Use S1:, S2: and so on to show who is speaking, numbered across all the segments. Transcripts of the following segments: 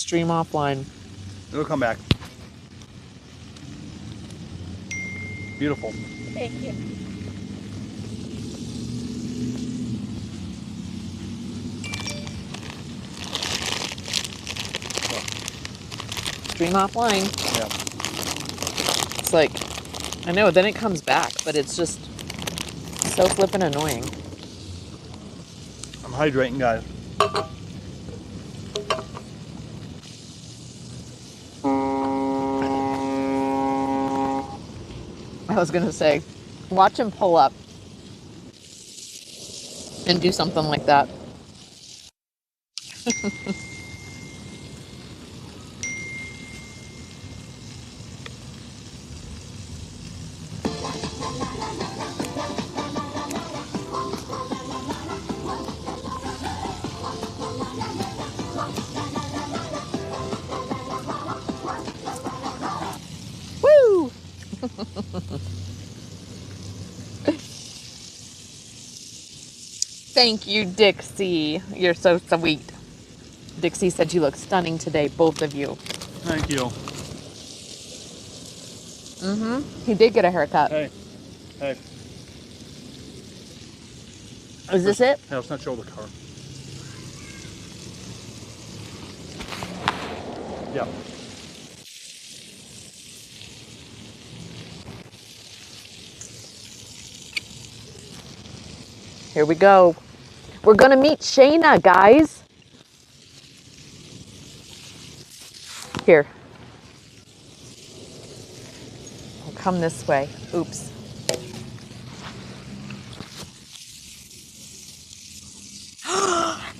S1: Stream offline.
S2: It'll come back. Beautiful.
S1: Thank you. Stream offline.
S2: Yeah.
S1: It's like, I know, then it comes back, but it's just so flippin' annoying.
S2: I'm hydrating, guys.
S1: I was gonna say, watch him pull up and do something like that. Woo! Thank you, Dixie. You're so sweet. Dixie said you look stunning today, both of you.
S2: Thank you.
S1: He did get a haircut.
S2: Hey. Hey.
S1: Is this it?
S2: Hey, let's not show the car. Yeah.
S1: Here we go. We're gonna meet Shayna, guys. Here. We'll come this way. Oops.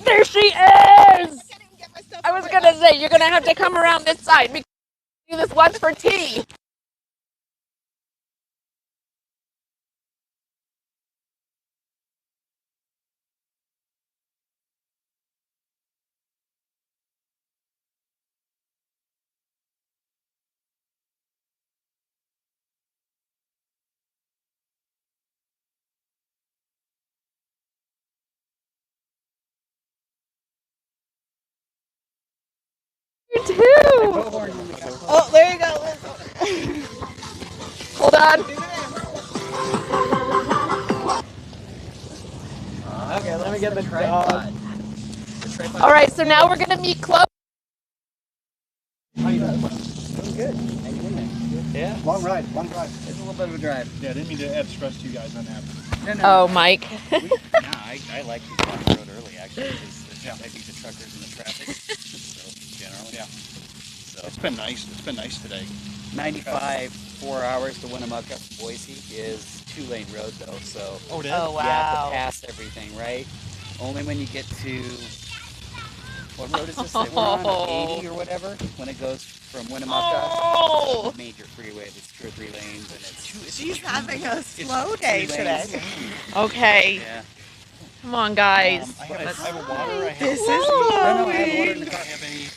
S1: There she is! I was gonna say, you're gonna have to come around this side because this one's for tea. You too!
S3: Oh, there you go.
S1: Hold on.
S3: Okay, let me get the dog.
S1: All right, so now we're gonna meet Chloe.
S2: How you doing?
S3: I'm good. Hanging in there. Yeah.
S2: Long ride.
S3: It's a little bit of a drive.
S2: Yeah, I didn't mean to add stress to you guys on that.
S1: Oh, Mike.
S4: I like to go on the road early, actually, because I beat the truckers and the traffic. So, generally.
S2: Yeah.
S4: So,
S2: It's been nice. It's been nice today.
S4: 95, 4 hours to Winnemucca from Boise is 2-lane road, though. So,
S2: Oh, it is?
S1: Oh,
S4: you have
S1: wow.
S4: to pass everything, right? Only when you get to, what road is this that we're on? 80 or whatever? When it goes from Winnemucca.
S1: Oh!
S4: It's a major freeway that's 2 or 3 lanes, and it's
S3: She's having a
S4: it's
S3: slow day
S4: 3
S3: today.
S4: lanes.
S1: Okay,
S4: Yeah.
S1: come on, guys.
S2: I have a water. I have
S3: This is
S4: No, I have water in
S3: lovely.
S4: the car.
S2: have any.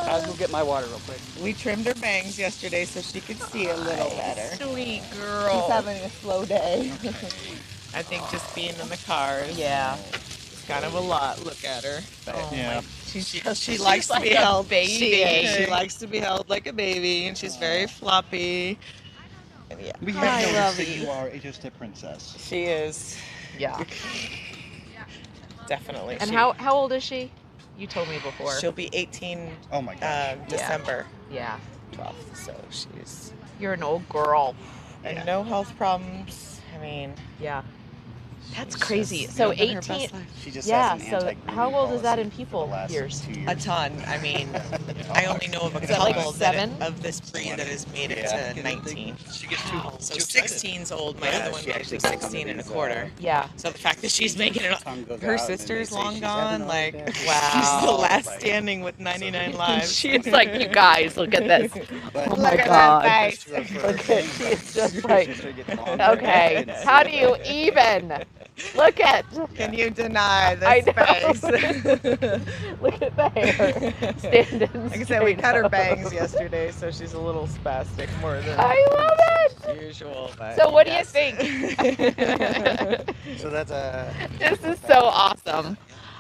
S4: I'll go get my water real quick.
S3: We trimmed her bangs yesterday so she could see a little better.
S1: Sweet
S3: She's
S1: girl.
S3: having a slow day.
S5: I think just being in the car is
S1: Yeah.
S5: kind of a lot. Look at her. But
S2: Yeah.
S5: she likes to
S1: like
S5: be
S1: a
S5: held.
S1: baby.
S5: She likes to be held like a baby, and she's very floppy. And yeah,
S2: We
S1: Hi,
S2: have noticed that
S1: lovey.
S2: you are just a princess.
S5: she is
S1: Yeah.
S5: definitely.
S1: And
S5: she,
S1: how old is she? You told me before.
S5: she'll be 18
S2: Oh my gosh.
S5: December
S1: Yeah.
S5: 12th. So she's
S1: You're an old girl.
S5: and no health problems. I mean,
S1: Yeah. That's
S5: she's
S1: crazy.
S5: just
S1: So
S5: living her
S1: 18.
S5: best life.
S4: She just
S1: Yeah,
S4: has an
S1: so
S4: anti-grooming
S1: how old is that
S4: policy
S1: in
S4: for
S1: people
S4: the last
S1: years?
S4: 2
S5: A ton. I mean, I only know of a
S1: Is that like
S5: couple
S1: 7?
S5: of this breed that has made it
S4: Yeah.
S5: to 19.
S2: She gets too.
S5: So
S2: too excited.
S5: 16's old. My
S4: Yeah,
S5: other one
S4: she
S5: got
S4: actually
S5: to
S4: gets some of
S5: 16 and a
S4: these,
S5: quarter.
S1: Yeah.
S5: So the fact that she's making it,
S4: Tongue goes
S5: her
S4: out, and then they
S5: sister's
S4: say
S5: long
S4: she's
S5: gone.
S4: having all
S5: Like
S4: that.
S5: she's the
S1: Wow.
S5: last
S4: Like-
S5: standing with 99 lives.
S1: She's like, you guys, look at this.
S4: But
S1: Oh my
S5: Look at
S1: God.
S5: that face.
S1: Look at, she is just like,
S4: Sister gets longer.
S1: okay, how do you even? Look at,
S5: Can you deny
S1: I
S5: this
S1: know.
S5: face?
S1: look at the hair standing
S5: Like I said, we
S1: straight
S5: cut her
S1: up.
S5: bangs yesterday, so she's a little spastic more than
S1: I love it.
S5: usual. But
S1: So what do you
S5: yes.
S1: think?
S4: So that's a.
S1: This is so awesome.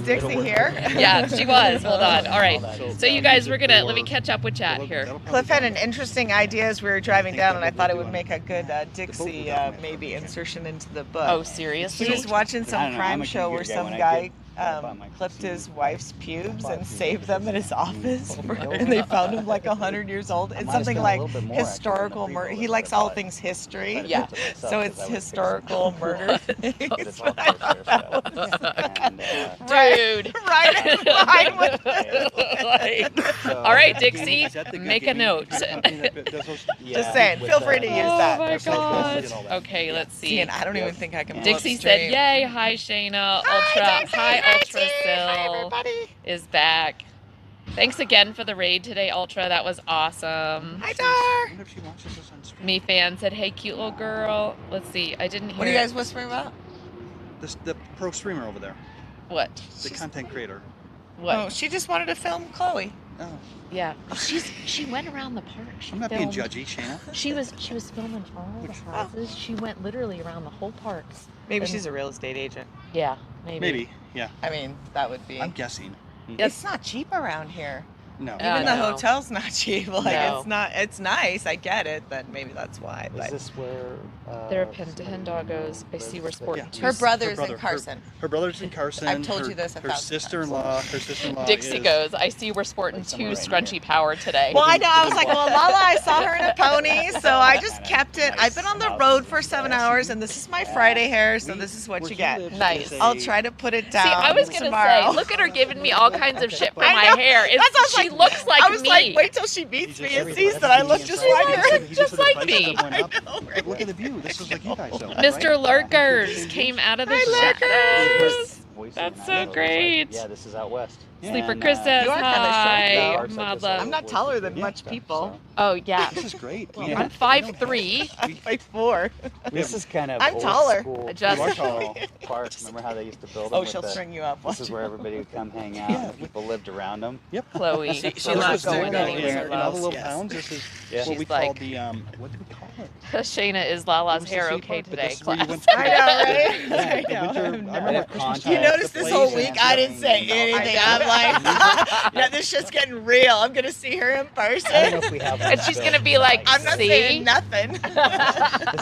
S3: Is Dixie here?
S1: Yeah, she was. Hold on. All right.
S4: All
S1: So you guys, let me catch up with chat here.
S3: Cliff had an interesting idea as we were driving down, and I thought it would make a good Dixie maybe insertion into the book.
S1: Oh,
S3: He
S1: seriously?
S3: was watching
S4: I
S3: some
S4: don't know, I'm
S3: crime
S4: a
S3: show where
S4: computer guy.
S3: some
S4: When I
S3: guy
S5: clipped his wife's pubes and saved them in his office, and they found him like 100 years old. It's something like historical murder. He likes all things history.
S1: Yeah.
S5: So it's historical murder.
S4: It's all close there,
S1: Dude.
S5: Right in line with this.
S1: All right, Dixie,
S2: Is that the
S1: make a
S2: gaming
S1: note.
S2: company that does those-
S5: Just saying, feel free to use
S1: Oh
S5: that.
S1: my
S2: That's so close to
S1: god.
S2: get all that.
S1: Okay, let's see.
S5: See, and I don't even think I can. pull up
S1: Dixie said,
S5: stream.
S1: "Yay! Hi, Shayna. Ultra Sil is back. Thanks again for the raid today, Ultra. That was awesome."
S5: Hi, Dar.
S2: I wonder if she watches this on stream.
S1: Me fan said, "Hey, cute little girl." Let's see. I didn't hear.
S5: What are you guys whispering about?
S2: The pro streamer over there,
S1: What?
S2: the content creator.
S1: What?
S5: Oh, she just wanted to film Chloe.
S2: Oh,
S1: Yeah. She went around the park. She
S2: I'm not being
S1: filmed-
S2: judgy, Shayna.
S1: She was filming all the houses. She went literally around the whole parks.
S5: Maybe
S1: And-
S5: she's a real estate agent.
S1: Yeah, maybe.
S2: Maybe, yeah.
S5: I mean, that would be.
S2: I'm guessing.
S5: It's not cheap around here.
S2: No.
S5: Even the
S1: no.
S5: hotel's not cheap. Like
S1: No.
S5: it's not. It's nice. I get it. But maybe that's why.
S6: Is
S5: But
S6: this where?
S1: There are Pintahen doggos. I see we're sporting
S2: Yeah.
S1: two.
S5: her brother's
S2: brother-
S5: in Carson.
S2: Her brother's in Carson.
S5: I've told
S2: her,
S5: you this a
S2: her
S5: thousand times.
S2: sister-in-law.
S1: Dixie
S2: is,
S1: goes, "I see we're sporting two scrunchy power today."
S5: Well, I know. I was like, well, Lala, I saw her in a pony, so I just kept it. I've been on the road for 7 hours, and this is my Friday hair, so this is what you get.
S1: Nice.
S5: I'll try to put it down.
S1: See, I was gonna
S5: tomorrow.
S1: say, look at her giving me all kinds of shit for
S5: I
S1: my
S5: know.
S1: hair. It's,
S5: That's what I was
S1: she
S5: like-
S1: looks like
S5: I was
S1: me.
S5: like, wait till she meets me and sees that I look just like her.
S1: Just like me.
S2: But look at the view. This is like you guys though.
S1: Mr. Lurkers came out of the shadows. That's so great.
S6: Yeah, this is out west.
S1: Sleeper
S6: And,
S1: Chris says
S5: You are kinda short,
S1: hi.
S5: though.
S6: Parts like this
S1: Mother.
S6: are
S5: I'm not
S6: worth
S5: taller
S6: it.
S5: than much people.
S1: Oh yeah.
S2: This is great.
S1: Well, I'm 5'3".
S5: I'm 5'4".
S6: This is kind of
S5: I'm
S6: old
S5: taller.
S6: school
S1: Just-
S2: You are tall.
S6: park. Remember how they used to build them?
S5: Oh,
S6: with
S5: she'll
S6: the-
S5: string you up.
S6: This is where everybody would come hang out.
S2: Yeah.
S6: And people lived around them.
S1: Chloe.
S5: She
S2: This
S5: loves
S2: was
S5: doing
S2: doing
S5: that.
S2: in,
S5: She
S2: in all the
S5: loves,
S2: little
S5: yes.
S2: towns. This is
S6: Yeah.
S2: what we
S1: She's
S2: call
S1: like-
S2: the what do we call it?
S1: Shayna is Lala's
S2: What was the
S1: hair
S2: city
S1: okay
S2: park?
S1: today,
S2: This is where you
S1: class.
S2: went to-
S5: I know, right?
S2: Yeah,
S5: I
S2: the
S5: know.
S2: winter-
S5: I've
S2: I
S5: never-
S2: remember Christmas
S6: You
S5: You
S2: time,
S5: noticed
S2: the
S5: this whole
S2: place,
S5: week I didn't say
S6: I
S5: anything.
S1: know.
S5: I'm like, yeah, this shit's getting real. I'm gonna see her in
S6: I don't know
S5: person.
S6: if we have.
S1: And she's gonna be like,
S5: I'm not
S1: see?
S5: saying nothing.
S6: This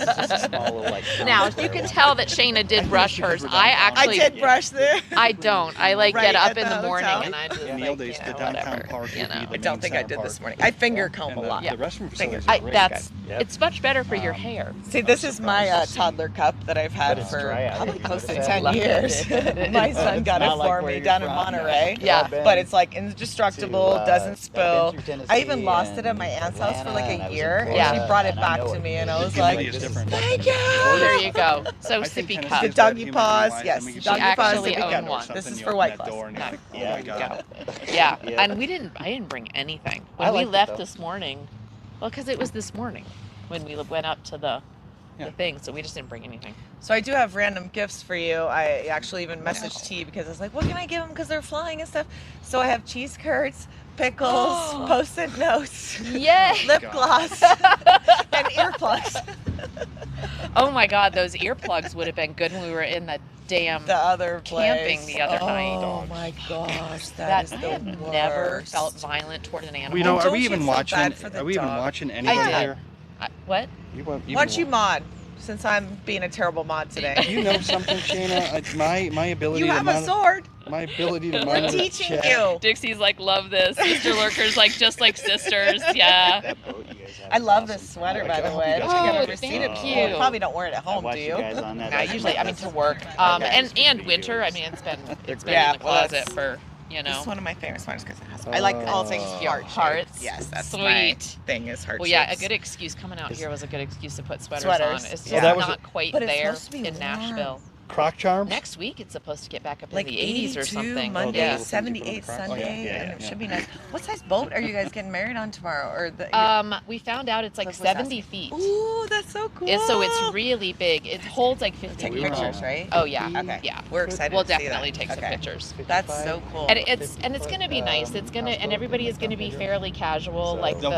S6: is just a small little like.
S1: Now,
S6: town
S1: you
S6: square
S1: can
S6: one.
S1: tell that Shayna did brush hers. I
S5: I
S1: actually,
S5: did brush the.
S1: I don't. I like
S5: Right
S1: get up
S5: at
S1: in
S5: the
S1: the morning
S5: hotel.
S1: and I just
S2: In the old
S1: like,
S2: days,
S1: you
S2: the
S1: know,
S2: downtown
S1: whatever,
S2: park
S1: you
S2: would be
S1: know.
S2: the
S5: I don't think I
S2: main
S5: did
S2: center
S5: this
S2: park.
S5: morning. I finger comb
S2: And
S5: a lot.
S2: the restroom
S5: Fingers.
S2: facilities
S1: I,
S2: are great.
S1: that's
S6: Yep.
S1: it's much better for your hair.
S5: See, this is my toddler cup that I've had
S6: But it's
S5: for
S6: dry out
S5: probably
S6: here.
S5: close to
S6: It's
S5: 10
S1: love
S5: years.
S1: it.
S5: My son got it
S6: Not like
S5: for
S6: where
S5: me
S6: you're
S5: down in
S6: from,
S5: Monterey.
S1: Yeah.
S6: I've been
S5: But it's like indestructible,
S6: to,
S5: doesn't
S6: I've
S5: spill.
S6: been through Tennessee
S5: I even lost it at
S6: and
S5: my aunt's house for like
S6: Atlanta, and I
S5: a
S6: was in
S5: year, and
S1: Florida,
S5: she brought it
S6: and I
S5: back
S6: know
S5: to
S6: it-
S5: me, and I
S6: the
S5: was
S2: humidity
S5: like,
S2: is
S6: this is
S2: different.
S5: thank you.
S1: There you go. So
S2: I think
S1: sippy
S2: Tennessee
S1: cup.
S5: The
S2: is
S5: doggy
S2: that humidity
S5: paws,
S2: wise,
S5: yes,
S2: and we can
S5: doggy
S2: just
S1: paws,
S2: put
S1: sippy
S2: a
S1: cup.
S2: window or
S5: This
S2: something,
S5: is
S2: you
S5: for
S2: open
S5: White
S2: that
S5: Claws.
S2: door and you're like, oh
S6: Yeah.
S2: my God.
S1: Yeah,
S6: Yeah.
S1: and I didn't bring anything when
S6: I
S1: we
S6: liked it,
S1: left
S6: though.
S1: this morning. Well, because it was this morning when we went up to the
S2: Yeah.
S1: thing, so we just didn't bring anything.
S5: So I do have random gifts for you. I actually even messaged T because I was like, what can I give them because they're flying and stuff. So I have cheese curds, pickles, post-it notes,
S1: Yeah.
S5: lip
S2: God.
S5: gloss, and earplugs.
S1: Oh my God, those earplugs would have been good when we were in the damn.
S5: The other
S1: Camping
S5: place.
S1: the other night.
S5: Oh my gosh,
S1: that
S5: that is
S1: I
S5: the
S1: have
S5: worst.
S1: never felt violent toward an animal.
S2: We know. Are
S5: Don't
S2: we
S5: you
S2: even
S5: feel
S2: watching?
S5: bad for the
S2: Are we even
S5: dog?
S2: watching anybody
S1: did.
S2: here?
S1: What?
S2: You
S5: Why don't you mod? Since I'm being a terrible mod today.
S2: You know something, Shayna? My ability
S5: You
S2: to
S5: have a sword.
S2: my ability to
S5: We're
S2: monitor
S5: teaching
S2: chat.
S5: you.
S1: Dixie's like, love this. Sister Lurker's like, just like sisters. Yeah.
S6: That boat you guys have
S5: I
S6: is
S5: love
S6: awesome.
S5: this sweater,
S2: I
S5: by the
S2: hope
S5: way.
S2: you
S5: I
S2: guys
S5: don't think
S1: Oh,
S5: I've ever seen it
S1: thank
S5: before.
S1: you.
S5: You probably don't wear it at
S6: I
S5: home,
S6: watch
S5: do
S6: you
S5: you?
S6: guys on that.
S1: I
S6: That's-
S1: usually, I mean, to
S6: that's-
S1: work.
S6: that's
S1: And
S6: pretty
S1: winter. I
S6: good.
S1: mean, it's been
S5: Yeah,
S1: in the
S5: well,
S1: closet
S5: that's-
S1: for, you
S5: This
S1: know.
S5: is one of my favorite sweaters because I like all things heart
S1: Hearts.
S5: Yes, that's my
S1: Sweet.
S5: thing is heart
S1: Well, yeah, a
S5: shapes.
S1: good excuse coming out here was a good excuse to put sweaters,
S5: Sweaters.
S1: on. It's just
S5: Yeah.
S2: that was
S1: not quite
S5: But it's
S1: there
S5: supposed to be
S1: in
S5: warm.
S1: Nashville.
S2: Croc charms.
S1: Next week, it's supposed to get back up
S5: Like
S1: in the 80s or
S5: 82
S1: something.
S5: Monday,
S1: Yeah.
S5: 78
S2: Oh, yeah,
S5: Sunday,
S2: yeah,
S5: and it
S2: yeah.
S5: should be nice. What size boat are you guys getting married on tomorrow? Or the?
S1: We found out it's like
S5: That's
S1: 70
S5: awesome.
S1: feet.
S5: Ooh, that's so cool.
S1: So it's really big. It holds like 50
S5: Take
S1: people.
S5: pictures, right?
S1: Oh yeah.
S5: Okay.
S1: Yeah.
S5: We're excited.
S1: We'll
S5: to see
S1: definitely
S5: that.
S1: take some
S5: Okay.
S1: pictures.
S5: That's so cool.
S1: And it's gonna be nice. It's gonna and everybody is gonna be fairly casual. Like
S2: No,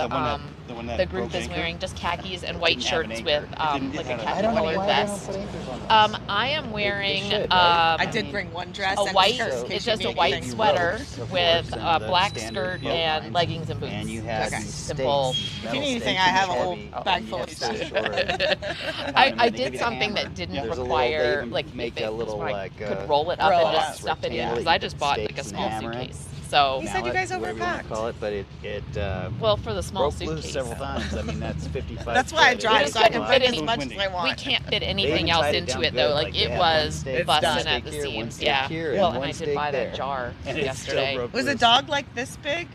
S1: the
S2: one that
S1: the group
S2: broke
S1: is
S2: anchor.
S1: wearring just khakis and white
S6: Didn't have an
S1: shirts
S6: anchor.
S1: with
S2: It didn't-
S1: like
S2: it
S1: a
S2: had a-
S1: khaki
S6: I don't know
S1: colored
S6: why they don't
S1: vest.
S6: put anchors on that.
S1: I am wearing
S6: should, right?
S3: I did bring one dress
S1: a
S3: and
S1: white.
S3: skirt in
S6: So-
S3: case
S1: It's
S3: you
S1: just a
S3: need
S1: white
S3: anything.
S1: sweater
S6: The
S1: with
S6: forks and
S1: a
S6: the
S1: black
S6: standard
S1: skirt
S6: yoke
S1: and
S6: lines.
S1: leggings and boots.
S6: And you had
S3: Okay.
S6: these
S1: Simple.
S6: stakes,
S3: If you
S6: metal
S3: need anything,
S6: stakes
S3: I
S6: in
S3: have a
S6: heavy,
S3: whole
S1: Oh,
S3: bag
S6: and
S3: full
S6: you
S3: of
S6: have so
S3: stuff.
S6: short.
S1: I
S6: They
S1: did
S6: give you a
S1: something
S6: hammer.
S1: that didn't
S2: Yeah.
S6: There's a little-
S1: require
S6: they even
S1: like
S6: make
S1: if
S6: a
S1: it-
S6: little,
S1: I
S6: like,
S1: could roll it up
S3: roll
S1: and
S3: it
S1: just
S3: up.
S1: stuff it in
S6: rectangle
S1: because
S6: that
S1: I
S6: you
S1: just
S6: put
S1: bought like a
S6: stakes and
S1: small
S6: hammer in.
S1: suitcase. So
S3: You said you
S6: mallet,
S3: guys
S6: whatever you want
S3: overpacked.
S6: to call it, but it
S1: well, for the small
S6: broke loose
S1: suitcase.
S6: several times. I mean, that's 55.
S3: That's why I
S6: foot.
S3: drive
S1: just
S3: so I can
S1: couldn't
S3: bring
S1: fit
S3: as
S1: any-
S3: much as I
S1: We
S3: want.
S1: can't fit
S6: They
S1: anything
S6: even
S1: else
S6: tied it
S1: into
S6: down
S1: it though.
S6: good,
S1: Like
S6: they
S1: it
S6: had one
S1: was
S6: stake-
S1: busting
S6: one
S1: at
S6: stake
S1: the
S6: here, one
S1: seams.
S6: stake
S1: Yeah.
S6: here, and
S1: Well, and
S6: one
S1: I did
S6: stake
S1: buy
S6: there.
S1: that jar
S6: And it
S1: yesterday.
S6: still broke
S3: Was the
S6: loose.
S3: dog like this big?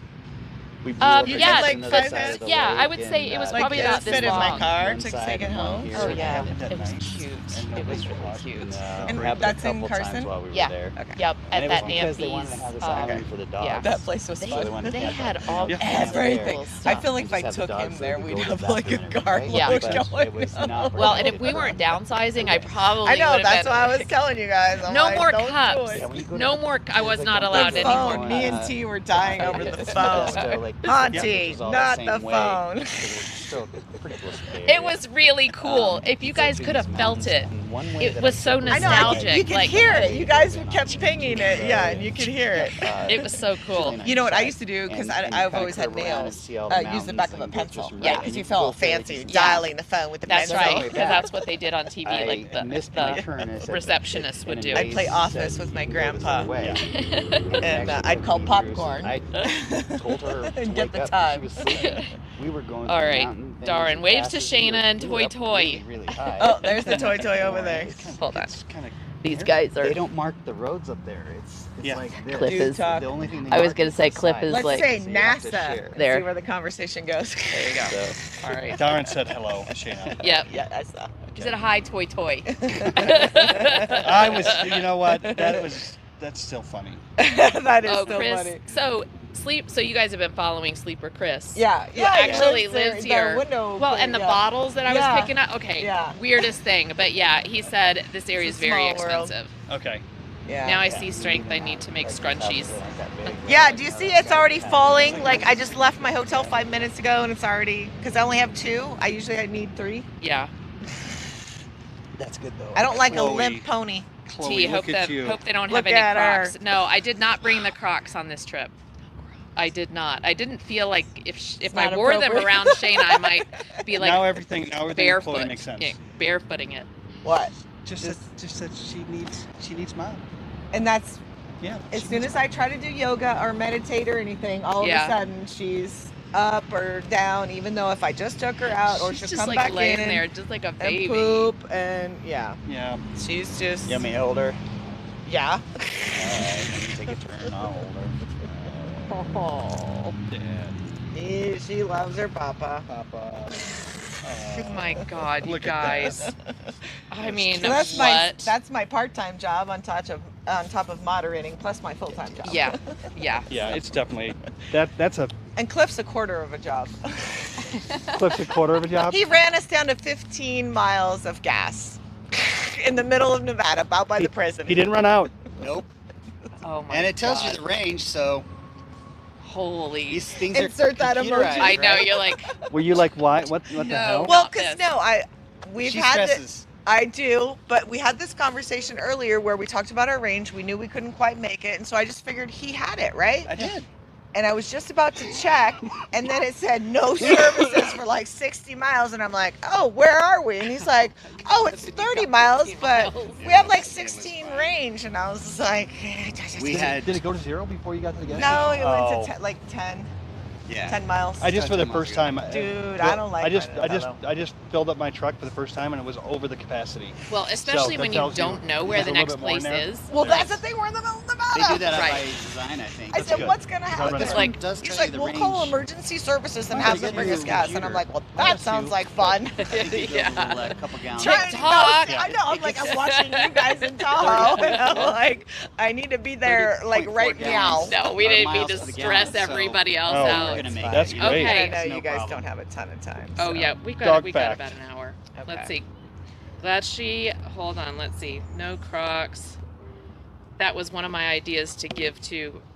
S6: We blew up
S3: you
S6: the
S3: did,
S1: yeah,
S3: like,
S6: on the
S3: five
S6: other side
S3: minutes?
S6: of the
S1: Yeah, I
S6: lake
S1: would
S6: and,
S1: say it was
S3: Like,
S1: probably
S3: it
S1: about
S3: would
S1: this
S3: fit in my
S1: long.
S3: car
S6: one
S3: to
S6: side
S3: take it
S6: and one
S3: home?
S6: here.
S1: Oh
S2: It
S1: yeah,
S2: happened at
S1: it was
S2: night,
S1: cute.
S2: and
S1: It was
S2: nobody
S1: really
S2: watched.
S1: cute.
S6: And,
S3: And
S6: happened
S3: that's
S6: a
S3: in
S6: couple times
S3: Carson?
S6: while we were
S1: Yeah.
S6: there.
S3: Okay.
S1: Yep,
S6: And
S1: at
S6: it
S1: that
S6: was because they wanted to
S1: Nampy's.
S6: have this
S1: um,
S6: island for the dogs.
S1: yeah.
S3: That place was
S1: They,
S6: So they
S3: fun.
S6: wanted to
S1: they
S6: have
S1: had
S6: that,
S1: all
S6: you know,
S3: Everything.
S1: cool
S3: I
S1: stuff.
S3: feel like
S6: And
S3: if I
S6: just have
S3: took
S6: the
S3: him
S6: dogs
S3: there,
S6: so they
S3: we'd
S6: could go
S3: have
S6: to the
S3: like a
S6: bathroom and everything,
S3: garden
S1: Yeah.
S6: but
S3: going
S6: it was
S3: on.
S6: not
S1: Well, and if
S6: prohibited
S1: we
S6: by
S1: weren't
S6: them.
S1: downsizing, I probably
S3: I know,
S1: would have
S3: that's
S1: been.
S3: why I was telling you guys. I'm
S1: No
S3: like,
S1: more
S3: don't do
S1: cups.
S3: it.
S6: Yeah, when you go
S1: No
S6: to-
S1: more. I was
S6: like,
S1: not
S6: don't
S1: allowed
S3: The
S6: go
S1: anymore.
S3: phone. Me and T were dying over the
S6: It's
S3: phone.
S6: still, like,
S3: Auntie,
S6: which is all
S3: not
S6: same
S3: the
S6: way,
S3: phone.
S6: 'cause we're still pretty close to the
S1: It
S6: area.
S1: was really cool. If you
S6: so
S1: guys
S6: through
S1: could have
S6: these
S1: felt
S6: mountains,
S1: it.
S6: and one way
S1: It
S6: that
S1: was
S6: I
S1: so
S6: took was
S3: I know,
S1: nostalgic.
S3: you could
S1: like,
S3: hear it. You guys
S6: Like,
S3: kept pinging it. Yeah, and you could hear it.
S1: It was so cool.
S3: You know what I used to do, because
S6: And you
S3: I've
S6: kinda
S3: always had
S6: curve around and
S3: nails,
S6: see all the
S3: use the
S6: mountains
S3: back of a
S6: and go just
S3: pencil.
S6: from
S3: Yeah,
S6: right,
S3: because
S6: and
S3: you
S6: you
S3: feel all
S6: go fairly
S3: fancy
S6: easy.
S3: dialing the phone with the
S1: That's
S3: pencil.
S1: right,
S6: way
S1: because
S6: back.
S1: that's what they did on TV.
S6: I
S1: Like the,
S6: missed my
S1: the
S6: turn and it said
S1: receptionist
S6: in
S1: would
S6: a
S1: do.
S3: I'd
S6: maze
S3: play
S6: that
S3: Office
S6: said
S3: with my
S6: you can go this other
S3: grandpa.
S6: way.
S3: And
S6: Actually,
S3: I'd call
S6: Cruise,
S3: popcorn.
S6: I told her to
S3: And get
S6: wake
S3: the
S6: up 'cause
S3: time.
S6: She was sleeping. We were going
S1: All
S6: through the
S1: right,
S6: mountain, then
S1: Darren,
S6: we
S1: waves to
S6: passed it, we
S1: Shayna and
S6: were
S1: Toy
S6: up
S1: Toy.
S6: really, really high.
S3: Oh, there's the toy toy over there.
S1: Hold on.
S2: It's kind of
S1: These guys are.
S6: They don't mark the roads up there. It's
S2: Yeah.
S6: like this.
S1: Cliff is-
S6: The only thing they
S1: I was
S6: mark
S1: gonna
S6: is
S1: say
S6: the
S1: Cliff
S6: size.
S1: is
S3: Let's
S1: like-
S3: say
S6: So you have to
S3: NASA.
S6: share.
S1: There.
S3: See where the conversation goes.
S1: There you go.
S6: So,
S1: All right.
S2: Darren said hello, Shayna.
S1: Yep.
S3: Yeah, I saw.
S1: She said hi, Toy Toy.
S2: I was, you know what? That's still funny.
S3: That is
S1: Oh,
S3: still
S1: Chris.
S3: funny.
S1: So you guys have been following Sleeper Chris.
S3: Yeah,
S1: Who
S3: yeah.
S1: actually
S3: lives there,
S1: lives
S3: the
S1: here.
S3: window
S1: Well,
S3: plate,
S1: and the
S3: yeah.
S1: bottles that I was
S3: Yeah.
S1: picking up. Okay.
S3: Yeah.
S1: Weirdest thing, but yeah, he said this area
S3: It's
S1: is
S3: a
S1: very
S3: small world.
S1: expensive.
S2: Okay.
S3: Yeah.
S1: Now I see strength. I need to make scrunchies.
S3: Yeah, do you see it's already falling? Like I just left my hotel 5 minutes ago and it's already, because I only have 2. I usually need 3.
S1: Yeah.
S6: That's good though.
S3: I don't like
S2: Chloe.
S3: a limp pony.
S2: Chloe,
S1: T,
S2: look
S1: hope
S2: at you.
S1: they don't
S3: Look
S1: have any
S3: at her.
S1: Crocs. No, I did not bring the Crocs on this trip. I did not. I didn't feel like if I
S3: not
S1: wore them
S3: appropriate.
S1: around Shayna, I might be like
S2: now everything with Chloe
S1: barefoot,
S2: makes sense.
S1: yeah, barefooting it.
S3: What?
S2: Just that she needs mom.
S3: And that's
S2: Yeah.
S3: as
S2: she
S3: soon
S2: needs
S3: as I try to do yoga or meditate or anything, all
S1: Yeah.
S3: of a sudden she's up or down. Even though if I just took her out, or
S1: She's
S3: she'll
S1: just
S3: come
S1: like
S3: back
S1: laying
S3: in
S1: there, just like a
S3: and
S1: baby.
S3: poop, and yeah,
S2: Yeah.
S3: she's just
S6: You want me to hold her?
S3: yeah.
S6: Take a turn. I'll hold her.
S1: Oh,
S2: Dad.
S3: She loves her papa.
S2: Papa.
S1: my God, you
S2: Look at that.
S1: guys. I mean,
S3: So
S1: what?
S3: that's my part-time job on top of moderating plus my full-time job.
S1: Yeah, yeah.
S2: Yeah, it's definitely that's a
S3: And Cliff's a quarter of a job.
S2: Cliff's a quarter of a job.
S3: He ran us down to 15 miles of gas in the middle of Nevada, about by the prison.
S2: He didn't run out.
S6: Nope.
S1: Oh my
S6: And it tells
S1: God.
S6: you the range, so
S1: Holy.
S6: these things
S3: Insert
S6: are
S3: that emoji.
S6: computerized,
S1: I know
S6: right?
S1: you're like,
S2: Were you like, why? What the
S1: No.
S2: hell?
S3: Well,
S1: Not
S3: because
S1: this.
S3: we've
S6: She
S3: had
S6: stresses.
S3: I do, but we had this conversation earlier where we talked about our range. We knew we couldn't quite make it, and so I just figured he had it, right?
S6: I did.
S3: And I was just about to check, and then it said no services for like 60 miles, and I'm like, oh, where are we? And he's like, oh, it's 30 miles, but we have like 16 range, and I was just like,
S6: We had
S2: Did it go to 0 before you got to the gas
S3: no,
S2: station?
S3: it went
S6: Oh.
S3: to like 10
S6: yeah.
S3: miles.
S2: I just for the
S6: 10 miles
S2: first
S6: ago.
S2: time.
S3: Dude, I don't like
S2: I just
S3: running
S2: I just filled up my truck for the first time and it was over the capacity.
S1: well, especially
S2: that
S1: when you
S2: tells you
S1: don't know where
S2: there's
S1: the
S2: a little
S1: next
S2: bit more in
S1: place
S2: there.
S1: is.
S3: Well, that's the thing. We're in the middle of Nevada.
S6: They do that
S1: Right.
S6: by design, I think.
S3: I
S2: That's
S3: said,
S2: good.
S3: what's gonna
S2: Gotta
S3: happen?
S2: run
S1: It's
S2: it.
S1: like,
S6: does
S3: He's
S6: tell
S3: like,
S6: you the
S3: we'll
S6: range.
S3: call emergency services and
S2: Oh,
S3: have
S2: they
S3: them
S2: give
S3: bring
S2: you
S3: us
S2: a
S3: gas. And I'm
S2: computer.
S3: like, well,
S2: I
S3: that
S2: got
S3: sounds
S2: you.
S3: like fun.
S6: I think it goes
S1: Yeah.
S6: a couple gallons.
S3: Trying-
S1: TikTok.
S3: I know. I'm like, I'm watching you guys in Tahoe, and I'm like, I need to be there like
S6: 30.4
S3: right now.
S6: gallons.
S1: no, we
S6: Or
S1: didn't mean
S6: miles
S1: to
S6: to the
S1: stress
S6: gallon, so
S1: everybody else
S2: Oh,
S6: We're
S1: out.
S6: gonna make
S2: That's
S6: it.
S2: great.
S1: Okay.
S3: I know
S6: It's
S3: you
S6: no
S3: guys
S6: problem.
S3: don't have a ton of time.
S1: Oh
S3: so.
S1: yeah, we
S2: Dog
S1: got
S2: fact.
S1: about an hour.
S3: Okay.
S1: Let's see. Glad she. Hold on. Let's see. No Crocs. That was one of my ideas to give to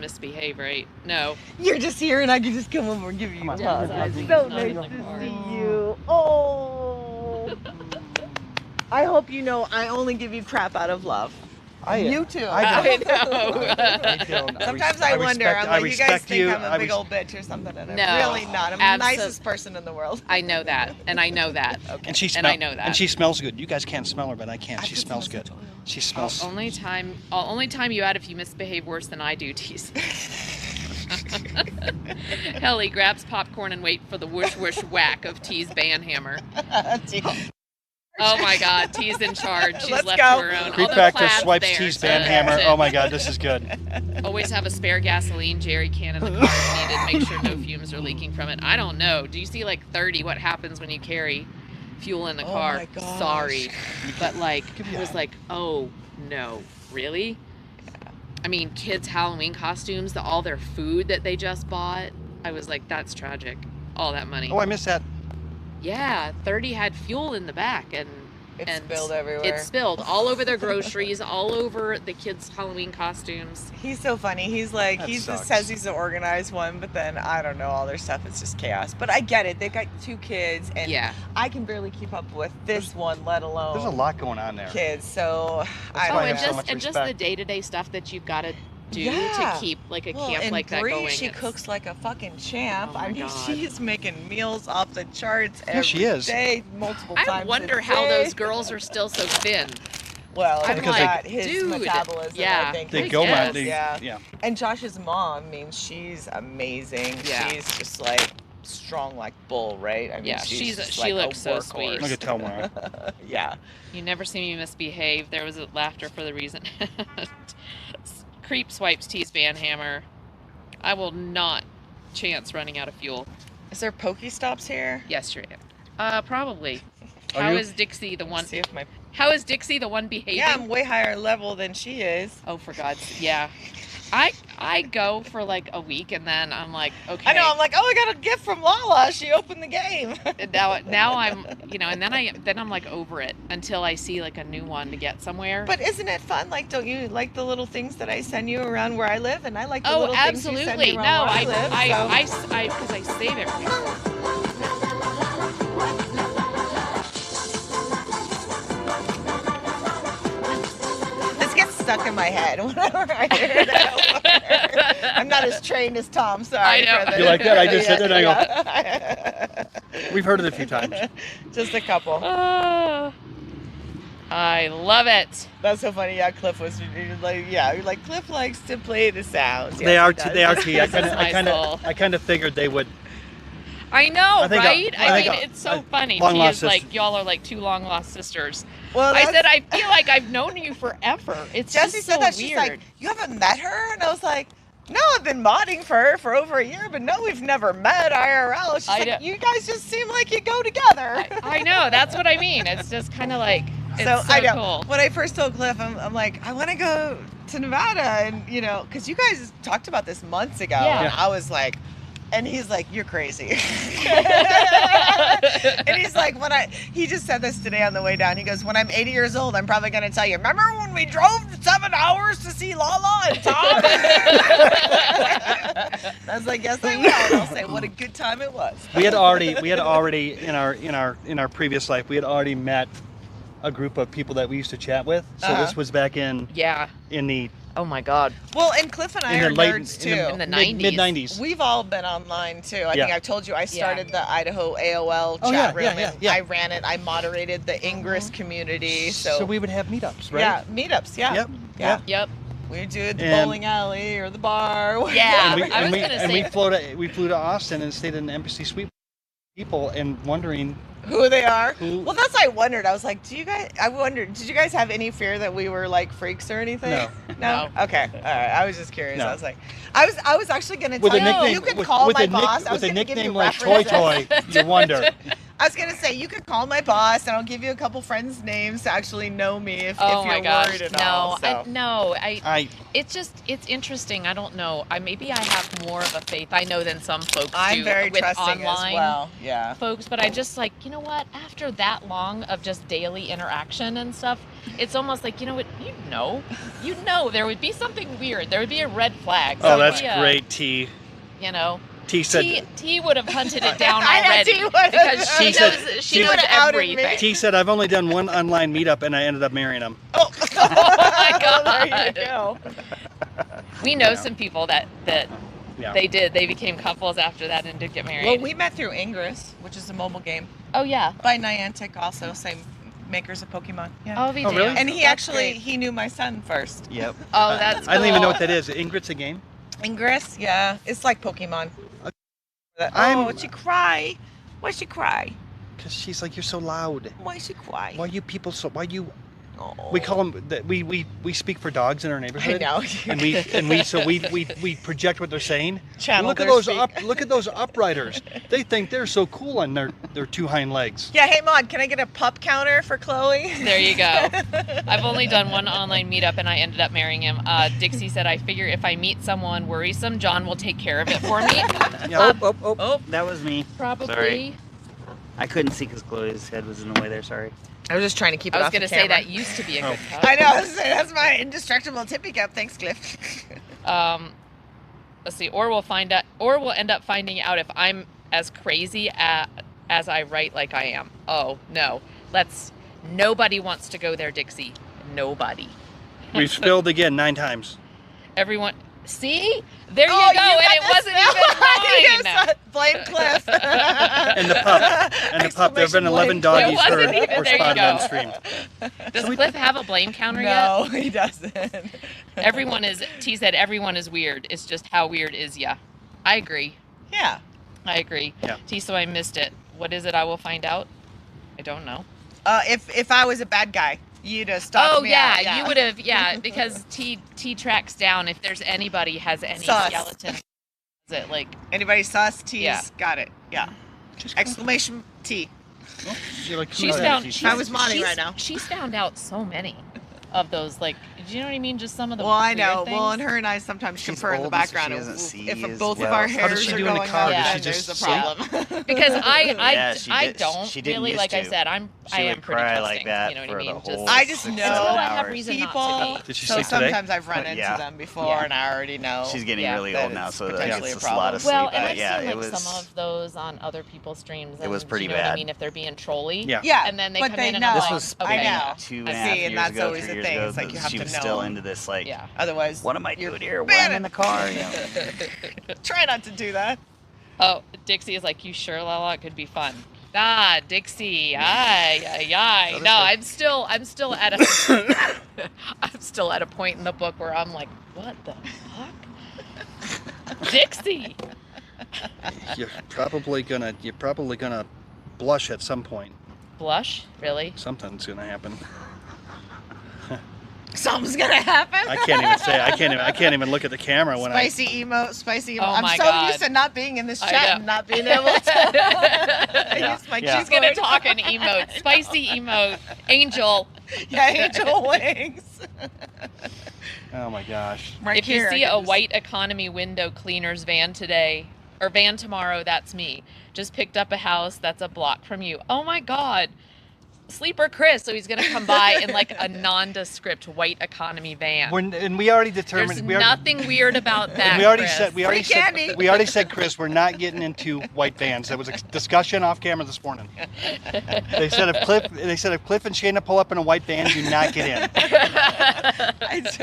S1: misbehave, right? No.
S5: You're just here and I can just come over and give you a
S2: on,
S5: hug.
S2: come on,
S5: It's
S2: come
S5: so
S2: on.
S5: nice to see you. Oh. I hope you know I only give you crap out of love. You too.
S2: I don't.
S1: know.
S2: I don't.
S5: Sometimes I wonder.
S2: respect-
S5: I'm
S2: I
S5: like, you guys
S2: respect
S5: think
S2: you.
S5: I'm a
S2: I
S5: big
S2: res-
S5: old bitch or something, and
S1: No,
S5: I'm really not. I'm the
S1: absol-
S5: nicest person in the world.
S1: I know that, and I know that.
S2: And she
S1: And I know that.
S2: And she smells good. You guys can't smell her, but I can.
S5: I
S2: She
S5: put
S2: smells
S5: some
S2: good.
S5: essential oil.
S2: She smells.
S1: Only time you add if you misbehave worse than I do, Tease. Helly grabs popcorn and wait for the whoosh whoosh whack of T's banhammer. Oh my God, T's in charge. She's
S5: Let's
S1: left
S5: go.
S1: to her own.
S2: Creep
S1: Although
S2: back to
S1: Clad's
S2: swipes
S1: there,
S2: T's
S1: so
S2: band hammer.
S1: that's
S2: Oh
S1: it.
S2: my God, this is good.
S1: Always have a spare gasoline jerry can in the car if needed. Make sure no fumes are leaking from it. I don't know. Do you see like 30? What happens when you carry fuel in the
S5: Oh
S1: car?
S5: my gosh.
S1: Sorry, but like I was like, oh no, really? I mean, kids' Halloween costumes, all their food that they just bought. I was like, that's tragic. All that money.
S2: Oh, I missed that.
S1: Yeah, 30 had fuel in the back and
S5: It
S1: and
S5: spilled everywhere.
S1: it spilled all over their groceries, all over the kids' Halloween costumes.
S5: He's so funny. He's like,
S2: That
S5: he
S2: sucks.
S5: says he's the organized one, but then I don't know, all their stuff is just chaos. But I get it. They've got 2 kids, and
S1: Yeah.
S5: I can barely keep up with this one, let alone
S2: There's a lot going on there.
S5: kids. So
S2: That's
S5: I
S2: why I
S1: Oh,
S5: don't
S2: have
S5: know.
S2: so much
S1: and just
S2: respect.
S1: the day-to-day stuff that you've got to do
S5: Yeah.
S1: to keep like a
S5: Well,
S1: camp
S5: and
S1: like that
S5: Bree,
S1: going.
S5: she
S1: It's-
S5: cooks like a fucking champ.
S1: Oh my
S5: I mean,
S1: God.
S5: she's making meals off the charts
S2: Yeah,
S5: every
S2: she is.
S5: day, multiple times.
S1: I
S5: a
S1: wonder how
S5: day.
S1: those girls are still so thin.
S5: Well,
S1: I'm
S2: Because
S5: like,
S2: they-
S5: his
S1: dude,
S5: metabolism,
S1: yeah.
S5: I think.
S2: They
S1: I
S2: go,
S1: guess.
S2: man. They,
S5: Yeah.
S2: yeah.
S5: And Josh's mom, I mean, she's amazing.
S1: Yeah.
S5: She's just like strong like bull, right? I mean,
S1: Yeah,
S5: she's just
S1: she
S5: like
S1: looks
S5: a
S1: so
S5: workhorse.
S1: sweet.
S2: Look at Telmore.
S5: Yeah.
S1: You never see me misbehave. There was a laughter for the reason. Creep swipes T's Van Hammer. I will not chance running out of fuel.
S5: Is there Pokestops here?
S1: Yesterday. Probably.
S2: Are
S1: How
S2: you?
S1: is Dixie the one?
S5: Let's see if my
S1: How is Dixie the one behaving?
S5: Yeah, I'm way higher level than she is.
S1: Oh, for God's yeah. I go for like a week and then I'm like, okay.
S5: I know. I'm like, oh, I got a gift from Lala. She opened the game.
S1: And now I'm and then I'm like over it until I see like a new one to get somewhere.
S5: But isn't it fun? Like, don't you like the little things that I send you around where I live? And I like the
S1: oh,
S5: little things you send
S1: absolutely.
S5: me
S1: No,
S5: around where
S1: I
S5: live. So-
S1: because I save everything.
S5: This gets stuck in my head whenever I hear that. I'm not as trained as Tom. Sorry.
S1: I know.
S5: For the,
S2: You like that? I just said it, I go,
S5: go.
S2: We've heard it a few times.
S5: Just a couple.
S1: Ah, I love it.
S5: That's so funny. Yeah, Cliff was like, yeah, you're like Cliff likes to play the sounds.
S2: They
S5: Yes,
S2: are.
S5: he does.
S2: They are. T. I
S1: This is my soul.
S2: kind of figured they would.
S1: I know,
S2: I think
S1: right?
S2: I think
S1: it's so funny.
S2: long
S1: He
S2: lost
S1: is like
S2: sister.
S1: y'all are like 2 long lost sisters.
S5: Well,
S1: I
S5: that's-
S1: said I feel like I've known you forever. It's
S5: Jesse
S1: just
S5: said
S1: so
S5: that.
S1: weird.
S5: She's like, you haven't met her, and I was like, no, I've been modding for her for over a year, but no, we've never met IRL. She's
S1: I
S5: like,
S1: know.
S5: you guys just seem like you go together.
S1: I know. That's what I mean. It's just kind of like it's so,
S5: I know.
S1: cool.
S5: When I first told Cliff, I'm like, I want to go to Nevada, and because you guys talked about this months ago,
S1: Yeah.
S5: and I was like, and he's like, you're crazy. And he's like, he just said this today on the way down. He goes, when I'm 80 years old, I'm probably going to tell you, remember when we drove 7 hours to see Lala and Tom? I was like, yes, I will. And I'll say, what a good time it was.
S2: We had already in our previous life, we had already met a group of people that we used to chat with. So
S5: Uh-huh.
S2: this was back in
S1: Yeah.
S2: the
S1: Oh my God.
S5: Well, and Cliff and I
S2: in
S5: are
S2: the late
S5: nerds, too.
S1: in the 90s.
S2: mid 90s.
S5: We've all been online too. I
S2: Yeah.
S5: think I've told you I started the Idaho AOL
S2: Oh,
S5: chat
S2: yeah,
S5: room,
S2: yeah,
S5: and
S2: yeah.
S5: I ran it. I moderated the Ingress community.
S2: So we would have meetups, right?
S5: yeah, meetups. Yeah,
S2: Yep.
S5: yeah.
S1: Yep.
S5: We do it at the
S2: And-
S5: bowling alley or the bar.
S1: Yeah.
S2: And we,
S1: I was gonna
S2: and we
S1: say-
S2: flew to Austin and stayed in the Embassy Suite. People and wondering
S5: Who they are.
S2: who.
S5: Well, that's what I wondered. I was like, I wondered, did you guys have any fear that we were like freaks or anything?
S2: No.
S5: No. Okay. All right. I was just curious.
S2: No.
S5: I was like, I was actually gonna
S2: With
S5: tell
S2: a
S5: you,
S2: nickname,
S5: you could
S2: with,
S5: call
S2: with
S5: my
S2: a
S5: boss. I was
S2: with a
S5: gonna give
S2: nickname
S5: you
S2: like Toy
S5: references.
S2: Toy, you wonder.
S5: I was gonna say you could call my boss, and I'll give you a couple friends' names to actually know me if
S1: Oh
S5: you're
S1: my gosh.
S5: worried at
S1: No,
S5: all. So.
S1: It's interesting. I don't know. Maybe I have more of a faith I know than some folks
S5: I'm
S1: do
S5: very
S1: with
S5: trusting
S1: online
S5: as well. Yeah.
S1: folks, but I just like, you know what? After that long of just daily interaction and stuff, it's almost like, you know what? You know, there would be something weird. There would be a red flag.
S2: Oh, that's
S1: somebody,
S2: great, T.
S1: You know,
S2: T said.
S1: T would have hunted it down
S5: I know
S1: already
S5: T would.
S1: because she
S2: She said-
S1: knows
S2: she
S1: knows
S5: would've outed me.
S1: everything.
S2: T said, I've only done one online meetup and I ended up marrying him.
S5: Oh.
S1: my god.
S5: There you go.
S1: We know some people that
S2: Yeah.
S1: they became couples after that and did get married.
S5: Well, we met through Ingress, which is a mobile game
S1: oh yeah.
S5: by Niantic, also same makers of Pokemon. Yeah.
S1: Oh, we do.
S2: really?
S5: And he
S1: That's
S5: actually
S1: great.
S5: he knew my son first.
S6: Yep.
S1: Oh, that's
S2: I don't even know
S1: cool.
S2: what that is. Ingrid's a game?
S5: Ingress, yeah, it's like Pokemon.
S2: I'm-
S5: Oh, she cry. Why she cry?
S2: Because she's like, you're so loud.
S5: Why she cry?
S2: Why you people so, why you,
S5: Oh.
S2: we call them, we speak for dogs in our
S5: I
S2: neighborhood.
S5: know.
S2: We project what they're saying.
S5: Channel
S2: Look at
S5: their
S2: those
S5: speak.
S2: look at those upriders. They think they're so cool on their two hind legs.
S5: Yeah, hey Maud, can I get a pup counter for Chloe?
S1: There you go. I've only done one online meetup and I ended up marrying him. Dixie said, I figure if I meet someone worrisome, John will take care of it for me.
S2: Yeah.
S4: Oh, that was me.
S1: Probably.
S4: Sorry. I couldn't see because Chloe's head was in the way there. Sorry.
S5: I was just trying to keep it
S1: I was
S5: off
S1: going to
S5: the
S1: say
S5: camera.
S1: that used to be a
S2: Oh.
S1: good cup.
S5: I know. I was gonna say, that's my indestructible tippy cup. Thanks, Cliff.
S1: Let's see. Or we'll end up finding out if I'm as crazy as I write like I am. Oh, no. Nobody wants to go there, Dixie. Nobody.
S2: We've spilled again 9 times.
S1: Everyone. See? There you
S5: Oh,
S1: go. And
S5: got
S1: it
S5: the
S1: wasn't
S5: smell.
S1: even mine.
S5: Blame Cliff.
S2: And the pup. There have been 11
S5: Exclamation
S2: doggies
S1: It wasn't even-
S2: were
S1: there you
S2: spotted
S1: go.
S2: on stream.
S1: Does Cliff have a blame counter yet?
S5: No, he doesn't.
S1: T said everyone is weird. It's just how weird is ya? I agree.
S5: Yeah.
S1: I agree.
S2: Yeah.
S1: T, so I missed it. What is it? I will find out. I don't know.
S5: If I was a bad guy, you'd have stopped
S1: Oh
S5: me
S1: yeah,
S5: out.
S1: you would have. Yeah, because T tracks down if there's anybody has any
S5: Sus.
S1: skeleton. Is it like?
S5: Anybody sus? T's?
S1: Yeah.
S5: Got it. Yeah. Exclamation T.
S2: You're like,
S1: She's
S2: "Who's
S1: found.
S2: that?"
S1: She's,
S5: I was Monty
S1: she's-
S5: right now.
S1: She's found out so many of those. Like, do you know what I mean? Just some of the.
S5: Well, I
S1: weird
S5: know.
S1: Things.
S5: Well, and her and I sometimes
S6: She's
S5: confer in the
S6: old, so she
S5: background.
S6: doesn't see
S5: If
S6: as
S5: both of
S6: well.
S5: our
S6: How
S2: does
S5: hairs
S2: she
S5: are
S2: do in the
S5: going
S2: car?
S5: up,
S1: Does she
S5: then
S2: just
S5: there's a
S2: sleep?
S5: problem.
S1: Because
S6: Yeah, she
S1: I
S6: did-
S1: don't
S6: she didn't
S1: really,
S6: used
S1: like I
S6: to.
S1: said, I'm
S6: She
S1: I am
S6: would
S1: pretty
S6: cry
S1: trusting.
S6: like that
S1: You know what
S6: for
S1: I mean?
S6: the whole
S5: I just
S6: 6
S5: know
S6: to 7
S1: Until I have
S6: hours.
S1: reason
S5: people.
S1: not to be.
S2: Did she
S5: So
S2: sleep today?
S5: sometimes I've run into
S6: Yeah.
S5: them before,
S1: Yeah.
S5: and I already know.
S6: She's getting
S1: Yeah,
S6: really
S5: that
S6: old now,
S5: it's
S6: so that
S5: potentially
S6: gets
S5: a
S6: us a lot of sleep.
S1: Well, and
S6: but
S1: I've
S6: yeah,
S1: seen
S6: it
S1: like
S6: was.
S1: some of those on other people's streams.
S6: It was
S1: and,
S6: pretty
S1: you know What I
S6: bad.
S1: mean, if they're being trolly.
S2: Yeah.
S5: Yeah,
S1: And then they
S5: but
S1: come
S5: they
S1: in and
S5: know.
S1: I'm
S6: This
S1: like,
S6: was
S1: okay.
S5: I know.
S6: 2 and
S5: I
S6: a half
S5: see,
S6: years
S5: and that's
S6: ago,
S5: always
S6: 3
S5: the
S6: years
S5: thing.
S6: ago.
S5: It's like you have
S6: she
S5: to
S6: was
S5: know.
S6: still into this, like,
S1: Yeah.
S5: Otherwise,
S6: what am I
S5: you're
S6: doing here? Why am I in the car? You know?
S5: Try not to do that.
S1: Oh, Dixie is like, you sure, Lala? It could be fun. Ah, Dixie. Ay, ay, ay. No, I'm still at a, I'm still at a point in the book where I'm like, what the fuck? Dixie.
S2: You're probably gonna blush at some point.
S1: Blush? Really?
S2: Something's gonna happen.
S5: Something's gonna happen.
S2: I can't even say. I can't even look at the camera when
S5: Spicy emote, spicy emote.
S1: Oh
S5: I'm
S1: my
S5: so
S1: God.
S5: used to not being in this
S1: I
S5: chat
S1: know.
S5: and not being able to
S2: Yeah.
S5: use my
S2: Yeah.
S1: She's gonna
S5: keyboard.
S1: talk in emote. Spicy emote. Angel.
S5: Yeah, angel wings.
S2: Oh my gosh.
S5: Right
S1: If
S5: here,
S1: you
S5: I
S1: see
S5: can
S1: a
S5: just-
S1: white economy window cleaner's van today, or van tomorrow, that's me. Just picked up a house that's a block from you. Oh my God. Sleeper Chris, so he's gonna come by in like a nondescript white economy van.
S2: And we already
S1: There's
S2: determined.
S1: nothing weird about that.
S2: We already
S1: Chris.
S2: said. We already
S5: Free
S2: said.
S5: candy.
S2: We already said, Chris, we're not getting into white vans. There was a discussion off camera this morning. They said if Cliff and Shayna pull up in a white van, do not get in.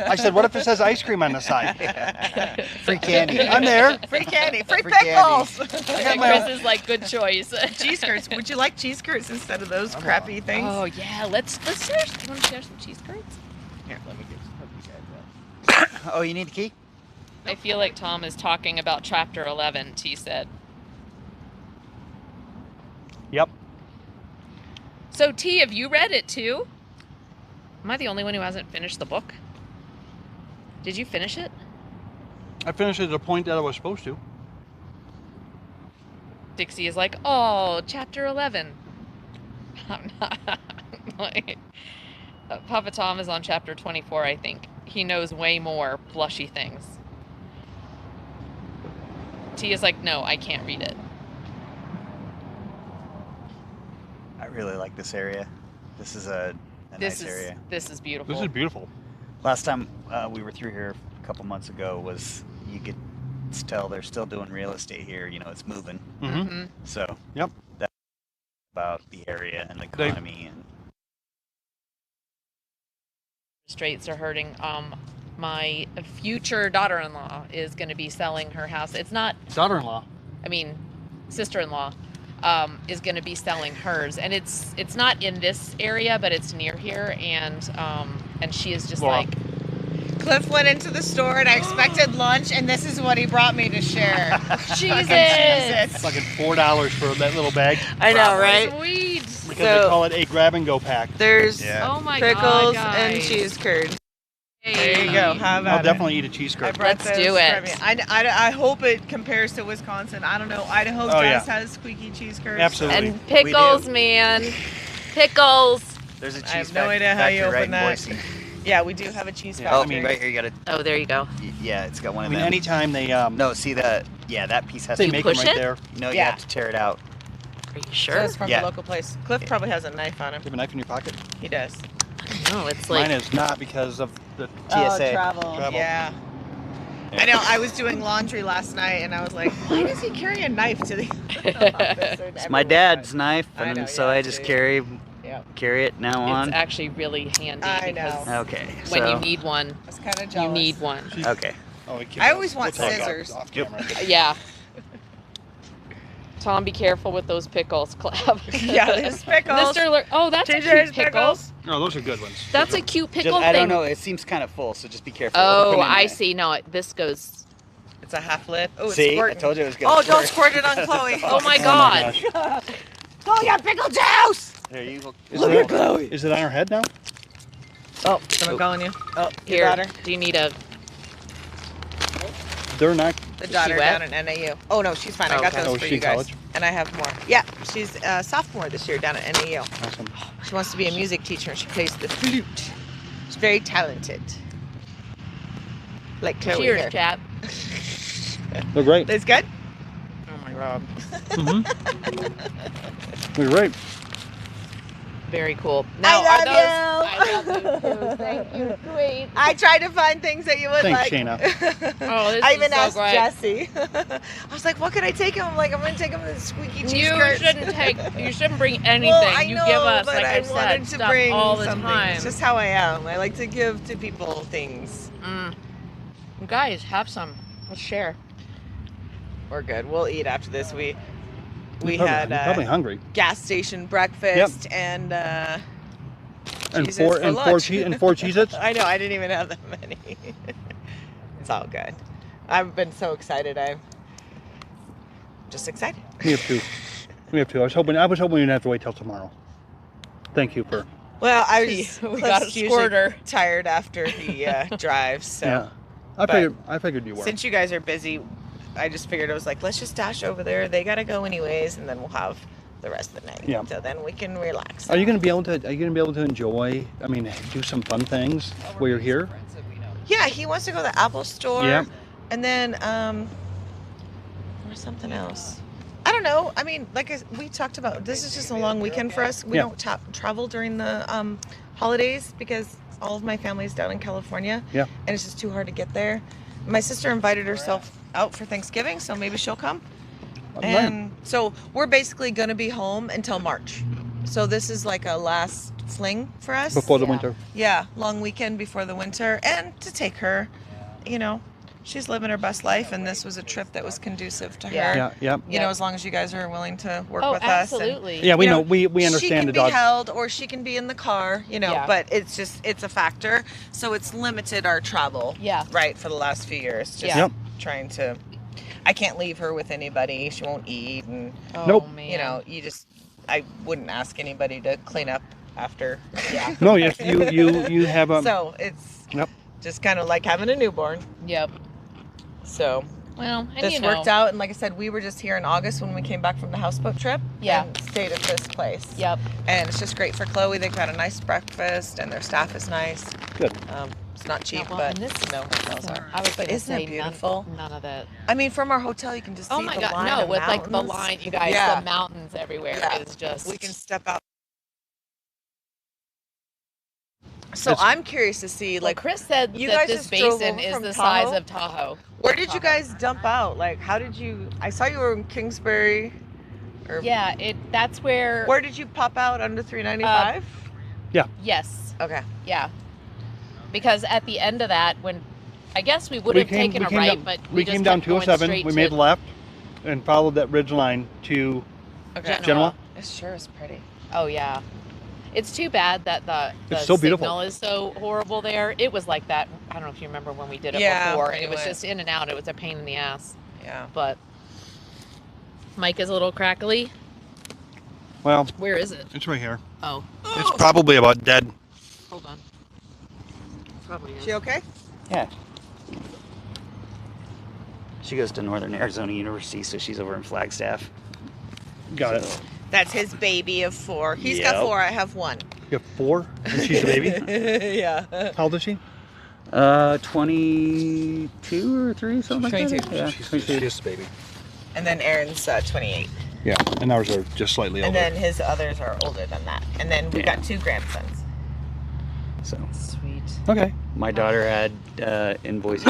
S2: I said, what if it says ice cream on the side?
S6: Free candy.
S2: I'm there.
S5: Free candy, free
S6: Free
S5: pickles.
S2: I got
S1: And
S2: my.
S1: Chris is like, good choice.
S5: Cheese curds. Would you like cheese curds instead of those crappy things?
S1: Oh yeah, let's share. You want to share some cheese curds?
S6: Here, let me get hook you guys up. Oh, you need the key?
S1: I feel like Tom is talking about chapter 11. T said.
S2: Yep.
S1: So T, have you read it too? Am I the only one who hasn't finished the book? Did you finish it?
S2: I finished at the point that I was supposed to.
S1: Dixie is like, oh, chapter 11. I'm not. Like, Papa Tom is on chapter 24, I think. He knows way more blushy things. T is like, no, I can't read it.
S6: I really like this area. This is a nice area.
S1: This is beautiful.
S2: This is beautiful.
S6: Last time we were through here a couple months ago was you could tell they're still doing real estate here. You know, it's moving.
S2: Mm-hmm.
S1: Mhm.
S6: So
S2: Yep.
S6: that's about the area and the
S2: They-
S6: economy and
S1: Straits are hurting. My future daughter-in-law is going to be selling her house. It's not,
S2: Daughter-in-law.
S1: I mean, sister-in-law is going to be selling hers, and it's not in this area, but it's near here, and she is just
S2: Laura.
S1: like,
S3: Cliff went into the store and I expected lunch, and this is what he brought me to share.
S1: Jesus.
S2: Fucking $4 for that little bag
S3: I know, right?
S1: Sweet.
S2: because they call it a grab-and-go pack.
S3: There's
S6: Yeah.
S1: Oh my
S3: pickles
S1: God,
S3: and
S1: guys.
S3: cheese curd.
S1: Hey.
S3: There you go. How about
S2: I'll
S3: it?
S2: definitely eat a cheese
S3: I
S2: curd.
S3: brought
S1: Let's
S3: those
S1: do it.
S3: from you. I hope it compares to Wisconsin. I don't know. Idaho
S2: Oh, yeah.
S3: does have squeaky cheese curds.
S2: Absolutely.
S1: And pickles, man. Pickles.
S6: There's a cheese
S3: I have no idea how
S6: factory
S3: you
S6: right
S3: open
S6: in
S3: that.
S6: Boise.
S3: Yeah, we do have a cheese
S2: Yeah,
S6: Oh,
S3: factory.
S6: right here you got
S1: Oh, there you go.
S6: yeah, it's got one
S2: I
S6: of
S2: mean,
S6: them.
S2: anytime they
S6: No, see that? Yeah, that piece has
S2: they
S6: to.
S2: make them
S1: push
S2: right
S1: it?
S2: there.
S6: No, you
S3: Yeah.
S6: have to tear it out.
S1: Are you
S3: So
S1: sure?
S3: it's from
S6: Yeah.
S3: a local place. Cliff probably has a knife on him.
S2: You have a knife in your pocket?
S3: He does.
S1: No, it's
S2: Mine
S1: like
S2: is not because of the
S6: TSA.
S3: Travel. Yeah. I know. I was doing laundry last night, and I was like, "Why does he carry a knife to the office?"
S6: It's my dad's knife,
S3: I
S6: and
S3: know,
S6: so
S3: yeah,
S6: I just
S3: dude. Yeah.
S6: carry it now on.
S1: it's actually really handy
S3: I
S1: because
S3: know.
S6: Okay.
S1: when
S6: so,
S1: you need one,
S3: I was kind of
S1: you
S3: jealous.
S1: need one.
S6: Okay.
S2: Oh, it
S3: I always want
S2: we'll talk
S3: scissors.
S2: Off camera.
S1: Yeah. Tom, be careful with those pickles, Clap.
S3: Yeah, there's pickles.
S1: Oh, that's a
S3: TJ's
S1: cute pickle.
S2: No, those are good ones.
S1: That's a cute pickle
S6: Just,
S1: thing.
S6: I don't know. It seems kind of full, so just be careful.
S1: Oh,
S6: Open it
S1: I
S6: and-
S1: see. No, this goes.
S3: It's a half lid. Oh, it's
S6: See, I
S3: squirting.
S6: told you it was gonna
S3: Oh, don't
S6: squirt.
S3: squirt it on Chloe.
S1: Oh my
S2: Oh
S1: God.
S2: gosh.
S3: Oh, yeah, pickle juice.
S6: Here, you go.
S2: Is it on her head now?
S3: Oh, someone calling you. Oh, your
S1: Here,
S3: daughter.
S1: do you need a?
S2: They're not.
S3: The
S1: she
S3: daughter
S1: wet?
S3: down at NAU. Oh no, she's fine. I
S1: Oh,
S3: got
S1: okay.
S3: those
S2: Oh,
S3: for
S2: is
S3: you
S2: she
S3: guys.
S2: college?
S3: And I have more. Yeah, she's a sophomore this year down at NAU.
S2: Awesome.
S3: She wants to be a music teacher and she plays the flute. She's very talented. Like Chloe
S1: Cheers,
S3: here.
S1: chat.
S2: They're great.
S3: It's good?
S1: Oh my God.
S2: They're great.
S1: Very cool.
S3: I love
S1: you. I love you too. Thank you. Sweet.
S3: I tried to find things that you would
S2: Thanks,
S3: like.
S2: Shayna.
S1: Oh, this
S3: I
S1: is
S3: even
S1: so
S3: asked
S1: great.
S3: Jesse. I was like, what could I take him? I'm like, I'm going to take him to the squeaky cheese
S1: You
S3: curds.
S1: you shouldn't bring anything.
S3: Well, I
S1: you
S3: know,
S1: give us,
S3: but
S1: like
S3: I
S1: I've
S3: wanted
S1: said,
S3: to
S1: stuff
S3: bring
S1: all the
S3: something.
S1: time.
S3: It's just how I am. I like to give to people things.
S1: You guys, have some. Let's share.
S3: We're good. We'll eat after this. We
S2: You're
S3: had
S2: probably hungry.
S3: gas station breakfast and
S2: And
S3: cheeses
S2: four
S3: for
S2: and
S3: lunch.
S2: four Cheez-Its.
S3: I know. I didn't even have that many. It's all good. I've been so excited. I'm just excited.
S2: We have two. We have two. I was hoping we didn't have to wait till tomorrow. Thank you for.
S3: Well, I was
S1: We got a
S3: usually
S1: squirter.
S3: tired after he drives. So
S2: Yeah.
S3: but
S2: I figured you were.
S3: since you guys are busy, I just figured I was like, let's just dash over there. They gotta go anyways, and then we'll have the rest of the night.
S2: Yeah.
S3: So then we can relax.
S2: Are you gonna be able to enjoy? I mean, do some fun things while you're here?
S3: Yeah, he wants to go to the Apple store.
S2: Yeah.
S3: And then or something else. I don't know. I mean, we talked about, this is just a long weekend for us. We
S2: Yeah.
S3: don't travel during the holidays because all of my family's down in California.
S2: Yeah.
S3: And it's just too hard to get there. My sister invited herself out for Thanksgiving, so maybe she'll come. And so we're basically going to be home until March. So this is like a last fling for us.
S2: Before the
S1: Yeah.
S2: winter.
S3: Yeah, long weekend before the winter, and to take her, she's living her best life, and this was a trip that was conducive to her.
S1: Yeah.
S2: Yeah.
S3: You know, as long as you guys are willing to work
S1: Oh,
S3: with us.
S1: absolutely.
S2: Yeah. We
S3: You
S2: know.
S3: know,
S2: We
S3: She
S2: understand
S3: can
S2: the
S3: be
S2: dog.
S3: held, or she can be in the car,
S1: Yeah.
S3: but it's a factor. So it's limited our travel.
S1: Yeah.
S3: Right, for the last few years. Just
S1: Yeah.
S2: Yep.
S3: trying to. I can't leave her with anybody. She won't eat, and
S1: Oh,
S2: Nope.
S1: man.
S3: I wouldn't ask anybody to clean up after.
S1: Yeah.
S2: No. Yes. You have a.
S3: So it's
S2: Yep.
S3: just kind of like having a newborn.
S1: Yep.
S3: So
S1: Well, and
S3: this
S1: you know.
S3: worked out, and like I said, we were just here in August when we came back from the houseboat trip.
S1: Yeah.
S3: And stayed at this place.
S1: Yep.
S3: And it's just great for Chloe. They've got a nice breakfast, and their staff is nice.
S2: Good.
S3: It's not cheap,
S1: Yeah, well,
S3: but
S1: and this is
S3: hotels are.
S1: I was
S3: But
S1: going to
S3: isn't it
S1: say
S3: beautiful?
S1: None of that.
S3: I mean, from our hotel, you can just
S1: Oh
S3: see
S1: my
S3: the
S1: God!
S3: line
S1: No,
S3: of
S1: with like the
S3: mountains.
S1: line, you guys,
S3: Yeah.
S1: the mountains everywhere
S3: Yeah.
S1: is just.
S3: We can step out. So
S2: It's-
S3: I'm curious to see,
S1: Like
S3: like,
S1: Chris said,
S3: you
S1: that
S3: guys
S1: this
S3: just drove
S1: basin
S3: over
S1: is
S3: from
S1: the size
S3: Tahoe?
S1: of Tahoe.
S3: where did you guys dump out? Like, how did you? I saw you were in Kingsbury. Or
S1: Yeah, that's where.
S3: Where did you pop out under 395?
S1: Yes.
S3: Okay.
S1: Yeah. because at the end of that, when I guess we would have taken a right, but
S2: we
S1: just
S2: came down
S1: kept going
S2: 207.
S1: straight
S2: We
S1: to
S2: made left and followed that ridge line to
S5: Okay.
S2: Genoa.
S5: It sure is pretty.
S1: Oh yeah, it's too bad that the
S2: It's so beautiful.
S1: signal is so horrible there. It was like that. I don't know if you remember when we did it
S5: Yeah,
S1: before.
S5: when
S1: It
S5: you
S1: was
S5: went.
S1: just in and out. It was a pain in the ass.
S5: Yeah.
S1: But Mike is a little crackly.
S2: Well,
S1: Where is it?
S2: it's right here.
S1: Oh,
S2: It's probably about dead.
S1: hold on. Probably is.
S5: She okay?
S4: Yeah. She goes to Northern Arizona University, so she's over in Flagstaff.
S2: Got it.
S3: That's his baby of 4. He's got
S4: Yep.
S3: 4. I have 1.
S2: You have 4, and she's a baby.
S5: Yeah.
S2: How old is she?
S4: 22 or 3, something like
S5: 22.
S4: that. Yeah,
S2: She's
S4: 22.
S2: just a baby.
S5: And then Aaron's 28.
S2: Yeah, and ours are just slightly older.
S3: And then his others are older than that. And then we
S4: Yeah.
S3: got 2 grandsons.
S4: So
S1: Sweet.
S2: Okay.
S4: my daughter had in Boise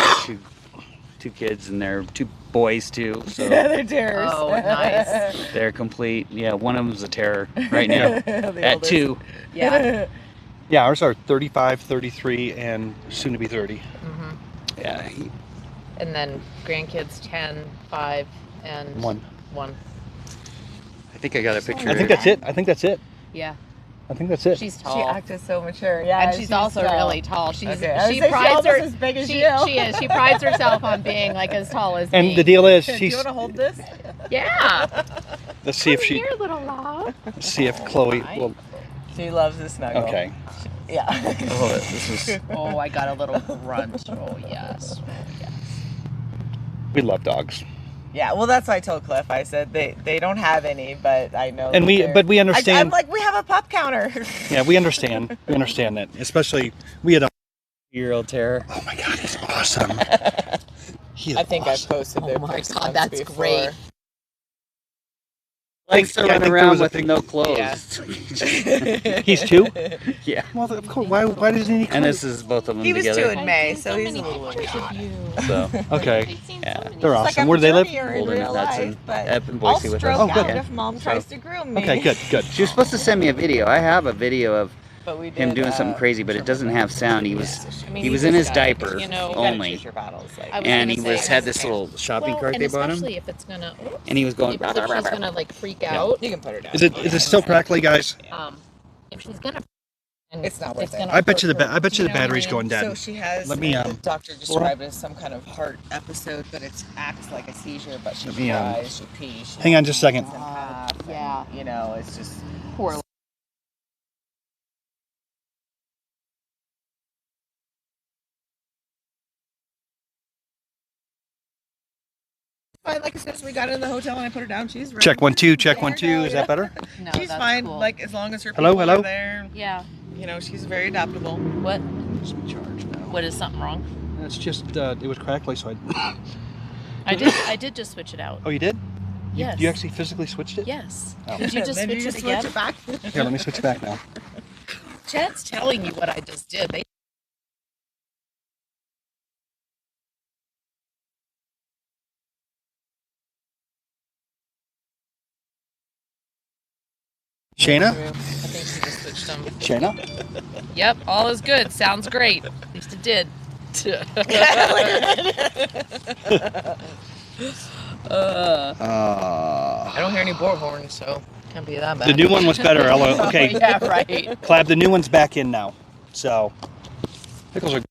S4: two kids, and they're 2 boys too. So
S5: They're terrors.
S1: Oh, nice.
S4: they're complete. Yeah, one of them's a terror right now at 2.
S1: Yeah.
S2: Yeah, ours are 35, 33, and soon to be 30.
S1: hmm
S4: Yeah,
S1: And then grandkids 10, 5, and
S2: 1.
S1: 1.
S4: I think I got a picture.
S2: I think that's it. I think that's it.
S1: Yeah.
S2: I think that's it.
S1: She's
S5: She
S1: tall.
S5: acted so mature. Yeah.
S1: and she's also really tall. She's
S5: Okay. I would
S1: she
S5: say
S1: prides
S5: almost
S1: her
S5: as big as
S1: she,
S5: you.
S1: she is. She prides herself on being like as tall as
S2: And
S1: me.
S2: the deal is,
S5: Do you
S2: she's.
S5: want to hold this?
S1: Yeah.
S2: Let's see if
S1: Come
S2: she.
S1: here, little love.
S2: Let's see if Chloe will.
S5: She loves the snuggle.
S2: Okay.
S5: Yeah.
S4: Oh, this is.
S1: Oh, I got a little grunt. Oh yes.
S2: We love dogs,
S5: Yeah. Well, that's what I told Cliff. I said they don't have any, but I know.
S2: and
S5: that
S2: we.
S5: they're-
S2: But we
S5: I'm
S2: understand.
S5: like, we have a pup counter.
S2: Yeah, we understand. We understand that. Especially we had a.
S4: Year-old terror.
S2: Oh my God, he's awesome. He is
S5: I think
S2: awesome.
S5: I've posted
S1: Oh
S5: their
S1: my
S5: pics
S1: God,
S5: once
S1: that's
S5: before.
S1: great.
S4: Likes to
S2: I
S4: run
S2: think there
S4: around
S2: was a
S4: with
S2: picture-
S4: no clothes.
S5: Yeah.
S2: He's 2.
S4: Yeah.
S2: Well, of course. Why doesn't he?
S4: And this is both of them
S5: He was
S4: together.
S5: 2 in May, so he's a little
S4: So
S2: Okay.
S4: yeah,
S2: They're
S5: It's
S2: awesome.
S5: like I'm
S2: Where do they live?
S5: dirtier in
S4: Holden,
S5: real
S4: that's
S5: life,
S4: in,
S5: but
S4: up in
S5: I'll
S4: Boise with
S5: stroke
S4: us.
S2: Oh, good.
S5: out
S4: Yeah.
S5: if Mom tries to groom me.
S2: Okay, good, good.
S4: She was supposed to send me a video. I have a video of
S5: But we
S4: him
S5: did,
S4: doing something crazy, but it doesn't have sound. He was
S1: I mean,
S4: he was
S1: he's
S4: in
S1: a
S4: his
S1: guy,
S4: diaper
S1: you know,
S5: You gotta
S4: only,
S5: choose your battles. Like,
S1: I was
S4: and
S1: gonna
S4: he
S1: say,
S4: was had this little shopping
S1: well,
S4: cart
S1: and
S4: they bought
S1: especially
S4: him,
S1: if it's gonna.
S4: and he was going.
S1: If she's gonna like freak out,
S5: you can put her down.
S2: Is it still crackly, guys?
S1: if she's gonna. And
S5: It's not worth it.
S1: gonna
S2: I bet you
S1: hurt
S2: the
S1: her,
S2: I bet you the
S1: know what I
S2: battery's
S1: mean?
S2: going dead.
S5: So she has.
S2: Let me,
S5: the doctor
S2: Laura?
S5: described it as some kind of heart episode, but it acts like a seizure. But she
S2: Let me,
S5: cries, she pees. She
S2: hang on just a second.
S5: in half, and,
S1: Yeah.
S5: You know, it's just.
S1: Poor.
S5: Fine. Like as soon as we got in the hotel and I put her down, she's ready.
S2: Check 1 2. Check 1 2. Is that better?
S1: No,
S5: She's
S1: that's
S5: fine.
S1: cool.
S5: Like as long as her
S2: Hello,
S5: people
S2: hello?
S5: are there,
S1: Yeah.
S5: you know, she's very adaptable.
S1: What?
S2: Charge now.
S1: What is something wrong?
S2: It's just it was crackly, so I.
S1: I did just switch it out.
S2: Oh, you did?
S1: Yes.
S2: You actually physically switched it?
S1: Yes.
S2: Oh.
S1: Did you just
S5: Then
S1: switch
S5: you
S1: it
S5: just
S1: again?
S5: switch it back.
S2: Here, let me switch it back now.
S1: Chad's telling you what I just did. They
S2: Shayna?
S1: I think she just switched them.
S2: Shayna?
S1: Yep, all is good. Sounds great. At least it did. I don't hear any bullhorns, so can't be that bad.
S2: The new one was better. Ella. Okay.
S1: yeah, right.
S2: Clab, the new one's back in now. So, pickles are.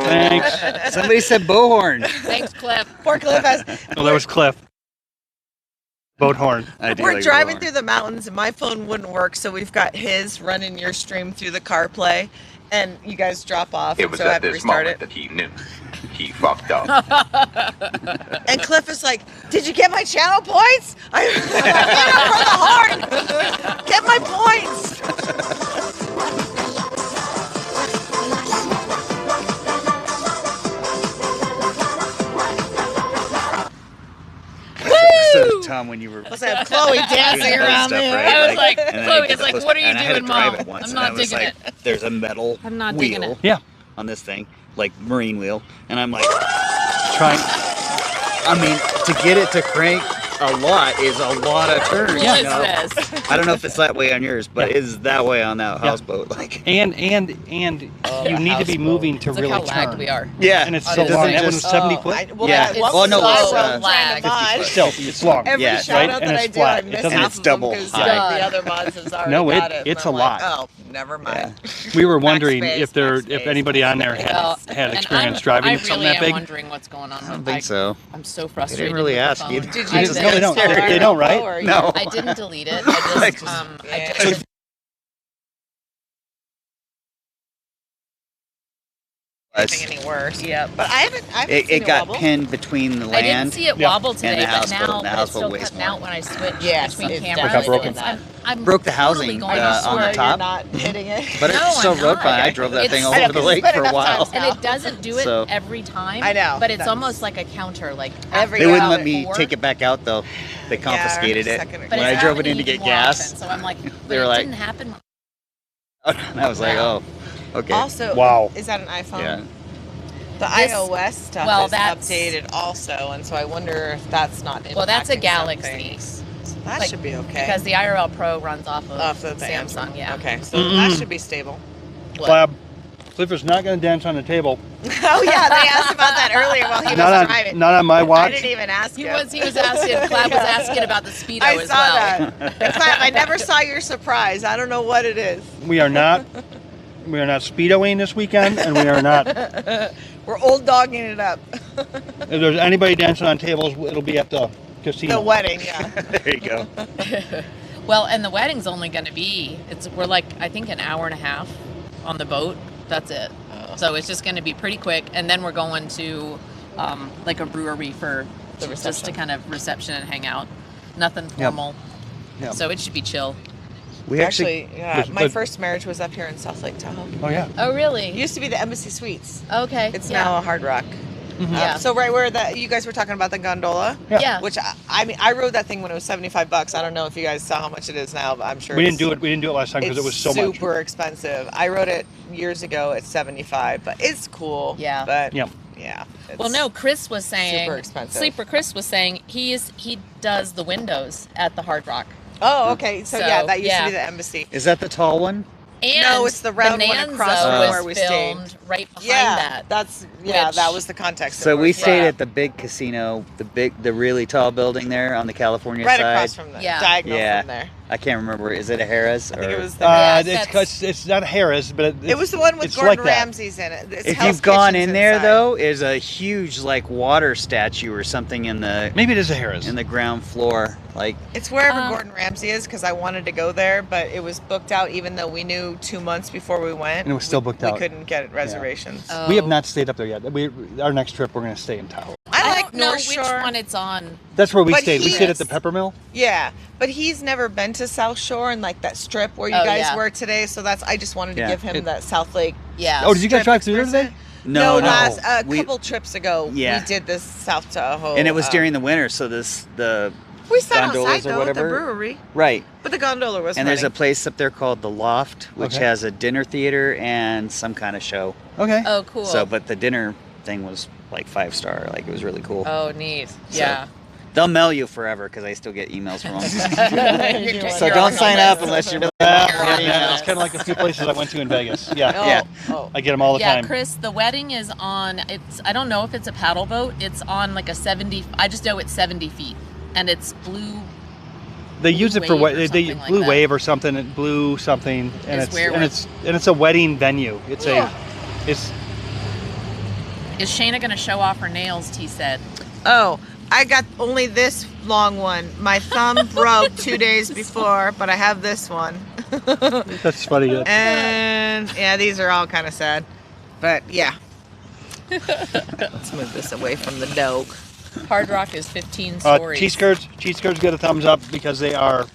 S2: Thanks.
S4: Somebody said Bowhorn.
S1: Thanks, Cliff.
S5: Poor Cliff has.
S2: Oh, that was Cliff. Boat horn.
S4: I do
S5: We're
S4: like
S5: driving
S4: Bowhorn.
S5: through the mountains and my phone wouldn't work, so we've got his running your stream through the CarPlay, and you guys drop off.
S7: It
S5: and
S7: was
S5: so I
S7: at
S5: have to
S7: this
S5: restart
S7: moment
S5: it.
S7: that he knew he fucked up.
S5: And Cliff is like, "Did you get my channel points? I hit him for the horn. Get my points."
S4: So Tom, when you were
S5: Plus, I have Chloe dancing
S4: doing that
S5: around
S4: stuff,
S5: there.
S4: right?
S1: I was like,
S4: and then
S1: Chloe
S4: I get
S1: is
S4: the
S1: like,
S4: post-
S1: "What are you
S4: and I had to
S1: doing,
S4: drive
S1: Mom?
S4: it once,
S1: I'm
S4: and
S1: not
S4: I was
S1: digging
S4: like, There's a metal
S1: I'm not
S4: wheel
S1: digging it.
S2: Yeah.
S4: on this thing, like marine wheel, and I'm like,
S2: Trying.
S4: I mean, to get it to crank
S6: a lot is a lot of turns.
S1: Who
S6: You
S1: is
S6: know?
S1: this?
S6: I don't know if it's that way on yours, but
S2: Yeah.
S6: it is that way on that
S2: Yeah.
S6: houseboat. Like,
S2: And
S4: Oh,
S2: you
S4: the
S2: need to be
S4: houseboat.
S2: moving to
S1: Look
S2: really
S1: how
S2: turn.
S1: lagged we are.
S6: yeah,
S2: And it's
S1: Oh,
S2: so
S1: does
S2: long.
S1: it
S2: That one was
S5: just-
S2: 70
S5: oh,
S2: foot.
S5: well,
S6: Yeah.
S5: that-
S1: It's
S6: Oh, no,
S5: so
S6: it's,
S5: I will
S1: lag.
S5: try to mod.
S2: Still, it's long.
S5: Every
S6: Yeah.
S5: shout
S2: Right?
S5: out
S2: And
S5: that
S2: it's
S5: I do,
S2: flat.
S5: I
S2: It
S5: miss
S2: doesn't-
S5: half
S6: it's
S5: of them
S6: double
S5: 'cause,
S6: high.
S5: like, the other mods has already
S2: No,
S5: got it. and
S2: it's
S5: I'm
S2: a
S5: like,
S2: lot.
S5: oh, never mind.
S2: We were wondering
S5: Backspace,
S2: if if
S5: backspace.
S2: anybody on there
S1: Well,
S2: had
S1: and
S2: experience
S1: I
S2: driving
S1: really
S2: something that
S1: am
S2: big.
S1: wondering what's going on.
S6: I don't think so.
S1: I'm so
S6: They
S1: frustrated.
S6: didn't really
S1: with the
S6: ask
S1: phone.
S6: either.
S5: Did
S1: I
S5: you
S1: didn't-
S2: No, they don't.
S5: install
S2: They don't,
S5: Arlo,
S2: right?
S5: or you-
S6: No.
S1: I didn't delete it. I just I
S5: Yeah.
S1: just
S5: Anything any worse.
S1: yeah.
S5: But I haven't
S6: It
S5: seen
S6: got
S5: wobble.
S6: pinned between the
S1: I didn't
S6: land.
S1: see it
S2: Yeah.
S1: wobble today,
S6: And the
S1: but
S6: houseboat.
S1: now
S6: The
S1: but it's
S6: houseboat
S1: still
S6: weighs
S1: cutting
S6: more.
S1: out when I switch
S5: Yes,
S1: between
S5: it's
S1: cameras.
S2: definitely broken.
S1: I'm
S6: Broke the
S1: totally
S6: housing,
S1: going
S6: on
S1: for
S6: the
S1: it.
S6: top.
S5: You're not hitting it.
S6: But
S1: No,
S6: it's still
S1: I'm
S6: road
S1: not.
S6: fine. I drove that
S1: It's-
S6: thing all
S1: I know,
S6: over the
S5: 'cause
S6: lake
S5: it's been
S6: for a
S5: enough
S6: while.
S5: times
S1: And it doesn't do it
S6: So-
S1: every time.
S5: I know.
S1: But it's
S5: That's-
S1: almost like a counter. Like
S5: Every
S6: They wouldn't
S5: hour.
S6: let me take it back out though. They confiscated it
S5: second
S1: But
S6: when
S1: it's
S6: I drove it
S1: happening
S6: in to get
S1: even more
S6: gas.
S1: often, so I'm like, but
S6: were
S1: it
S6: like-
S1: didn't happen.
S6: And I was like,
S1: Wow.
S6: oh, okay.
S5: Also,
S2: Wow.
S5: is that an iPhone?
S6: Yeah.
S5: The
S1: This-
S5: iOS stuff
S1: well,
S5: is
S1: that's-
S5: updated also, and so I wonder if that's not impacting
S1: Well, that's a
S5: some
S1: Galaxy.
S5: things. So that
S1: Like,
S5: should be okay.
S1: Because the IRL Pro runs off of
S5: Off the
S1: Samsung. Yeah.
S5: Okay, so
S2: Mm-mm.
S5: that should be stable.
S1: What?
S2: Slab. Cliff is not going to dance on the table.
S5: Oh yeah, they asked about that earlier while he
S2: Not
S5: was
S2: on,
S5: driving.
S2: not on my
S5: I
S2: watch.
S5: didn't even ask
S1: He
S5: him.
S1: was asking. Clap was asking about the Speedo
S5: I
S1: as
S5: saw
S1: well.
S5: that. And Clap, I never saw your surprise. I don't know what it is.
S2: We are not. We are not speedoing this weekend, and we are not.
S5: We're old dogging it up.
S2: If there's anybody dancing on tables, it'll be at the casino.
S5: The wedding, yeah.
S6: There you go.
S1: Well, and the wedding's only going to be we're like I think an hour and a half on the boat. That's it. So it's just going to be pretty quick, and then we're going to like a brewery for
S5: The
S1: just
S5: reception.
S1: to kind of reception and hang out. Nothing formal.
S2: Yep.
S1: So it should be chill.
S6: We actually,
S5: Actually, yeah,
S2: But-
S5: my
S2: but-
S5: first marriage was up here in South Lake Tahoe.
S2: Oh yeah.
S1: Oh,
S5: It
S1: really?
S5: used to be the Embassy Suites.
S1: Okay.
S5: It's
S1: yeah.
S5: now a Hard Rock.
S1: Yeah.
S5: So right where that you guys were talking about the gondola,
S2: Yeah.
S1: Yeah.
S5: which I mean I rode that thing when it was $75. I don't know if you guys saw how much it is now, but I'm sure
S2: We
S5: it's-
S2: didn't do it. We didn't do it last time because it was so
S5: it's
S2: much.
S5: super expensive. I rode it years ago at 75, but it's cool.
S1: Yeah.
S5: But
S2: Yep.
S5: yeah.
S1: Well, no, Chris was saying
S5: super expensive.
S1: Sleeper Chris was saying he does the windows at the Hard Rock.
S5: Oh, okay. So, yeah,
S1: So,
S5: that used
S1: yeah.
S5: to be the embassy.
S6: is that the tall one?
S1: And
S5: No, it's the round one
S1: Bonanza
S5: across
S6: from
S1: was
S5: where we stayed.
S1: filmed right behind
S5: Yeah,
S1: that.
S5: that
S1: which-
S5: was the context.
S6: So
S5: of
S6: we
S5: it.
S6: stayed
S5: Yeah.
S6: at the big casino, the really tall building there on the California
S5: right
S6: side.
S5: across from the
S1: Yeah.
S5: diagonal
S6: Yeah.
S5: from there.
S6: I can't remember. Is it a Harris?
S5: I think it
S6: or-
S5: was the.
S1: Yeah,
S2: It's
S1: that's-
S2: 'cause it's not Harris, but
S5: it was the one with
S2: it's
S5: Gordon
S2: like that.
S5: Ramsay's in it. It's
S6: If
S5: Hell's
S6: you've gone
S5: Kitchen's
S6: in there
S5: inside.
S6: though, is a huge like water statue or something in the
S2: Maybe it is a Harris.
S6: ground floor. Like
S5: It's wherever
S1: Um,
S5: Gordon Ramsay is because I wanted to go there, but it was booked out even though we knew 2 months before we went.
S2: And it was still booked
S5: we
S2: out.
S5: couldn't get reservations.
S1: Oh.
S2: We have not stayed up there yet. Our next trip, we're going to stay in Tahoe.
S5: I
S1: I
S5: like
S1: don't know
S5: North
S1: which
S5: Shore.
S1: one it's on.
S2: That's where we
S5: But
S2: stayed. We
S5: he
S2: stayed at
S5: is-
S2: the Peppermill.
S5: Yeah, but he's never been to South Shore and like that strip where you
S1: Oh,
S5: guys
S1: yeah.
S5: were today. So I just wanted to
S6: Yeah.
S5: give him that South Lake.
S1: Yeah.
S2: Oh, did you guys
S5: strip
S2: drive through there
S5: experience.
S2: today?
S6: no,
S5: last a
S6: We-
S5: couple trips ago
S6: Yeah.
S5: we did this South Tahoe,
S6: and it was during the winter, so the
S5: we sat
S6: gondolas
S5: outside
S6: or
S5: though at the
S6: whatever.
S5: brewery,
S6: right.
S5: but the gondola was.
S6: And there's a
S5: running.
S6: place up there called the Loft, which
S2: Okay.
S6: has a dinner theater and some kind of show.
S2: Okay.
S1: Oh, cool.
S6: So, but the dinner thing was like 5-star. Like it was really cool.
S1: Oh, neat.
S6: So-
S1: Yeah.
S6: They'll mail you forever because I still get emails from them.
S1: You're
S6: so
S1: you're
S6: don't
S1: on
S6: sign
S1: the
S6: up
S1: list.
S6: unless you're.
S2: Yeah, it's kind of like a few places I went to in Vegas. Yeah,
S5: Oh,
S6: Yeah.
S5: oh.
S2: I get them all the
S1: Yeah,
S2: time.
S1: Chris, the wedding is on. I don't know if it's a paddle boat. It's on like a 70. I just know it's 70 feet, and it's blue.
S2: They use it for
S1: Wave
S2: what
S1: or
S2: they
S1: something like
S2: blue
S1: that.
S2: wave or something. Blue something, and
S1: Is where we're-
S2: it's a wedding venue. It's
S1: Yeah.
S2: it's
S1: Is Shayna gonna show off her nails? T said.
S5: Oh, I got only this long one. My thumb broke 2 days before, but I have this one.
S2: that's funny.
S5: And yeah, these are all kind of sad, but yeah. Let's move this away from the dog.
S1: Hard Rock is 15 stories.
S2: Cheese curds. Cheese curds get a thumbs up because they are.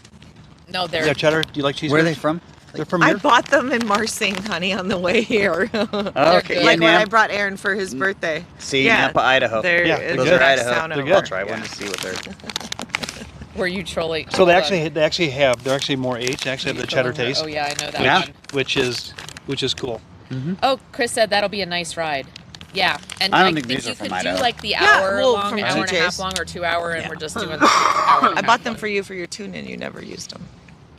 S1: No, they're.
S2: Yeah, cheddar. Do you like cheese
S6: Where are
S2: curds?
S6: they from?
S2: They're from
S5: I
S2: here.
S5: bought them in Marsing, honey, on the way here.
S6: Oh,
S1: They're
S6: okay.
S1: good.
S6: Yeah,
S5: like when I
S6: Nam-
S5: brought Aaron for his birthday.
S6: See,
S5: Yeah.
S6: Nampa, Idaho.
S5: They're,
S2: Yeah,
S5: it's
S2: those
S5: the
S2: are
S5: next
S6: Idaho.
S5: town
S2: They're
S5: over.
S2: good.
S6: I'll try one
S5: Yeah.
S6: to see what they're.
S1: Were you trolling?
S2: So they
S1: hold on.
S2: actually have. They're actually more aged. They actually have the cheddar taste,
S1: Oh yeah, I know that
S6: Yeah.
S1: one.
S2: which is cool.
S1: Oh, Chris said that'll be a nice ride. Yeah, and
S6: I don't
S1: I
S6: think
S1: think
S6: these are
S1: you
S6: from
S1: could do
S6: Idaho.
S1: like the
S5: Yeah,
S1: hour
S5: well,
S1: long,
S5: from
S1: hour and a half
S5: TJ's.
S1: long, or 2 hour, and
S6: Yeah.
S1: we're just doing the hour and a
S5: I
S1: half
S5: bought them
S1: one.
S5: for you for your tune-in. You never used them.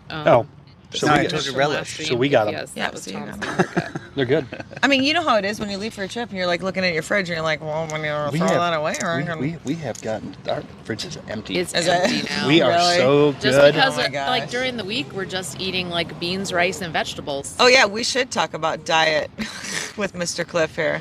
S2: Oh,
S1: this
S2: so
S6: No,
S2: we
S6: I
S1: was
S6: told you
S1: from
S6: relish.
S1: last
S2: So we
S1: week.
S2: got 'em.
S1: Yes,
S5: Yeah,
S1: that was
S5: so you
S1: Tom's
S5: got 'em.
S1: haircut.
S2: they're good.
S5: I mean, you know how it is when you leave for a trip and you're like looking at your fridge and you're like, well, when you
S2: We
S5: throw
S2: have-
S5: that away, or
S2: We have gotten our fridge is empty.
S1: It's
S5: Is
S1: empty
S5: it?
S1: now.
S2: We are
S5: Really?
S2: so
S1: Just
S2: good.
S1: because,
S5: Oh my
S1: like,
S5: gosh.
S1: during the week, we're just eating like beans, rice, and vegetables.
S5: Oh yeah, we should talk about diet with Mr. Cliff here.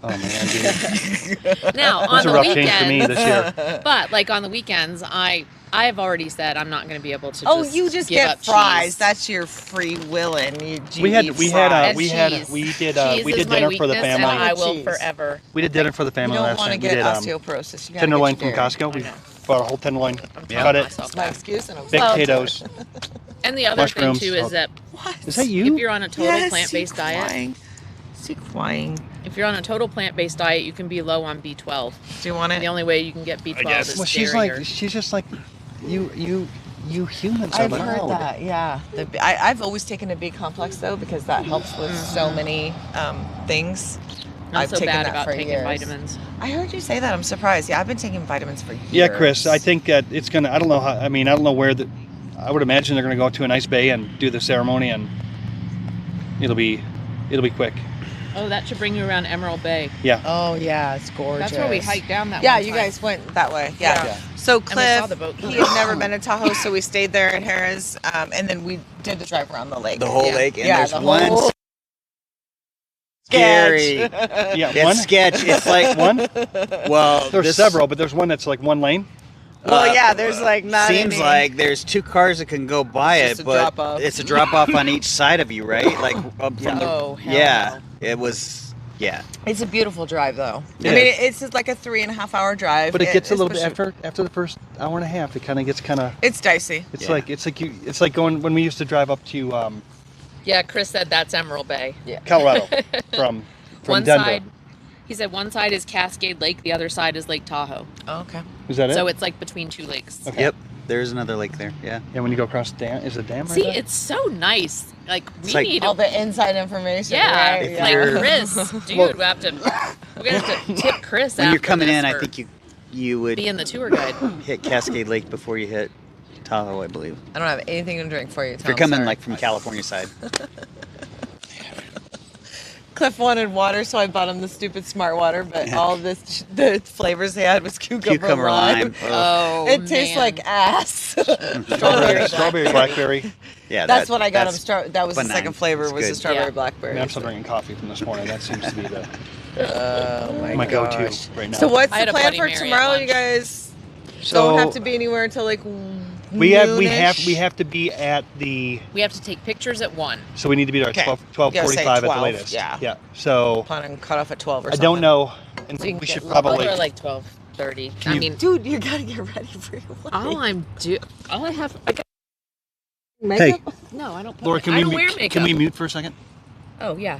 S2: Oh man, dude.
S1: Now, on
S2: It's a
S1: the
S2: rough change for me
S1: weekends,
S2: this year.
S1: but like on the weekends, I've already said I'm not going to be able to.
S5: Oh,
S1: just
S5: you just
S1: give
S5: get
S1: up
S5: fries.
S1: cheese.
S5: That's your free willing. You
S2: We had
S5: eat
S2: we
S5: fries.
S2: had
S1: And
S2: we
S1: cheese.
S2: did
S1: Cheese
S2: we
S1: is
S2: did
S1: my
S2: dinner for the
S1: weakness, and
S2: family.
S1: I will
S5: Cheese.
S1: forever.
S2: We did dinner for the
S5: You
S2: family
S5: don't
S2: last
S5: want to
S2: night. We
S5: get
S2: did
S5: osteoporosis. You gotta
S2: tenderloin
S5: get your
S2: from
S5: dairy.
S2: Costco. We
S1: I know.
S2: bought a whole tenderloin,
S1: telling
S2: cut it,
S1: myself
S5: My
S1: that.
S5: excuse and I'm
S2: baked
S5: sorry.
S2: potatoes.
S1: And the other
S2: mushrooms.
S1: thing too is that
S5: What?
S2: Is that
S1: if
S2: you?
S1: you're on a total
S5: Yes,
S1: plant-based
S5: you
S1: diet,
S5: crying. Is he crying?
S1: if you're on a total plant-based diet, you can be low on B12.
S5: Do you want
S1: And the
S5: it?
S1: only way you can get B12 is
S2: Well, she's
S1: dairy
S2: like
S1: or-
S2: she's just like you humans are
S5: I've heard
S2: loud.
S5: that, yeah. I've always taken a B complex though because that helps with so many things.
S1: not
S5: I've
S1: so
S5: taken
S1: bad
S5: that
S1: about
S5: for
S1: taking
S5: years.
S1: vitamins.
S5: I heard you say that. I'm surprised. Yeah, I've been taking vitamins for years.
S2: Yeah, Chris, I think it's gonna. I don't know how. I mean, I don't know where the. I would imagine they're gonna go to a nice bay and do the ceremony, and it'll be quick.
S1: Oh, that should bring you around Emerald Bay.
S2: Yeah.
S5: Oh yeah, it's gorgeous.
S1: That's where we hiked down that
S5: Yeah,
S1: one
S5: you
S1: time.
S5: guys went that way. Yeah.
S2: Yeah.
S5: So
S1: we saw
S5: Cliff,
S1: the boat.
S5: he had never been to Tahoe, so we stayed there at Harris, and then we did the drive around the lake.
S6: The whole
S1: Yeah.
S6: lake, and
S5: Yeah,
S6: there's
S5: the
S6: one
S5: whole
S6: scary.
S2: Yeah.
S6: It's
S2: One.
S6: sketch. It's like
S2: One.
S6: well,
S2: There's
S6: this
S2: several, but there's one that's like one lane.
S5: Well, yeah, there's like not
S6: seems
S5: any.
S6: like there's two cars that can go by
S5: It's
S6: it,
S5: just a
S6: but
S5: drop-off.
S6: it's a drop off on each side of you, right? Like from
S1: Oh,
S6: the
S1: hell
S6: yeah.
S1: no.
S6: It was yeah.
S5: It's a beautiful drive, though.
S2: It
S5: I mean,
S2: is.
S5: it's just like a 3.5 hour drive.
S2: But it gets a little bit
S5: especially-
S2: after the first hour and a half. It kind of gets kind of.
S5: It's dicey.
S2: It's
S6: Yeah.
S2: like it's like going when we used to drive up to
S1: Yeah, Chris said that's Emerald Bay.
S2: Colorado from
S1: One
S2: Denver.
S1: side, he said one side is Cascade Lake, the other side is Lake Tahoe.
S5: Oh, okay.
S2: Is that it?
S1: So it's like between two lakes.
S2: Okay.
S6: Yep. There's another lake there. Yeah.
S2: Yeah, when you go across the dam, is it a dam? Right
S1: See,
S2: there?
S1: it's so nice. Like we
S6: It's like-
S1: need,
S5: All the inside information.
S1: yeah,
S5: Right?
S6: If
S1: like
S6: you're-
S1: Chris, dude,
S2: Well-
S1: we have to, we're gonna have to tip Chris
S6: When you're
S1: after
S6: coming
S1: this
S6: in, I
S1: for
S6: think you would
S1: being the tour guide.
S6: hit Cascade Lake before you hit Tahoe, I believe.
S5: I don't have anything to drink for you.
S6: If you're coming like from California side.
S5: Cliff wanted water, so I bought him the stupid smart water, but
S6: Yeah.
S5: all this the flavors they had was cucumber, lime.
S6: Ugh.
S1: Oh,
S5: It tastes
S1: man.
S5: like ass.
S2: strawberry, blackberry.
S6: Yeah.
S5: That's what I got him.
S6: that's
S5: That was the
S6: benign.
S5: second flavor
S6: It's
S5: was the
S6: good.
S5: strawberry
S1: Yeah.
S5: blackberry.
S2: I mean, I'm still drinking coffee from this morning. That seems to be the
S5: Oh
S2: my go-to
S5: gosh.
S2: right now.
S5: So what's
S1: I had
S5: the
S1: a
S5: plan
S1: Bloody
S5: for
S1: Mary at
S5: tomorrow? You
S1: lunch.
S5: guys
S2: So
S5: don't have to be anywhere until like
S2: we have
S5: noonish?
S2: to be at the
S1: We have to take pictures at 1.
S2: so we need to be there
S5: Okay.
S2: at
S5: You gotta say
S2: 12:45 at the
S5: 12,
S2: latest.
S5: yeah.
S2: Yeah. So
S5: plan on cut off at 12 or
S2: I
S5: something.
S2: don't know, and
S5: So you can
S2: we
S5: get
S2: should
S5: a little
S2: probably.
S1: Or like 12:30. I
S2: you-
S1: mean,
S5: Dude, you gotta get ready for your wedding.
S1: all I have, I got
S2: Hey,
S1: no, I don't. Put
S2: Laura,
S1: I don't wear
S2: can
S1: makeup.
S2: we mute for a second?
S1: Oh yeah.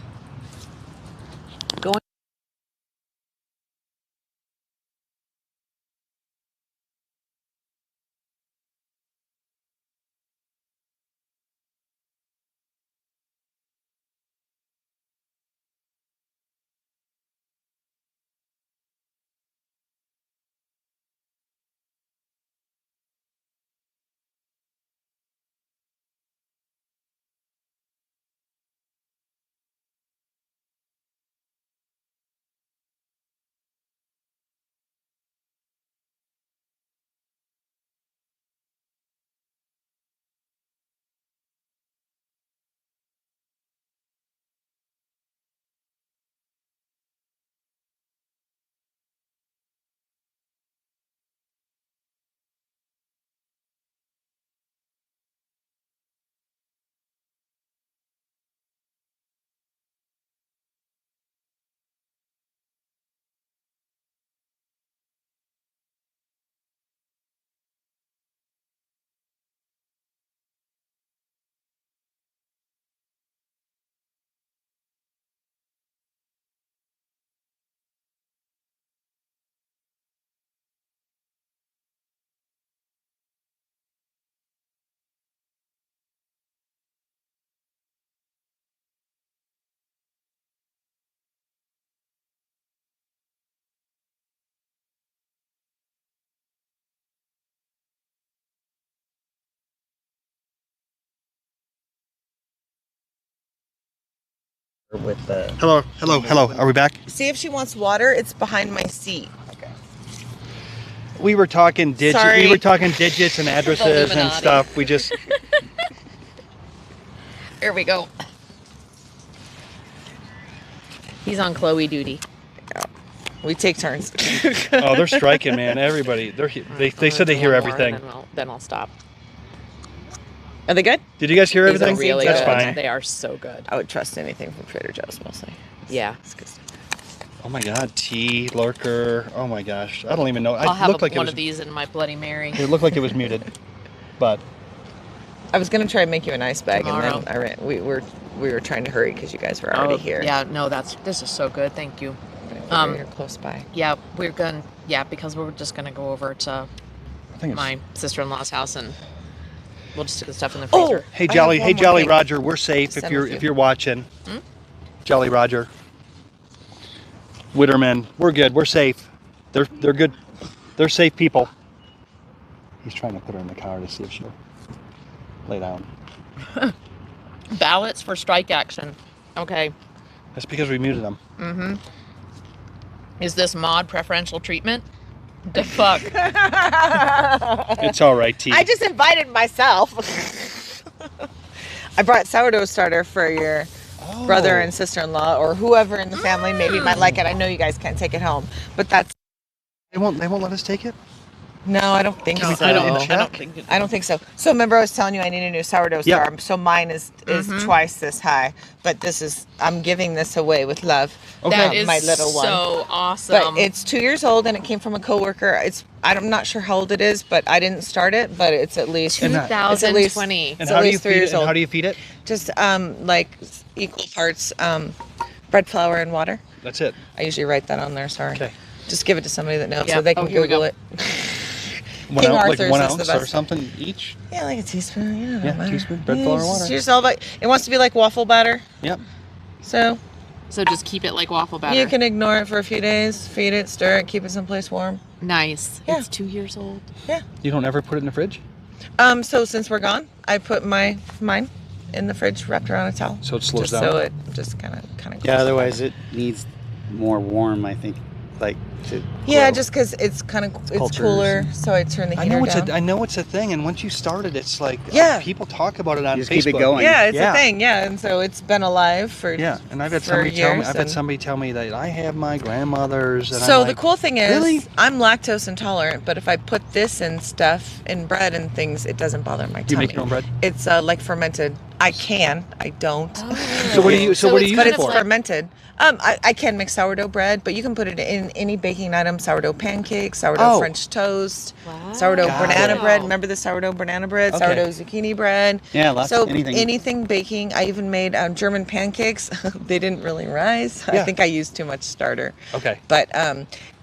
S4: with the.
S2: Hello. Are we back?
S5: See if she wants water. It's behind my seat.
S2: We were talking digits.
S5: Sorry.
S2: We were talking digits and addresses and
S1: Illuminati.
S2: stuff. We just.
S1: Here we go. He's on Chloe duty.
S5: We take turns.
S2: Oh, they're striking, man. Everybody. They said they hear
S1: One more,
S2: everything.
S1: Then I'll stop.
S5: Are they good?
S2: Did you guys hear
S1: These are
S2: everything?
S1: really
S2: That's
S1: good.
S2: fine.
S1: They are so good.
S5: I would trust anything from Trader Joe's mostly.
S1: Yeah.
S5: It's good stuff.
S2: Oh my God, tea, lurker. Oh my gosh, I don't even know.
S1: I'll
S2: It
S1: have
S2: looked like
S1: one
S2: it was.
S1: of these in my Bloody Mary.
S2: It looked like it was muted, but
S5: I was gonna try and make you an ice bag,
S1: Tomorrow.
S5: and then I ran. We were trying to hurry because you guys were already here.
S1: Yeah, no, this is so good. Thank you.
S5: You're close by.
S1: Yeah, because we're just gonna go over to
S2: I think it's.
S1: my sister-in-law's house and we'll just stick the stuff in the
S5: Oh,
S1: freezer.
S2: Hey
S5: I
S2: Jolly,
S5: have one more
S2: Jolly
S5: thing.
S2: Roger, we're safe
S5: Send
S2: if
S5: a
S2: you're
S5: few.
S2: watching.
S1: Hmm?
S2: Jolly Roger. Witterman, we're good. We're safe. They're good. They're safe people. He's trying to put her in the car to see if she'll lay down.
S1: Ballots for strike action. Okay.
S2: That's because we muted them.
S1: Mm-hmm. Is this mod preferential treatment? The fuck.
S2: It's all right, T.
S5: I just invited myself. I brought sourdough starter for your brother and sister-in-law, or whoever in the family maybe might like it. I know you guys can't take it home, but that's
S2: They won't let us take it.
S5: no, I don't think so.
S2: I don't
S1: think
S5: I don't think so. So remember, I was telling you I need a new sourdough
S2: Yeah.
S5: starter. So mine is twice this high, but I'm giving this away with love.
S1: That is
S5: my little one.
S1: so awesome.
S5: But it's 2 years old and it came from a coworker. I'm not sure how old it is, but I didn't start it. But it's at least
S2: And
S5: it's at least
S1: 2020.
S2: And
S5: It's
S2: how
S5: at
S2: do you
S5: least 3
S2: feed
S5: years
S2: it? And
S5: old.
S2: how do you feed it?
S5: Just like equal parts bread flour and water.
S2: That's it.
S5: I usually write that on there. Sorry.
S2: Okay.
S5: Just give it to somebody that knows
S1: Yeah.
S5: so they can
S1: Oh, here we
S5: Google
S1: go.
S5: it.
S2: One
S5: King
S2: ounce,
S5: Arthur's
S2: like 1
S5: is the
S2: ounce or
S5: best.
S2: something each.
S5: Yeah, like a teaspoon. Yeah,
S2: Yeah,
S5: don't matter.
S2: teaspoon, bread flour,
S5: it's
S2: water.
S5: just all about, it wants to be like waffle batter.
S2: Yep.
S5: So
S1: So just keep it like waffle batter.
S5: you can ignore it for a few days, feed it, stir it, keep it someplace warm.
S1: Nice.
S5: Yeah.
S1: It's 2 years old.
S2: You don't ever put it in the fridge,
S5: So since we're gone, I put mine in the fridge wrapped around a towel.
S2: so it slows
S5: Just
S2: down.
S5: so it just kind of
S4: Yeah, otherwise it needs more warm, I think, like to.
S5: Yeah,
S4: grow.
S5: just because it's kind of it's
S2: cultures
S5: cooler,
S2: and-
S5: so I turn the
S2: I
S5: heater
S2: know it's
S5: down.
S2: I know it's a thing, and once you start it, it's like
S5: Yeah.
S2: people talk about it on
S4: You just
S2: Facebook.
S4: keep it going.
S5: Yeah, it's
S2: Yeah.
S5: a thing. Yeah, and so it's been alive for
S2: Yeah, and I've had
S5: for
S2: somebody tell me.
S5: years
S2: I've had
S5: and-
S2: somebody tell me that I have my grandmother's. And
S5: So
S2: I'm
S5: the
S2: like,
S5: cool thing is,
S2: really?
S5: I'm lactose intolerant, but if I put this in stuff, in bread and things, it doesn't bother my
S2: Do you
S5: tummy.
S2: make your own bread?
S5: It's like fermented. I can. I don't.
S2: So what do you? So what do
S1: it's
S2: you
S5: But
S2: use
S5: it's
S2: it for?
S5: fermented. I can make sourdough bread, but you can put it in any baking item: sourdough pancakes, sourdough
S2: Oh.
S5: French toast,
S1: Wow.
S5: sourdough
S2: Got
S5: banana
S2: it.
S5: bread. Remember the sourdough banana bread,
S2: Okay.
S5: sourdough zucchini bread.
S4: Yeah, lots
S5: So
S4: of anything.
S5: anything baking. I even made German pancakes. They didn't really rise.
S2: Yeah.
S5: I think I used too much starter.
S2: Okay.
S5: But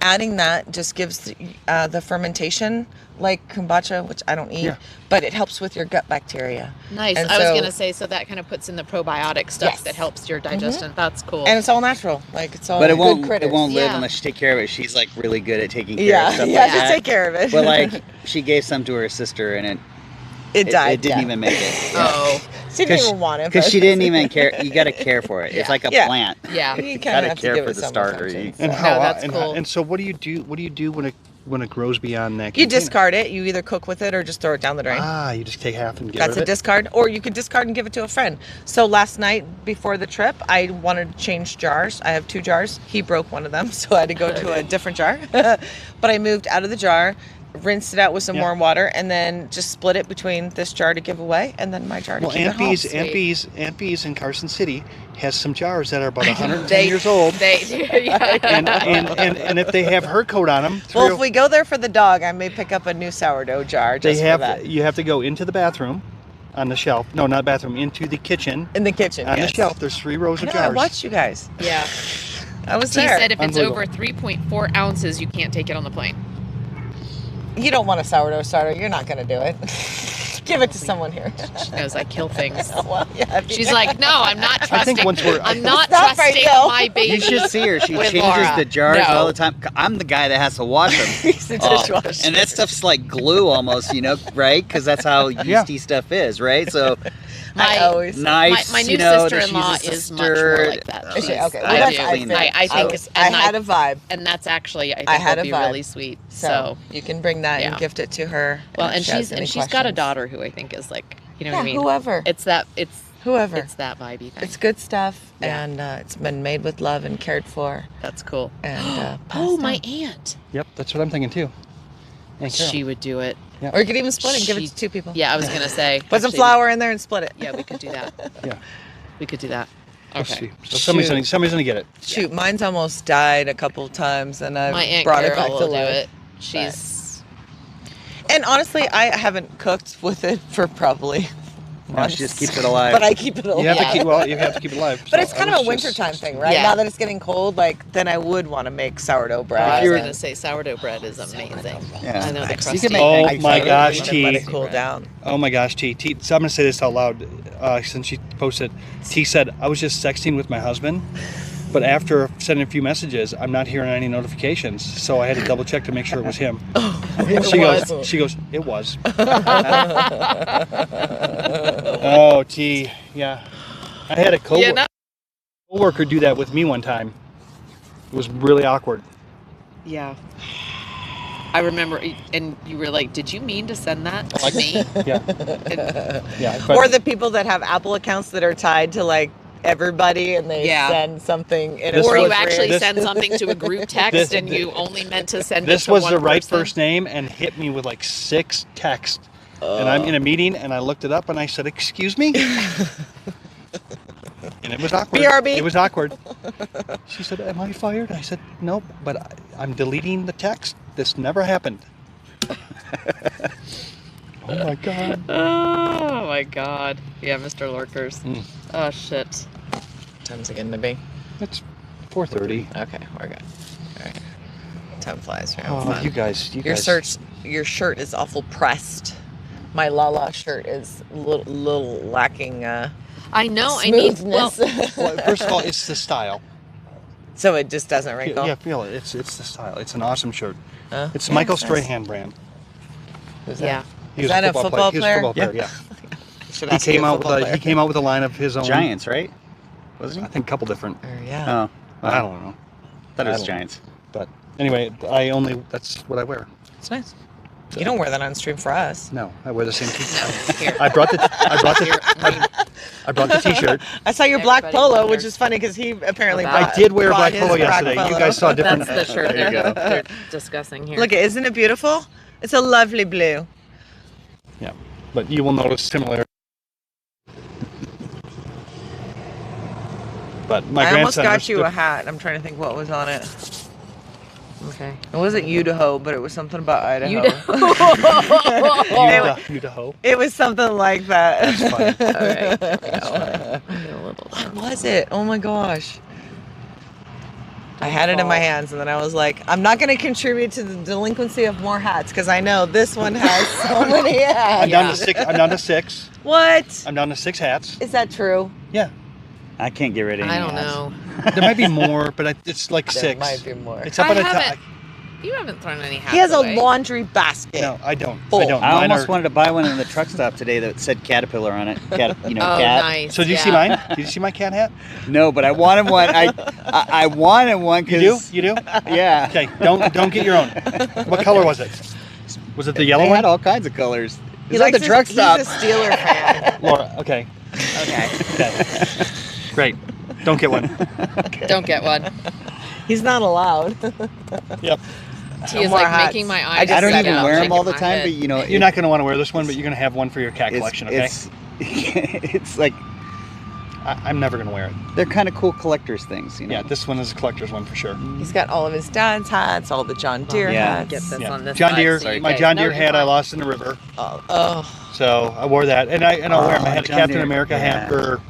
S5: adding that just gives the fermentation, like kombucha, which I don't eat,
S2: Yeah.
S5: but it helps with your gut bacteria.
S1: Nice.
S5: And
S1: I was
S5: so-
S1: gonna say, so that kind of puts in the probiotic stuff
S5: Yes.
S1: that helps your digestion. That's cool.
S5: And it's all natural. Like it's all
S4: but it
S5: good
S4: won't.
S5: critters.
S4: It won't live
S1: Yeah.
S4: unless you take care of it. She's like really good at taking care
S5: Yeah,
S4: of stuff
S5: yeah,
S4: like
S5: just
S4: that.
S5: take care of it.
S4: But like she gave some to her sister and
S5: it died.
S4: It didn't
S5: yeah.
S4: even make it.
S1: oh,
S5: She didn't even want it.
S4: Because
S5: but-
S4: she didn't even care. You got to care for it. It's like a
S5: Yeah.
S4: plant.
S1: yeah.
S5: You
S4: You
S5: kind
S4: got
S5: of
S4: to
S5: have to
S4: care
S5: give
S4: for
S5: it
S4: the
S5: some
S4: starter.
S5: attention.
S4: You-
S2: And
S1: No,
S2: how?
S1: that's
S2: and,
S1: cool.
S2: and so what do you do? What do you do when it grows beyond that?
S5: You
S2: container?
S5: discard it. You either cook with it or just throw it down the drain.
S2: Ah, you just take half and get
S5: That's
S2: rid
S5: a
S2: of it.
S5: discard, or you could discard and give it to a friend. So last night before the trip, I wanted to change jars. I have 2 jars. He broke one of them, so I had to go to a different jar. But I moved out of the jar, rinsed it out with some
S2: Yeah.
S5: warm water, and then just split it between this jar to give away, and then my jar to
S2: Well,
S5: keep at home.
S2: Aunt Bee's in Carson City has some jars that are about 110
S5: They-
S2: years old,
S1: They, yeah.
S2: and if they have her coat on them,
S5: Well, if we go there for the dog, I may pick up a new sourdough jar
S2: they
S5: just
S2: have
S5: for that.
S2: you have to go into the bathroom, on the shelf. No, not bathroom, into the kitchen.
S5: In the kitchen,
S2: On
S5: yes.
S2: the shelf, there's 3 rows of
S5: I know, I
S2: jars.
S5: watched you guys.
S1: yeah.
S5: I was
S1: She
S5: there.
S1: said if it's
S2: Unbelievable.
S1: over 3.4 ounces, you can't take it on the plane.
S5: You don't want a sourdough starter. You're not going to do it. Give it to someone here.
S1: She knows I kill things.
S5: Well, yeah,
S1: She's like, no, I'm not
S2: I
S1: trusting.
S2: think once we're
S1: I'm not
S5: It's not right,
S1: trusting
S5: though.
S1: my baby.
S4: You should see her. She
S1: with
S4: changes
S1: Laura.
S4: the jars
S1: No.
S4: all the time. I'm the guy that has to wash them.
S5: He's the dishwasher.
S4: And that stuff's like glue almost, right? Because that's how yeasty stuff is, right? So
S5: I always
S4: knives,
S1: my new
S4: you know,
S1: sister-in-law
S4: that she uses
S1: is
S4: to
S1: much more
S4: stir.
S1: like that.
S5: Is she?
S1: She's-
S5: Okay,
S1: I
S5: well,
S1: do.
S5: that's-
S1: I think it's,
S5: I
S1: and
S5: had a vibe.
S1: and that's actually I think
S5: I had
S1: will
S5: a
S1: be
S5: vibe.
S1: really sweet.
S5: So,
S1: So
S5: you can bring that
S1: Yeah.
S5: and gift it to her.
S1: well,
S5: if
S1: and
S5: she has
S1: she's
S5: any
S1: got a
S5: questions.
S1: daughter who I think is like, you know
S5: Yeah,
S1: what I mean.
S5: whoever.
S1: It's that
S5: Whoever.
S1: it's that vibey thing.
S5: It's good stuff,
S1: Yeah.
S5: and it's been made with love and cared for.
S1: That's cool.
S5: And
S1: Oh, my aunt.
S2: Yep, that's what I'm thinking too. And Carol.
S1: She would do it.
S5: Or you could even split it and give it
S1: She-
S5: to two people.
S1: Yeah, I was gonna say.
S5: Put some
S1: actually,
S5: flour in there and split it.
S1: Yeah, we could do that.
S2: Yeah.
S1: We could do that.
S2: Let's
S1: Okay.
S2: see. So somebody's gonna get it.
S5: Shoot, mine's almost died a couple of times, and I
S1: My aunt
S5: brought
S1: Carol
S5: it back
S1: will
S5: to
S1: do
S5: life.
S1: it. She's
S5: And honestly, I haven't cooked with it for probably
S4: No,
S5: months.
S4: she just keeps it alive.
S5: But I keep it alive.
S2: You have
S1: Yeah.
S2: to keep it alive.
S5: But
S2: So
S5: it's kind
S2: I
S5: of a
S2: was
S5: wintertime
S2: just-
S5: thing, right?
S1: Yeah.
S5: Now that it's getting cold, like then I would want to make sourdough bread.
S1: I was
S4: you're-
S1: gonna say sourdough bread is amazing.
S4: Yeah.
S1: I know the
S4: You
S1: crusty.
S4: can make
S2: Oh
S4: pancakes
S2: my
S4: out of it.
S2: gosh,
S5: And then let
S2: T.
S5: it cool down.
S2: Oh my gosh, T. So I'm gonna say this out loud since she posted. T said I was just sexting with my husband, but after sending a few messages, I'm not hearing any notifications. So I had to double check to make sure it was him. She goes, it was. Oh, T. Yeah. I had a
S1: Yeah, no.
S2: coworker do that with me one time. It was really awkward.
S1: Yeah. I remember, and you were like, "Did you mean to send that to me?"
S2: Yeah.
S1: And-
S2: Yeah. But
S5: Or the people that have Apple accounts that are tied to like everybody and they
S1: Yeah.
S5: send something in
S2: This
S5: a
S1: or you
S2: was-
S1: actually
S2: this-
S1: send something to a group text
S2: This-
S1: and you only meant to send it
S2: this
S1: to
S2: was
S1: one
S2: the right
S1: person.
S2: first name and hit me with like 6 texts. And I'm in a meeting and I looked it up and I said, "Excuse me?" And it was awkward.
S5: BRB.
S2: It was awkward. She said, "Am I fired?" I said, "Nope, but I'm deleting the text. This never happened." Oh my God.
S1: Oh my god. Yeah, Mr. Lurkers.
S2: Mm.
S1: Oh shit.
S5: time's it getting to be?
S2: It's 4:30.
S5: Okay, we're good. All right. Time flies. We're
S2: Oh,
S5: having fun.
S2: you guys.
S5: Your shirt is awful pressed. My Lala shirt is a little lacking
S1: I know. I need. Well,
S5: smoothness.
S2: Well, first of all, it's the style.
S5: So it just doesn't wrinkle.
S2: Yeah, feel it. It's the style. It's an awesome shirt. It's
S5: Yeah,
S2: Michael
S5: it's nice.
S2: Strahan brand.
S5: Who's
S1: yeah.
S2: He
S5: Is
S2: was
S5: that a football
S2: He was a
S5: player?
S2: football player. Yeah.
S5: Should
S2: He
S5: ask you
S2: came
S5: a
S2: out
S5: football
S2: with
S5: player.
S2: a line of his own.
S4: Giants, right? Wasn't
S2: I think a couple different.
S5: Or, yeah.
S4: Oh,
S2: I don't know.
S4: thought it
S2: I
S4: was
S2: don't-
S4: Giants.
S2: But anyway, that's what I wear.
S5: It's nice. You don't wear that on stream for us.
S2: No, I wear the same t-shirt.
S1: Here.
S2: I brought the t-shirt.
S5: I saw your black
S1: Everybody
S5: polo,
S1: wonders
S5: which is funny because he apparently
S1: about-
S5: bought,
S2: I did wear a
S5: bought
S2: black
S5: his
S2: polo yesterday. You
S5: polo.
S2: guys saw different.
S1: That's the shirt
S4: There you go.
S1: they're discussing here.
S5: Look, isn't it beautiful? It's a lovely blue.
S2: Yeah, but you will notice similar. But my
S5: I almost
S2: grandson.
S5: got you a hat. I'm trying to think what was on it.
S1: Okay.
S5: It wasn't Idaho, but it was something about Idaho.
S2: Idaho.
S5: It was something like that.
S2: That's funny.
S1: All right. A little.
S5: What was it? Oh my gosh. I had it in my hands and then I was like, I'm not going to contribute to the delinquency of more hats because I know this one has so many
S2: I'm
S5: hats.
S2: down to 6. I'm down to 6.
S5: What?
S2: I'm down to 6 hats.
S5: Is that true?
S2: Yeah,
S4: I can't get rid of any
S1: I don't
S4: hats.
S1: know.
S2: there might be more, but it's like
S5: There
S2: 6.
S5: might be more.
S2: It's up
S1: I
S2: on the
S1: haven't-
S2: top.
S1: You haven't thrown any hats
S5: He has a
S1: away.
S5: laundry basket.
S2: No, I don't.
S5: Full.
S2: I don't.
S4: I
S2: Mine
S4: almost
S2: are-
S4: wanted to buy one in the truck stop today that said Caterpillar on it.
S1: Oh,
S4: cat.
S1: nice.
S2: So did you see mine? Did you see my cat hat?
S4: No, but I wanted one. I wanted one
S2: You do?
S4: because
S2: You do?
S4: yeah.
S2: Okay, don't get your own. What color was it? Was it the yellow
S4: They
S2: one?
S4: had all kinds of colors.
S5: He
S4: It's at the
S5: likes
S4: truck stop.
S5: He's a Steeler fan.
S2: Laura, okay.
S5: Okay.
S2: Okay. Great. Don't get one.
S1: Don't get one.
S5: He's not allowed.
S2: Yep.
S1: He is
S5: more
S1: like
S5: hats.
S1: making my
S5: I
S1: eyes.
S5: just
S4: I don't
S5: said
S4: even
S5: out,
S4: wear them
S1: shaking
S4: all the
S1: my
S4: time,
S1: head.
S4: but you know,
S2: You're not going to want to wear this one, but you're going to have one for your cat collection, okay?
S4: It's like
S2: I'm never going to wear it.
S4: they're kind of cool collectors things, you know.
S2: Yeah, this one is a collector's one for sure.
S5: He's got all of his dad's hats, all the John Deere
S4: Yeah.
S5: hats.
S1: Get this
S2: Yeah.
S1: on this
S2: John
S1: side
S2: Deere,
S1: so you
S2: my
S1: guys
S2: John
S1: know
S2: Deere
S1: you're
S2: hat I
S1: fine.
S2: lost in the river.
S5: Oh.
S2: So I wore that. And I wore them. I had a
S4: John
S2: Captain
S4: Deere,
S2: America hat
S4: yeah.
S2: for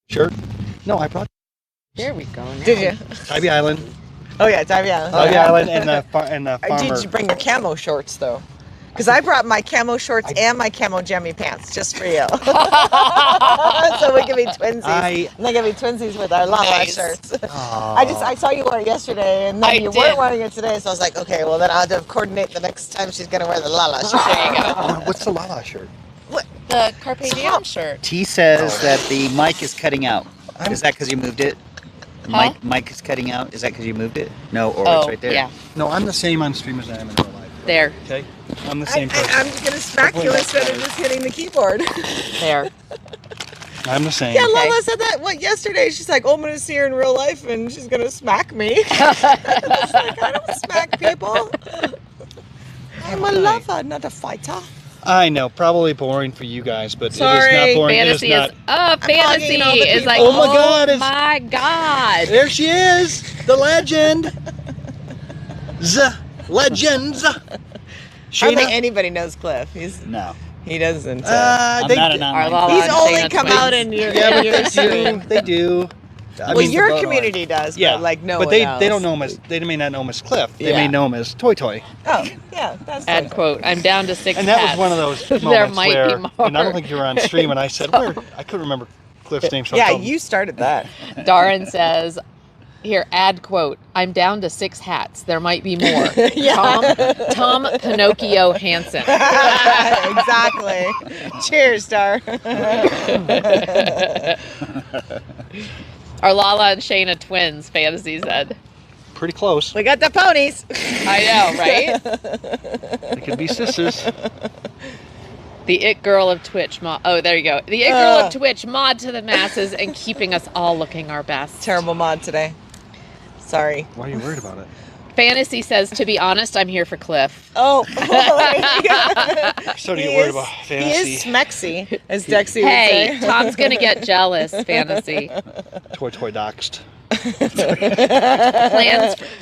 S2: shirt. No, I brought
S1: There we go. Now.
S5: Did you?
S2: Tybee Island.
S5: Oh yeah, yeah.
S2: Oh yeah, and the farmer.
S5: Did you bring your camo shorts though? Because I brought my camo shorts and my camo jammy pants just for you. So we can be twinsies. And they can be twinsies with our Lala
S1: Nice.
S5: shirts. I saw you wear it yesterday, and then
S1: I
S5: you
S1: did.
S5: weren't wearing it today. So I was like, okay, well then I'll have to coordinate the next time she's gonna wear the Lala shirt.
S1: There you go.
S2: What's the Lala shirt?
S1: The Carpe Diem shirt.
S6: T says that the mic is cutting out. Is that because you moved it?
S1: Huh?
S6: Mic is cutting out. Is that because you moved it? No, or
S1: Oh,
S6: it's right there.
S1: yeah.
S2: No, I'm the same on stream as I am in real life.
S1: There.
S2: Okay, I'm the same person.
S5: I'm gonna smack you instead of just hitting the keyboard.
S1: There.
S2: I'm the same.
S5: Yeah, Lala said that yesterday. She's like, oh, I'm gonna see her in real life and she's gonna smack me. I was like, I don't smack people. I'm a lover, not a fighter.
S2: I know, probably boring for you guys, but it is
S5: Sorry,
S2: not boring.
S1: Fantasy
S2: it is
S1: is
S2: not.
S1: fantasy
S5: hogging all the
S1: is like,
S2: people. Oh my God, it's-
S1: my God.
S2: There she is, the legend. Legends.
S5: Hardly
S2: Shayna.
S5: anybody knows Cliff.
S6: No.
S5: He doesn't.
S6: I'm
S2: They
S6: not
S2: do-
S6: an
S1: Our
S6: online.
S1: Lala
S5: He's
S1: and
S5: only
S1: Shayna
S5: come
S1: twins.
S5: out in your,
S2: Yeah,
S5: in
S2: but
S5: your
S2: they do.
S5: stream.
S2: They do. I
S5: Well,
S2: mean,
S5: your
S6: both
S5: community does,
S2: yeah,
S5: but like no
S2: but
S5: one
S2: they
S5: else.
S2: they don't know him as they may not know him as Cliff. They
S5: Yeah.
S2: may know him as Toy Toy.
S5: Oh, yeah, that's
S1: Add quote. I'm down to 6
S2: And that
S1: hats.
S2: was one of those moments
S1: There might be
S2: where,
S1: more.
S2: and I don't think you were on stream, and I said, where? I couldn't remember Cliff's name, so I
S5: Yeah,
S2: told him.
S5: you started that.
S1: Darren says, here, add quote. I'm down to 6 hats. There might be more. Tom Pinocchio Hansen.
S5: Exactly. Cheers, Star.
S1: Our Lala and Shayna twins, Fantasy said.
S2: Pretty close.
S5: We got the ponies.
S1: I know, right?
S2: They could be sisters.
S1: The it girl of Twitch mod. Oh, there you go. The it girl of Twitch mod to the masses and keeping us all looking our best.
S5: Terrible mod today. Sorry.
S2: Why are you worried about it?
S1: Fantasy says, to be honest, I'm here for Cliff.
S5: Oh.
S2: So do you worry about
S5: He
S2: fantasy?
S5: is smexy, as Dexy
S1: Hey,
S5: would say.
S1: Tom's gonna get jealous, Fantasy.
S2: Toy Toy doxed.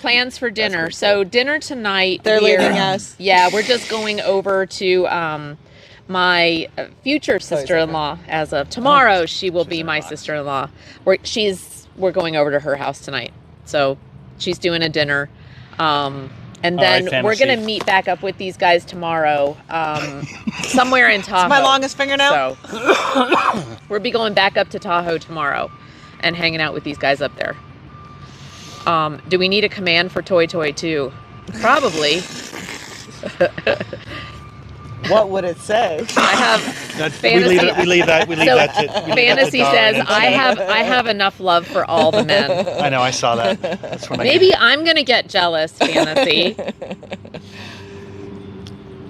S1: Plans for dinner. So dinner tonight.
S5: They're
S1: we're-
S5: leaving us.
S1: Yeah, we're just going over to my future sister-in-law. As of tomorrow, she will be my sister-in-law. We're going over to her house tonight. So she's doing a dinner. And
S2: All
S1: then
S2: right,
S1: we're
S2: Fantasy.
S1: gonna meet back up with these guys tomorrow, somewhere in Tahoe.
S5: It's my longest fingernail.
S1: So we'll be going back up to Tahoe tomorrow and hanging out with these guys up there. Do we need a command for Toy Toy 2? Probably.
S5: What would it say?
S1: I have Fantasy-
S2: We leave that to
S1: Fantasy says I have enough love for all the men.
S2: I know, I saw that. That's when
S1: Maybe I'm gonna get jealous, Fantasy.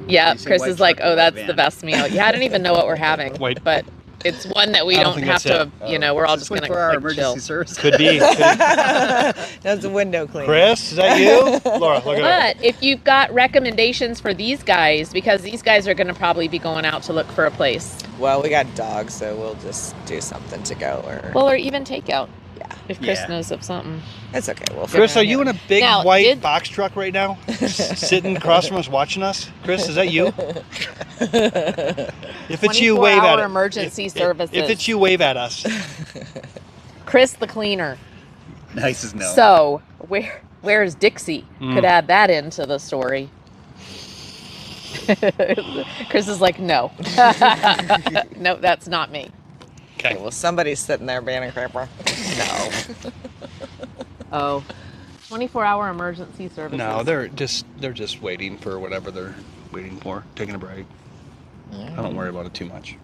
S1: Yeah,
S6: You say
S1: Chris
S6: white
S1: is like,
S6: chocolate
S1: oh, that's
S6: van.
S1: the best meal. Yeah, I don't even know what we're having,
S2: Wait.
S1: but it's one that we
S2: I don't
S1: don't
S2: think
S1: have
S2: that's
S1: to. You know, we're all just gonna
S6: 24-hour
S1: like,
S6: emergency
S1: chill.
S6: service.
S2: Could be.
S5: That's a window cleaner.
S2: Chris, is that you? Laura, look at
S1: But if you've got recommendations for these guys, because these guys are going to probably be going out to look for a place.
S5: Well, we got dogs, so we'll just do something to go. Or
S1: Well, or even takeout.
S5: Yeah.
S1: If Chris
S6: Yeah.
S1: knows of something.
S5: it's okay. We'll
S2: Chris,
S5: figure
S2: are
S5: it
S2: you
S5: out.
S2: in a big
S1: Now,
S2: white
S1: did-
S2: box truck right now? Sitting across from us watching us? Chris, is that you? If it's you, wave at
S1: 24-hour
S2: it.
S1: emergency services.
S2: If it's you, wave at us.
S1: Chris the cleaner.
S6: Nice as no.
S1: So where's Dixie?
S2: Mm.
S1: Could add that into the story. Chris is like, no. No, that's not me.
S2: Okay.
S5: Well, somebody's sitting there being a creeper.
S1: No. Oh. 24-hour emergency services.
S2: No, they're just waiting for whatever they're waiting for, taking a break. I don't worry about it too much.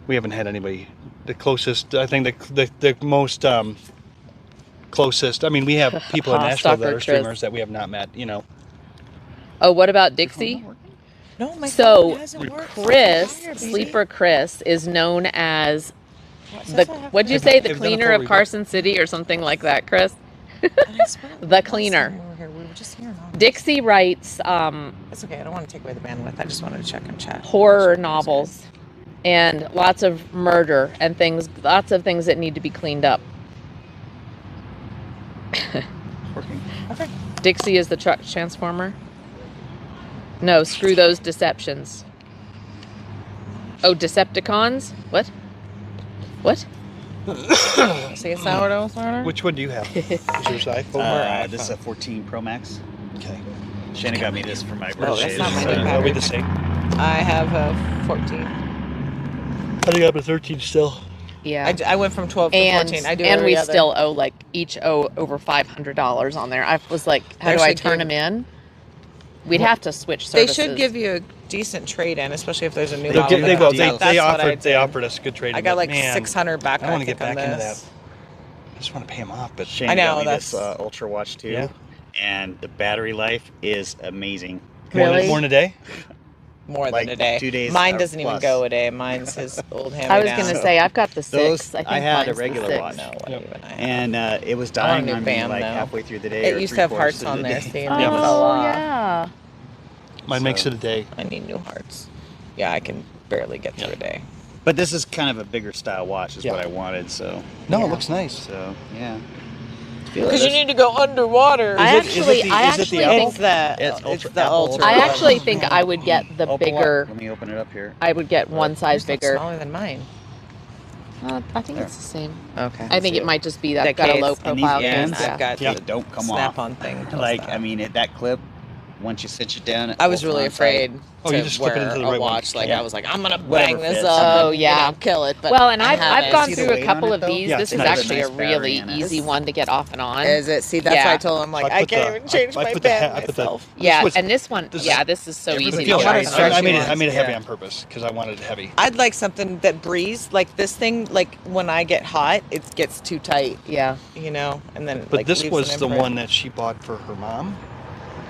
S2: We haven't had anybody. The closest, I think, the most closest. I mean, we have people in
S1: Aw,
S2: Nashville that
S1: stalker
S2: are
S1: Chris.
S2: streamers that we have not met. You know,
S1: Oh, what about Dixie?
S5: No, my
S1: So,
S5: phone hasn't worked.
S1: Chris,
S5: Fire, baby.
S1: Sleeper Chris, is known as
S5: What
S1: the,
S5: says I have
S1: what'd you
S5: to-
S1: say, the
S2: They've done a
S1: cleaner
S2: full
S1: of
S2: report.
S1: Carson City or something like that, Chris?
S5: And I swear it
S1: The
S5: was
S1: cleaner.
S5: when we were here. We were just here and on.
S1: Dixie writes
S5: That's okay. I don't want to take away the bandwidth. I just wanted to check and chat.
S1: horror novels and lots of murder and things, lots of things that need to be cleaned up.
S6: Working.
S5: Okay.
S1: Dixie is the truck transformer. No, screw those deceptions. Oh, Decepticons? What? What?
S5: See a sourdough starter?
S2: Which one do you have? Is yours iPhone or
S6: This is a
S2: iPhone?
S6: 14 Pro Max.
S2: Okay.
S6: Shayna got me this for my birthday.
S5: Oh, that's not my
S6: so-
S5: new
S2: That'll be
S5: battery.
S2: the same.
S5: I have a 14.
S2: I think I'm a 13 still.
S1: Yeah.
S5: I went from 12 to
S1: and
S5: 14. I do
S1: and
S5: every
S1: we
S5: other.
S1: still owe like each owe over $500 on there. I was like, how
S5: They
S1: do I
S5: should
S1: turn
S5: give-
S1: them in? We'd have to switch
S5: They
S1: services.
S5: should give you a decent trade in, especially if there's a new
S2: They,
S5: model.
S2: they,
S5: that
S2: well,
S5: comes
S2: they,
S5: out.
S2: they
S5: That's what I
S2: offered they
S5: did.
S2: offered us a good trade.
S5: I got like
S2: man,
S5: 600 back.
S2: I want to get
S5: think,
S2: back
S5: on
S2: into that.
S5: this.
S2: I just want to pay them off, but
S6: Shayna
S5: I know,
S6: got me this
S5: that's-
S6: Ultra Watch too,
S2: Yeah.
S6: and the battery life is amazing.
S1: Really?
S2: more than a day.
S5: More
S6: Like
S5: than a day.
S6: 2 days
S5: Mine
S6: or
S5: doesn't even
S6: plus.
S5: go a day. Mine's his old hand.
S1: I was gonna say I've got the 6.
S6: Those-
S1: I think
S6: I had a
S1: mine's the
S6: regular
S1: 6.
S6: watch.
S5: No, what
S2: Yep.
S5: even I have.
S6: And it was
S5: I want a
S6: dying
S5: new
S6: on me
S5: band,
S6: like
S5: though.
S6: halfway through the day.
S5: It
S6: or
S5: used to have
S6: 3/4
S5: hearts
S6: of
S5: on
S6: the
S5: there.
S6: day.
S5: See,
S1: Oh
S5: and they fell off.
S1: yeah.
S2: Mine makes
S6: So-
S2: it a day.
S5: I need new hearts. Yeah, I can barely get through a day.
S6: But this is kind of a bigger style watch, is
S2: Yeah.
S6: what I wanted. So,
S2: No,
S1: Yeah.
S2: it looks nice.
S6: so yeah.
S5: Because you need to go underwater.
S1: I
S2: Is it
S1: actually,
S2: the-
S1: I
S2: is it the
S1: actually
S2: Apple?
S1: think
S5: it's the
S6: It's
S5: it's
S6: ultra-
S5: the
S6: Apple
S5: ultra.
S1: I
S6: Ultra.
S1: actually think I would get the
S6: Opal
S1: bigger.
S6: Let me open it up here.
S1: I would get one size
S5: Yours looks
S1: bigger.
S5: Smaller than mine.
S1: I think it's the same.
S5: Okay.
S1: I think
S6: see
S1: it
S6: it.
S1: might just be
S5: The
S1: that I've got a
S5: case.
S1: low
S6: And these
S1: profile
S6: ends,
S1: case.
S5: I've got
S2: Yeah.
S5: the
S6: Don't come off.
S5: snap-on thing. does
S6: Like,
S5: that.
S6: I mean, that clip, once you cinch it down, it
S5: I was
S6: bolts
S5: really
S6: on tight.
S5: afraid
S2: Oh,
S5: to
S2: you just slip
S5: wear
S2: it into the
S5: a
S2: right one.
S5: watch. Like
S6: Yeah.
S5: I was like, I'm gonna
S6: Whatever
S5: bang this
S6: fits.
S5: up.
S1: Oh,
S5: and,
S1: yeah.
S5: kill it. But
S1: Well, and
S5: I
S1: I've
S5: haven't.
S1: gone
S6: See the
S1: through a
S6: weight on
S1: couple
S6: it,
S1: of
S6: though?
S1: these.
S2: Yeah,
S1: This
S2: it's
S1: is
S2: nice.
S1: actually a
S6: Nice battery
S1: really
S6: in it.
S1: easy one to get off and on.
S5: Is it? See, that's
S1: Yeah.
S5: why I told him like
S2: I
S5: I
S2: put
S5: can't
S2: the-
S5: even change
S2: I
S5: my
S2: put the
S5: band
S2: I put the-
S5: myself.
S1: Yeah,
S2: was-
S1: and this one,
S2: this-
S1: yeah, this is so easy
S2: I
S1: to
S2: feel
S5: I
S2: like
S5: wanted
S1: charge.
S5: stretchy
S2: I made it. I
S5: ones,
S2: made it heavy
S5: yeah.
S2: on purpose because I wanted it heavy.
S5: I'd like something that breathes. Like this thing, like when I get hot, it gets too tight,
S1: Yeah.
S5: you know, and then.
S2: But
S5: like,
S2: this
S5: leaves
S2: was
S5: an
S2: the
S5: imprint.
S2: one that she bought for her mom.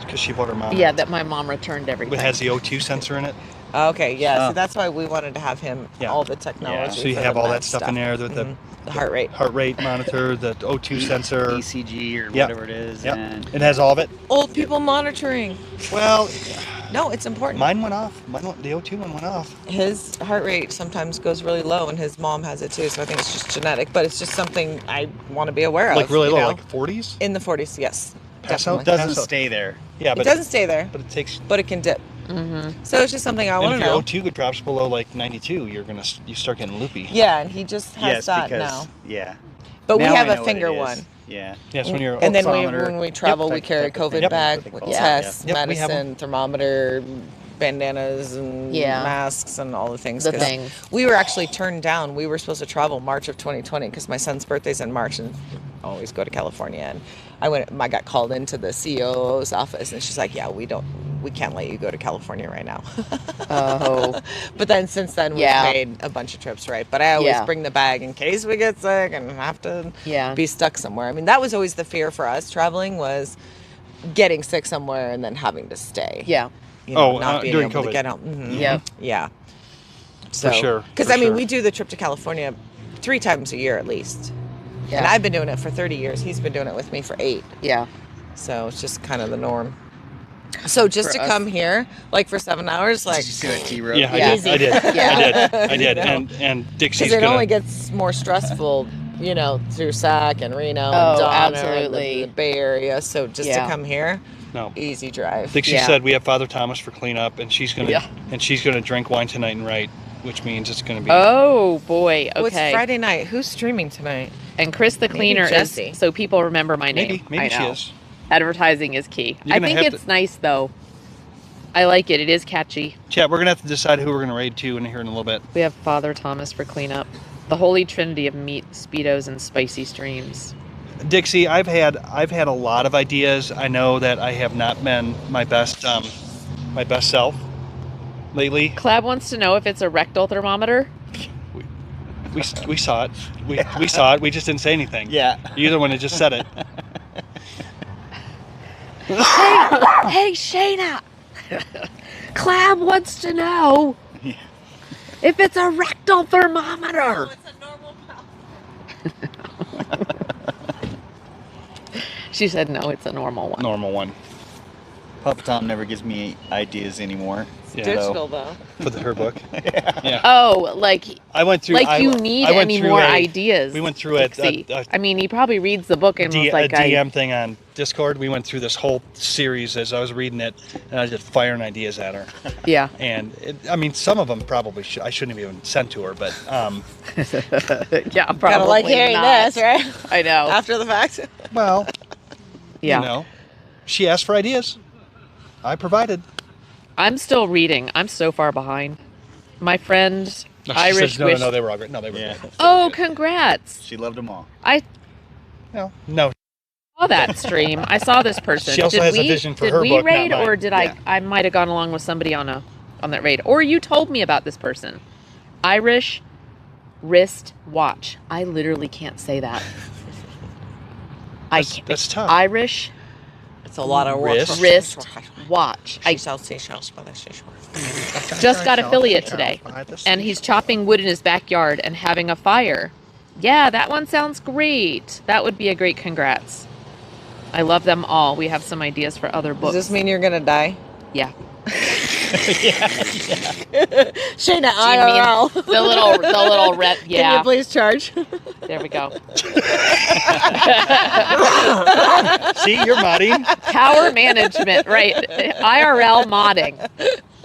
S2: Because she bought her mom.
S1: Yeah, that my mom returned everything.
S2: It has the O2 sensor in it.
S5: Okay, yeah.
S6: Oh.
S5: So that's why we wanted to have him
S2: Yeah.
S5: all the technology.
S2: So you
S5: for
S2: have
S5: the
S2: all
S5: med
S2: that stuff in there with
S5: Mhm. the heart rate.
S2: the heart rate monitor, the O2 sensor.
S6: ECG or
S2: Yep.
S6: whatever it is.
S2: Yep.
S6: And
S2: It has all of it.
S5: Old people monitoring.
S2: Well,
S5: No, it's important.
S2: mine went off. The O2 one went off.
S5: His heart rate sometimes goes really low, and his mom has it too. So I think it's just genetic, but it's just something I want to be aware of.
S2: Like really
S5: you
S2: low,
S5: know?
S2: like 40s.
S5: In the 40s, yes.
S2: Pass out?
S6: it
S5: Definitely.
S6: doesn't
S2: Pass out.
S6: stay there.
S2: Yeah,
S5: It
S2: but
S5: doesn't stay there,
S2: But it takes.
S5: but it can dip.
S1: Mm-hmm.
S5: So it's just something I
S2: And
S5: want
S2: if
S5: to
S2: your
S5: know.
S2: O2 drops below like 92, you start getting loopy.
S5: Yeah, and he just has
S6: Yes,
S5: that
S6: because
S5: now.
S6: yeah.
S5: But we
S6: Now
S5: have
S6: I
S5: a
S6: know what it
S5: finger
S6: is.
S5: one.
S6: Yeah.
S2: Yes, when you're.
S5: And then
S6: Oximeter.
S5: when we travel, we
S6: Yep,
S5: carry a
S6: type of
S5: COVID
S6: thing.
S5: bag
S6: Yep.
S5: with
S6: Yeah.
S5: tests,
S2: Yep, we have 'em.
S5: medicine, thermometer, bandanas, and
S1: Yeah.
S5: masks, and all the things.
S1: The
S5: 'cause
S1: things.
S5: We were actually turned down. We were supposed to travel March of 2020 because my son's birthday's in March, and I always go to California. And I got called into the COO's office, and she's like, "Yeah, we can't let you go to California right now."
S1: Oh.
S5: But then since then we've
S1: Yeah.
S5: made a bunch of trips, right? But I always
S1: Yeah.
S5: bring the bag in case we get sick and have to
S1: Yeah.
S5: be stuck somewhere. I mean, that was always the fear for us traveling was getting sick somewhere and then having to stay.
S1: Yeah.
S5: You know,
S2: Oh,
S5: not being
S2: during
S5: able to
S2: COVID.
S5: get home. Mhm.
S1: Yep.
S5: Yeah.
S2: sure,
S5: Because
S2: for
S5: I mean,
S2: sure.
S5: we do the trip to California 3 times a year at least.
S1: Yeah.
S5: And I've been doing it for 30 years. He's been doing it with me for 8.
S1: Yeah.
S5: So it's just kind of the norm. So just
S1: For
S5: to
S1: us.
S5: come here, like for 7 hours, like
S6: Did you see that T road?
S2: Yeah,
S1: Yeah.
S2: I did. I did.
S1: Yeah.
S2: I did.
S5: You know?
S2: And Dixie's
S5: because it
S2: gonna.
S5: only gets more stressful, you know, through Sac and Reno
S1: Oh,
S5: and Donner and
S1: absolutely.
S5: the Bay Area. So just
S1: Yeah.
S5: to come here,
S2: no.
S5: easy drive.
S2: Dixie
S1: Yeah.
S2: said we have Father Thomas for cleanup, and she's gonna
S1: Yeah.
S2: drink wine tonight and write, which means it's gonna be.
S1: Oh boy.
S5: Oh, it's
S1: Okay.
S5: Friday night. Who's streaming tonight?
S1: And Chris the
S5: Maybe
S1: cleaner
S5: Jessie.
S1: is so people remember my name.
S2: maybe
S1: I
S2: she
S1: know.
S2: is.
S1: Advertising is key.
S2: You're
S1: I
S2: gonna
S1: think
S2: have
S1: it's nice though. I like it. It is catchy.
S2: Chat. We're gonna have to decide who we're gonna raid to in here in a little bit.
S1: We have Father Thomas for cleanup. The holy trinity of meat, speedos, and spicy streams.
S2: Dixie, I've had a lot of ideas. I know that I have not been my best self lately.
S1: Clab wants to know if it's a rectal thermometer.
S2: We saw it. We saw it. We just didn't say anything.
S6: Yeah.
S2: You're the one that just said it.
S1: Hey, Shayna! Clab wants to know if it's a rectal thermometer. She said no, it's a normal one.
S2: Normal one
S6: Papa Tom never gives me ideas anymore.
S2: Yeah.
S5: Digital though.
S2: for her book. Yeah.
S1: Oh, like
S2: I went through.
S1: you need
S2: I went
S1: any
S2: through
S1: more
S2: a-
S1: ideas.
S2: We went through a
S1: Dixie. I mean, he probably reads the book and was like,
S2: DM thing on Discord, we went through this whole series as I was reading it, and I was just firing ideas at her.
S8: Yeah.
S2: And I mean, some of them probably I shouldn't have even sent to her, but
S8: Yeah, probably
S3: Gotta like hearing
S8: not.
S3: this, right?
S8: I know.
S3: After the fact.
S2: well,
S8: Yeah.
S2: you know, she asked for ideas. I provided.
S8: I'm still reading. I'm so far behind. My friend
S2: No, she
S8: Irish
S2: says, no,
S8: wish.
S2: no, they were all great. No, they were
S6: Yeah.
S2: good.
S8: Oh, congrats!
S6: She loved them all.
S8: I
S2: No,
S8: saw that stream. I saw this person.
S2: She also
S8: did
S2: has a
S8: we,
S2: vision for
S8: did
S2: her
S8: we
S2: book, not
S8: raid,
S2: mine.
S8: or did
S6: Yeah.
S8: I might have gone along with somebody on that raid, or you told me about this person. Irish wrist watch. I literally can't say that.
S2: that's tough.
S8: Irish
S3: It's a lot of work.
S8: wrist watch. I just got affiliate today, and he's chopping wood in his backyard and having a fire. Yeah, that one sounds great. That would be a great congrats. I love them all. We have some ideas for other books.
S3: Does this mean you're gonna die?
S8: Yeah.
S3: Shayna,
S8: Do you mean
S3: IRL.
S8: the little red?
S3: Can
S8: Yeah.
S3: you please charge?
S8: There we go.
S2: See, you're modding.
S8: Power management, right? IRL modding.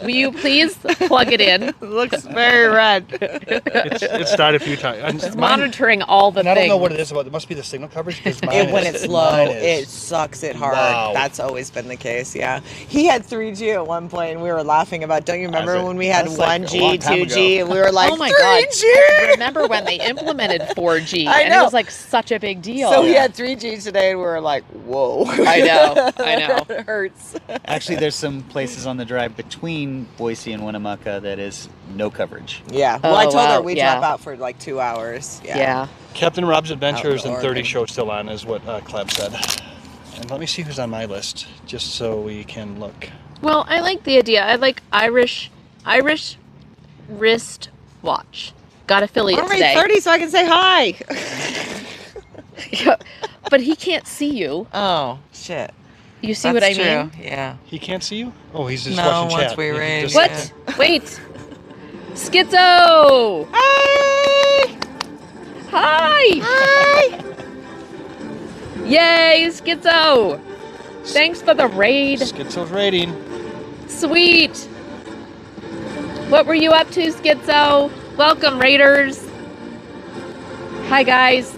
S8: Will you please plug it in?
S3: Looks very red.
S2: It's died a few times.
S8: It's monitoring all the
S2: And I
S8: things.
S2: don't know what it is about. It must be the signal coverage because
S3: When it's low, it sucks it hard.
S2: Wow.
S3: That's always been the case. Yeah, he had 3G at one point, and we were laughing about. Don't you remember when we had
S6: That's like
S3: 1G,
S6: a long time
S3: 2G, and we were like,
S8: Oh my God.
S3: 3G.
S8: Remember when they implemented 4G?
S3: I
S8: And
S3: know.
S8: it was like such a big deal.
S3: So he had 3G today, and we were like, whoa.
S8: I know.
S3: It hurts.
S6: Actually, there's some places on the drive between Boise and Winnemucca that is no coverage.
S3: Yeah. Well,
S8: Oh,
S3: I told her
S8: wow.
S3: we
S8: Yeah.
S3: drop out for like 2 hours.
S8: Yeah.
S2: Captain Rob's Adventures and 30
S3: Oregon.
S2: show still on is what Cleb said. And let me see who's on my list, just so we can look.
S8: Well, I like the idea. I like Irish wrist watch. Got affiliate
S3: I'm
S8: today.
S3: 30, so I can say hi.
S8: But he can't see you.
S3: Oh shit.
S8: You see what I mean?
S3: Yeah.
S2: He can't see you? Oh, he's just
S3: No,
S2: watching
S3: once
S2: chat.
S3: we
S2: You can
S3: raid,
S2: just-
S8: What?
S3: Yeah.
S8: Wait. Schizo!
S3: Hey!
S8: Hi!
S3: Hi!
S8: Yay, Schizo! Thanks for the raid.
S2: Schizo's rating.
S8: Sweet. What were you up to, Schizo? Welcome, raiders. Hi, guys.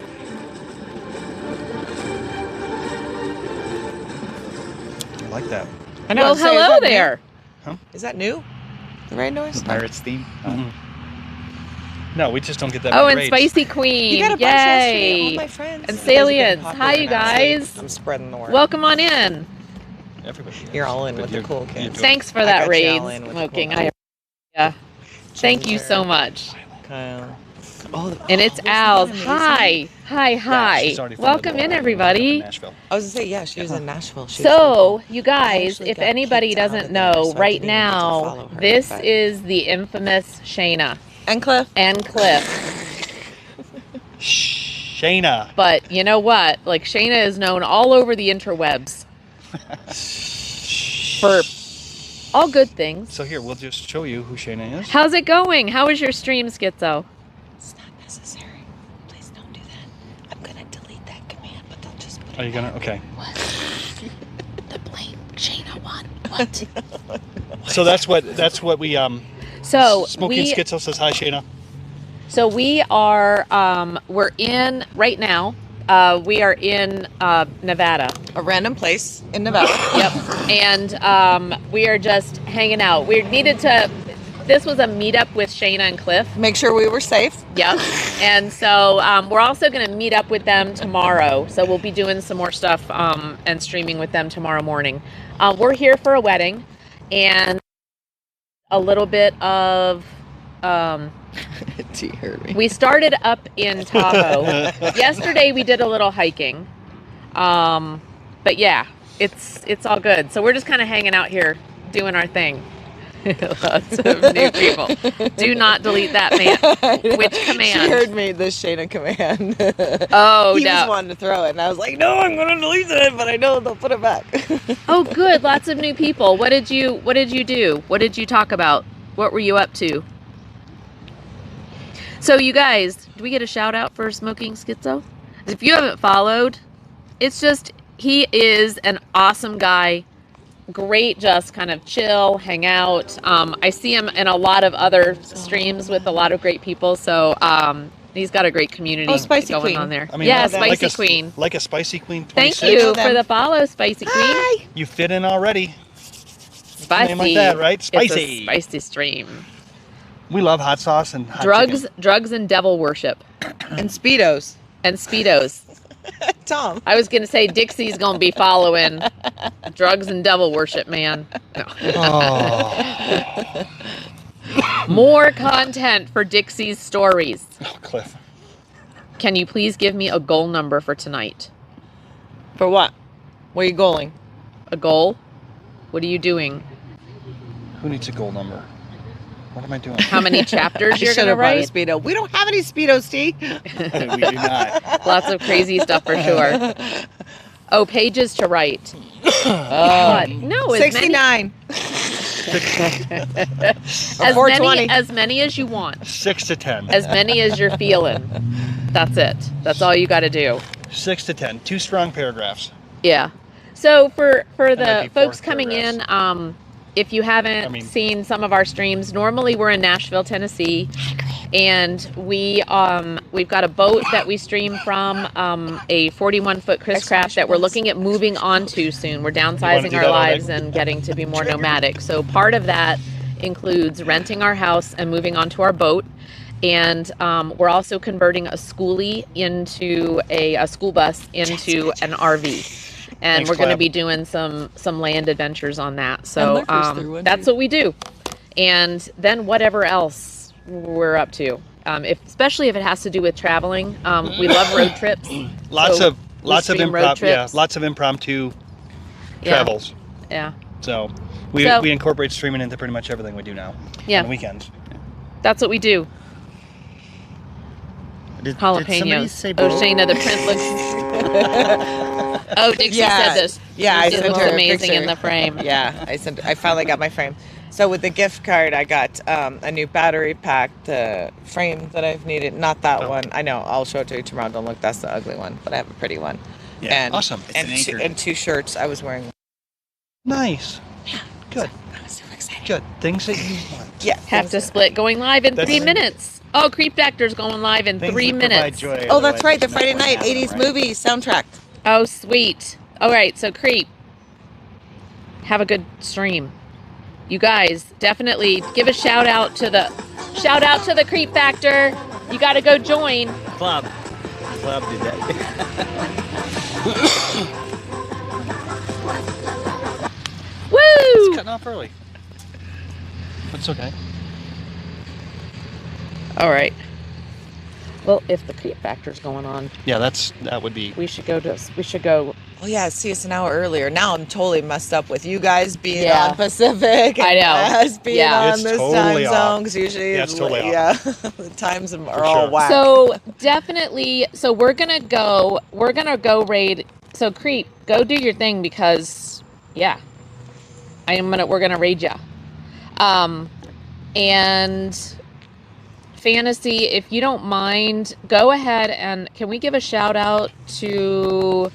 S2: I like that.
S3: I
S8: Well,
S3: I was gonna say,
S8: hello
S3: is that new?
S8: there.
S3: Is that new? The raid noise?
S6: The Pirates theme.
S2: Mhm. No, we just don't get that
S8: Oh,
S2: many
S8: and
S2: raids.
S8: Spicy Queen.
S3: You got a bunch yesterday. All
S8: Yay.
S3: my friends.
S8: And
S3: You guys have been
S8: Salients.
S3: popular
S8: Hi, you
S3: now.
S8: guys.
S3: I'm spreading the word.
S8: Welcome on in.
S2: Everybody.
S3: You're all in
S2: But
S3: with the
S2: you're-
S3: cool
S2: you're
S3: kids.
S2: doing-
S8: Thanks for
S3: I
S8: that
S3: got you
S8: raid,
S3: all in with the
S8: Smoking.
S3: cool
S8: Yeah. Thank you so much.
S3: Kyle. Oh,
S8: And it's
S3: wasn't
S8: Al's.
S3: that amazing?
S8: Hi. Hi,
S2: Yeah,
S8: hi.
S2: she's already from
S8: Welcome
S2: the
S8: in,
S2: border,
S8: everybody.
S2: Nashville.
S3: I was gonna say, yeah, she was in Nashville. She was
S8: So, you guys,
S3: actually
S8: if
S3: got
S8: anybody
S3: kicked out of
S8: doesn't
S3: there,
S8: know,
S3: so I
S8: right
S3: didn't even get to
S8: now,
S3: follow her,
S8: this
S3: but-
S8: is the infamous Shayna
S3: and Cliff.
S8: and Cliff.
S2: Shayna.
S8: But you know what? Like, Shayna is known all over the interwebs for all good things.
S2: So here, we'll just show you who Shayna is.
S8: How's it going? How was your stream, Schizo?
S3: It's not necessary. Please don't do that. I'm gonna delete that command, but they'll just put
S2: Are you gonna? Okay.
S8: The blame Shayna one. What?
S2: So that's what we
S8: So
S2: Smoking
S8: we
S2: Schizo says hi, Shayna.
S8: So we are, we're in, right now, we are in Nevada.
S3: a random place in Nevada.
S8: Yep. And we are just hanging out. We needed to, this was a meetup with Shayna and Cliff.
S3: Make sure we were safe.
S8: Yep. And so we're also going to meet up with them tomorrow. So we'll be doing some more stuff and streaming with them tomorrow morning. We're here for a wedding and a little bit of...
S3: T heard me.
S8: We started up in Tahoe. Yesterday we did a little hiking. But yeah, it's all good. So we're just kind of hanging out here doing our thing. Lots of new people. Do not delete that man. Which command?
S3: She heard me, the Shayna command.
S8: Oh,
S3: he
S8: no.
S3: just wanted to throw it, and I was like, no, I'm gonna delete it, but I know they'll put it back.
S8: Oh, good. Lots of new people. What did you do? What did you talk about? What were you up to? So you guys, do we get a shout out for Smoking Schizo? If you haven't followed, it's just he is an awesome guy. Great, just kind of chill, hang out. I see him in a lot of other streams with a lot of great people. So he's got a great community
S5: Spicy
S8: going
S5: Queen.
S8: on there.
S2: I mean,
S8: yeah,
S2: like
S8: Spicy
S2: a,
S8: Queen.
S2: Like a Spicy Queen 26.
S8: Thank you
S5: Know
S8: for
S5: them.
S8: the follow, Spicy Queen.
S5: Hi.
S2: You fit in already.
S8: Spicy.
S2: Name like that, right?
S8: It's
S2: Spicy.
S8: a spicy stream.
S2: We love hot sauce and hot
S8: Drugs and devil worship.
S5: And Speedos.
S8: And Speedos.
S5: Tom.
S8: I was going to say Dixie's going to be following drugs and devil worship, man. No.
S2: chicken. Oh,
S8: More content for Dixie's stories.
S2: Cliff.
S8: Can you please give me a goal number for tonight?
S5: For what? Where are you going?
S8: A goal? What are you doing?
S2: Who needs a goal number? What am I doing?
S8: How many chapters you're
S5: should
S8: going to
S5: have brought a
S8: write?
S5: Speedo. We don't have any Speedos, T.
S6: We do not.
S8: Lots of crazy stuff for sure. Oh, pages to write. God, no, as many,
S5: 69.
S8: as many as you want.
S2: 6 to 10.
S8: As many as you're feeling. That's it. That's all you got to do.
S2: 6 to 10. 2 strong paragraphs.
S8: Yeah. So for
S2: might
S8: the
S2: be
S8: folks
S2: fourth
S8: coming in,
S2: paragraphs.
S8: if you haven't seen some of our streams, normally we're in Nashville, Tennessee, and we've got a boat that we stream from, a 41-foot Chris Craft that we're looking at moving onto soon. We're downsizing
S2: do
S8: our
S2: that all
S8: lives
S2: day?
S8: and getting to be more nomadic. So part of that includes renting our house and moving onto our boat. And we're also converting a schoolie into a school bus into an RV. And
S2: Thanks,
S8: we're going to
S2: Clap.
S8: be doing some land adventures on that. So
S5: Lurkers through one,
S8: that's
S5: too.
S8: what we do. And then whatever else we're up to, especially if it has to do with traveling. We love road trips.
S2: Lots
S8: So
S2: of
S8: we stream road trips.
S2: lots of impromptu
S8: Yeah.
S2: travels.
S8: Yeah.
S2: So
S8: So-
S2: we incorporate streaming into pretty much everything we do now.
S8: Yeah.
S2: On the weekends.
S8: That's what we do.
S6: Did somebody
S8: Jalapenos.
S6: say
S8: Oh, Shayna, the print looks. Oh, Dixie
S5: Yeah.
S8: said this.
S5: Yeah, I
S8: It
S5: sent
S8: looks
S5: her a
S8: amazing in
S5: picture.
S8: the frame.
S5: Yeah, I finally got my frame. So with the gift card, I got a new battery pack, the frame that I've needed. Not that one. I know. I'll show it to you tomorrow. Don't look. That's the ugly one. But I have a pretty one.
S2: Yeah.
S5: And,
S2: Awesome.
S6: It's an anchor.
S5: and 2 shirts. I was wearing.
S2: Nice. Good.
S5: I was so excited.
S2: Good. Things that you want.
S5: Yeah.
S8: Have to split. Going live in
S2: That's-
S8: 3 minutes. Oh, Creep Factor's going live in
S6: Things
S8: 3
S6: that provide
S8: minutes.
S6: joy,
S5: Oh, that's
S6: otherwise
S5: right. The
S6: it's
S5: Friday
S6: not
S5: night
S6: gonna
S5: 80s
S6: happen, right?
S5: movie soundtrack.
S8: Oh, sweet. All right, so Creep, have a good stream. You guys definitely give a shout out to the Creep Factor. You got to go join.
S6: Club did that.
S8: Woo!
S2: Cutting off early. That's okay.
S8: All right. Well, if the Creep Factor's going on,
S2: Yeah, that would be.
S8: we should go.
S5: Oh yeah, see us an hour earlier. Now I'm totally messed up with you guys being
S8: Yeah.
S5: on Pacific. And
S8: I know.
S5: us being
S8: Yeah.
S5: on
S2: It's
S5: this
S2: totally
S5: time
S2: off.
S5: zone because usually
S2: Yeah, it's totally off.
S5: yeah, the times are all
S2: sure.
S5: whack.
S8: So definitely, so we're gonna go raid. So Creep, go do your thing because yeah, we're gonna raid ya. And Fantasy, if you don't mind, go ahead and can we give a shout out to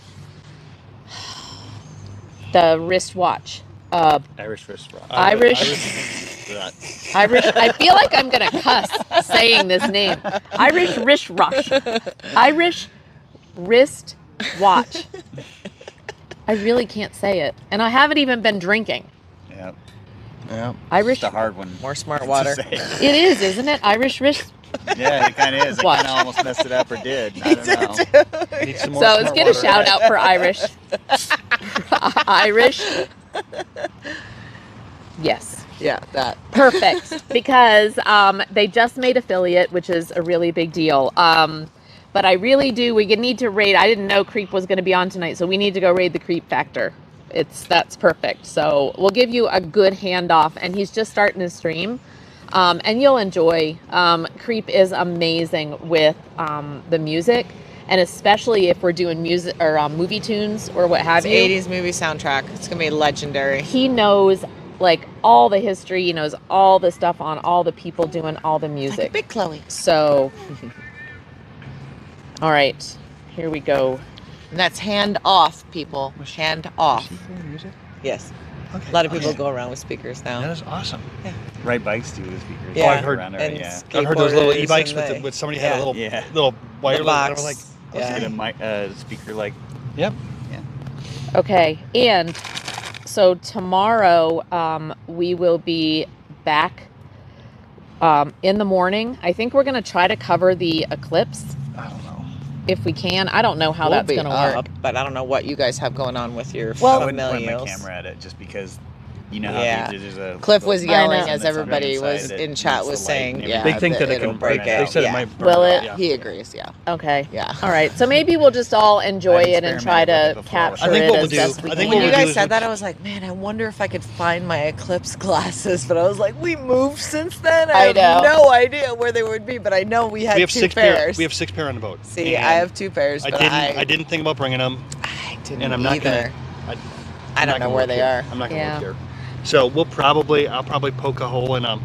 S8: the wristwatch?
S6: Irish restaurant.
S8: Irish. Irish. I feel like I'm gonna cuss saying this name. Irish wrist rush. Irish wrist watch. I really can't say it, and I haven't even been drinking.
S6: Yeah,
S2: Yeah.
S8: Irish.
S6: it's a hard one.
S5: More smart
S6: to
S5: water.
S6: say.
S8: It is, isn't it? Irish wrist.
S6: Yeah, it kind of is. I
S8: Watch.
S6: kind of almost messed it up or did. I don't know.
S2: Need some more
S8: So let's
S2: smart
S8: get a
S2: water.
S8: shout out for Irish. Irish. Yes.
S5: Yeah, that.
S8: Perfect. Because they just made affiliate, which is a really big deal. But I really do. We need to raid. I didn't know Creep was going to be on tonight, so we need to go raid the Creep Factor. That's perfect. So we'll give you a good handoff, and he's just starting his stream, and you'll enjoy. Creep is amazing with the music, and especially if we're doing music or movie tunes or what have
S5: It's
S8: you.
S5: 80s movie soundtrack. It's gonna be legendary.
S8: He knows like all the history. He knows all the stuff on all the people doing all the music.
S5: Big Chloe.
S8: So, all right, here we go.
S3: And that's hand off, people. Hand off.
S2: Music?
S3: Yes.
S2: Okay.
S3: A lot of people
S2: Okay.
S3: go around with speakers now.
S2: That is awesome.
S6: Ride bikes too with speakers.
S3: Yeah.
S2: I've heard-
S6: around it,
S3: and
S6: yeah.
S2: I've heard those little
S3: skateboarders
S2: e-bikes
S3: and
S2: with somebody had a little
S6: Yeah.
S2: little wire
S3: box.
S2: like
S3: Yeah.
S6: Get a mic, speaker like.
S2: yep.
S8: Okay, and so tomorrow we will be back in the morning. I think we're going to try to cover the eclipse
S2: I don't know.
S8: if we can. I don't know how
S3: We'll
S8: that's
S3: be
S8: going to work.
S3: up, but I don't know what you guys have going on with your
S6: I wouldn't point my
S3: familials.
S6: camera at it just because you know how
S3: Yeah.
S6: there's a.
S3: Cliff was
S8: I know.
S3: yelling
S6: button
S3: as
S6: that's on the
S3: everybody
S6: inside
S3: was
S6: that
S3: in
S6: needs
S3: chat
S6: the
S3: was
S6: light
S3: saying,
S6: and
S3: yeah,
S6: everything.
S2: They think that it
S3: it'll
S2: can
S3: break
S2: They
S3: out.
S2: said
S3: yeah.
S2: it might burn
S8: Will
S2: out,
S8: it?
S2: yeah.
S3: He agrees, yeah.
S8: Okay.
S3: Yeah.
S8: All right. So maybe we'll just all enjoy
S6: I've
S8: it and try
S6: experimented
S8: to
S6: with it before.
S8: capture
S2: I think
S8: it
S2: what we'll
S8: as
S2: do-
S8: best we
S2: I think
S8: can.
S2: what
S3: When you
S2: we'll do
S3: guys
S2: is
S3: said
S2: we'll-
S3: that, I was like, man, I wonder if I could find my eclipse glasses. But I was like, we moved since then. I have
S8: know.
S3: no idea where they would be, but I know we had
S2: We have
S3: two
S2: 6
S3: pairs.
S2: pairs. We have 6 pair on the boat.
S3: See,
S2: And
S3: I have 2 pairs,
S2: I
S3: but
S2: didn't think about bringing them,
S3: I didn't
S2: and I'm not
S3: either.
S2: gonna.
S3: I
S2: I'm
S3: don't
S2: not
S3: know
S2: gonna
S3: where
S2: look
S3: they
S2: here.
S3: are.
S2: I'm not gonna
S8: Yeah.
S2: look here. So I'll probably poke a hole in a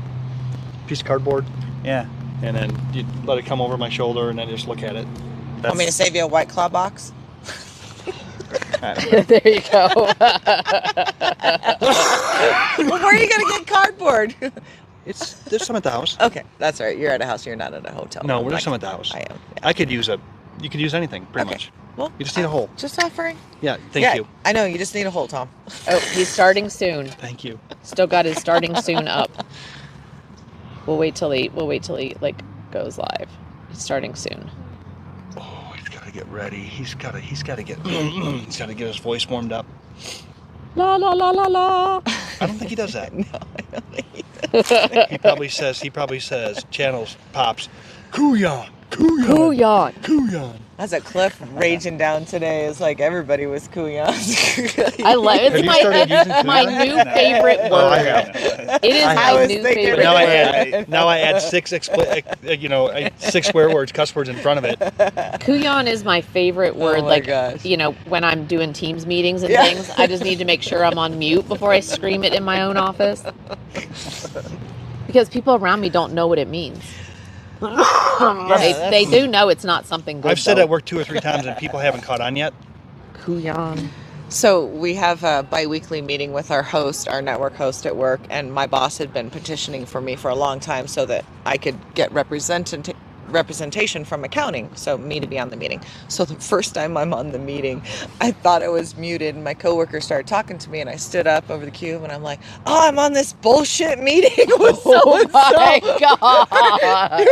S2: piece of cardboard,
S6: Yeah.
S2: and then you let it come over my shoulder, and then just look at it.
S3: Want me to save you a White Claw box?
S8: There you go.
S3: Well, where are you going to get cardboard?
S2: There's some at the house.
S3: Okay, that's right. You're at a house. You're not at a hotel.
S2: No,
S3: I'm
S2: there's
S3: like,
S2: some at the house.
S3: I am.
S2: I could use you could use anything, pretty
S3: Okay.
S2: much.
S3: Well,
S2: You just need a hole.
S3: Just offering.
S2: Yeah, thank
S3: yeah,
S2: you.
S3: I know. You just need a hole, Tom.
S8: Oh, he's starting soon.
S2: Thank you.
S8: Still got his starting soon up. We'll wait till he like goes live. He's starting soon.
S2: Oh, he's got to get ready. He's got to get he's got to get his voice warmed up.
S8: La la la la la.
S2: I don't think he does that.
S3: No, I don't think he does.
S2: He probably says channels pops. Kuyan. Kuyan.
S8: Kuyan.
S2: Kuyan.
S3: That's a Cliff raging down today. It's like everybody was Kuyan.
S8: I love
S2: Have
S8: it's
S2: you started using
S8: my
S2: Kuyan?
S8: new favorite
S2: Oh, I
S8: word.
S2: have.
S8: It is
S2: I
S8: my
S3: was
S8: new
S3: thinking
S8: favorite
S2: Now I
S8: word.
S2: add 6 6 swear words, cuss words in front of it.
S8: Kuyan is my favorite word.
S3: Oh my
S8: like
S3: gosh.
S8: when I'm doing Teams meetings and
S3: Yeah.
S8: things, I just need to make sure I'm on mute before I scream it in my own office. Because people around me don't know what it means. They do know it's not something good.
S2: I've said
S8: though.
S2: at work 2 or 3 times and people haven't caught on yet.
S8: Kuyan.
S3: So we have a bi-weekly meeting with our host, our network host at work, and my boss had been petitioning for me for a long time so that I could get representation from accounting, so me to be on the meeting. So the first time I'm on the meeting, I thought I was muted, and my coworker started talking to me, and I stood up over the cube, and I'm like, "Oh, I'm on this bullshit meeting with so
S8: Oh
S3: and
S8: my
S3: so."
S8: god.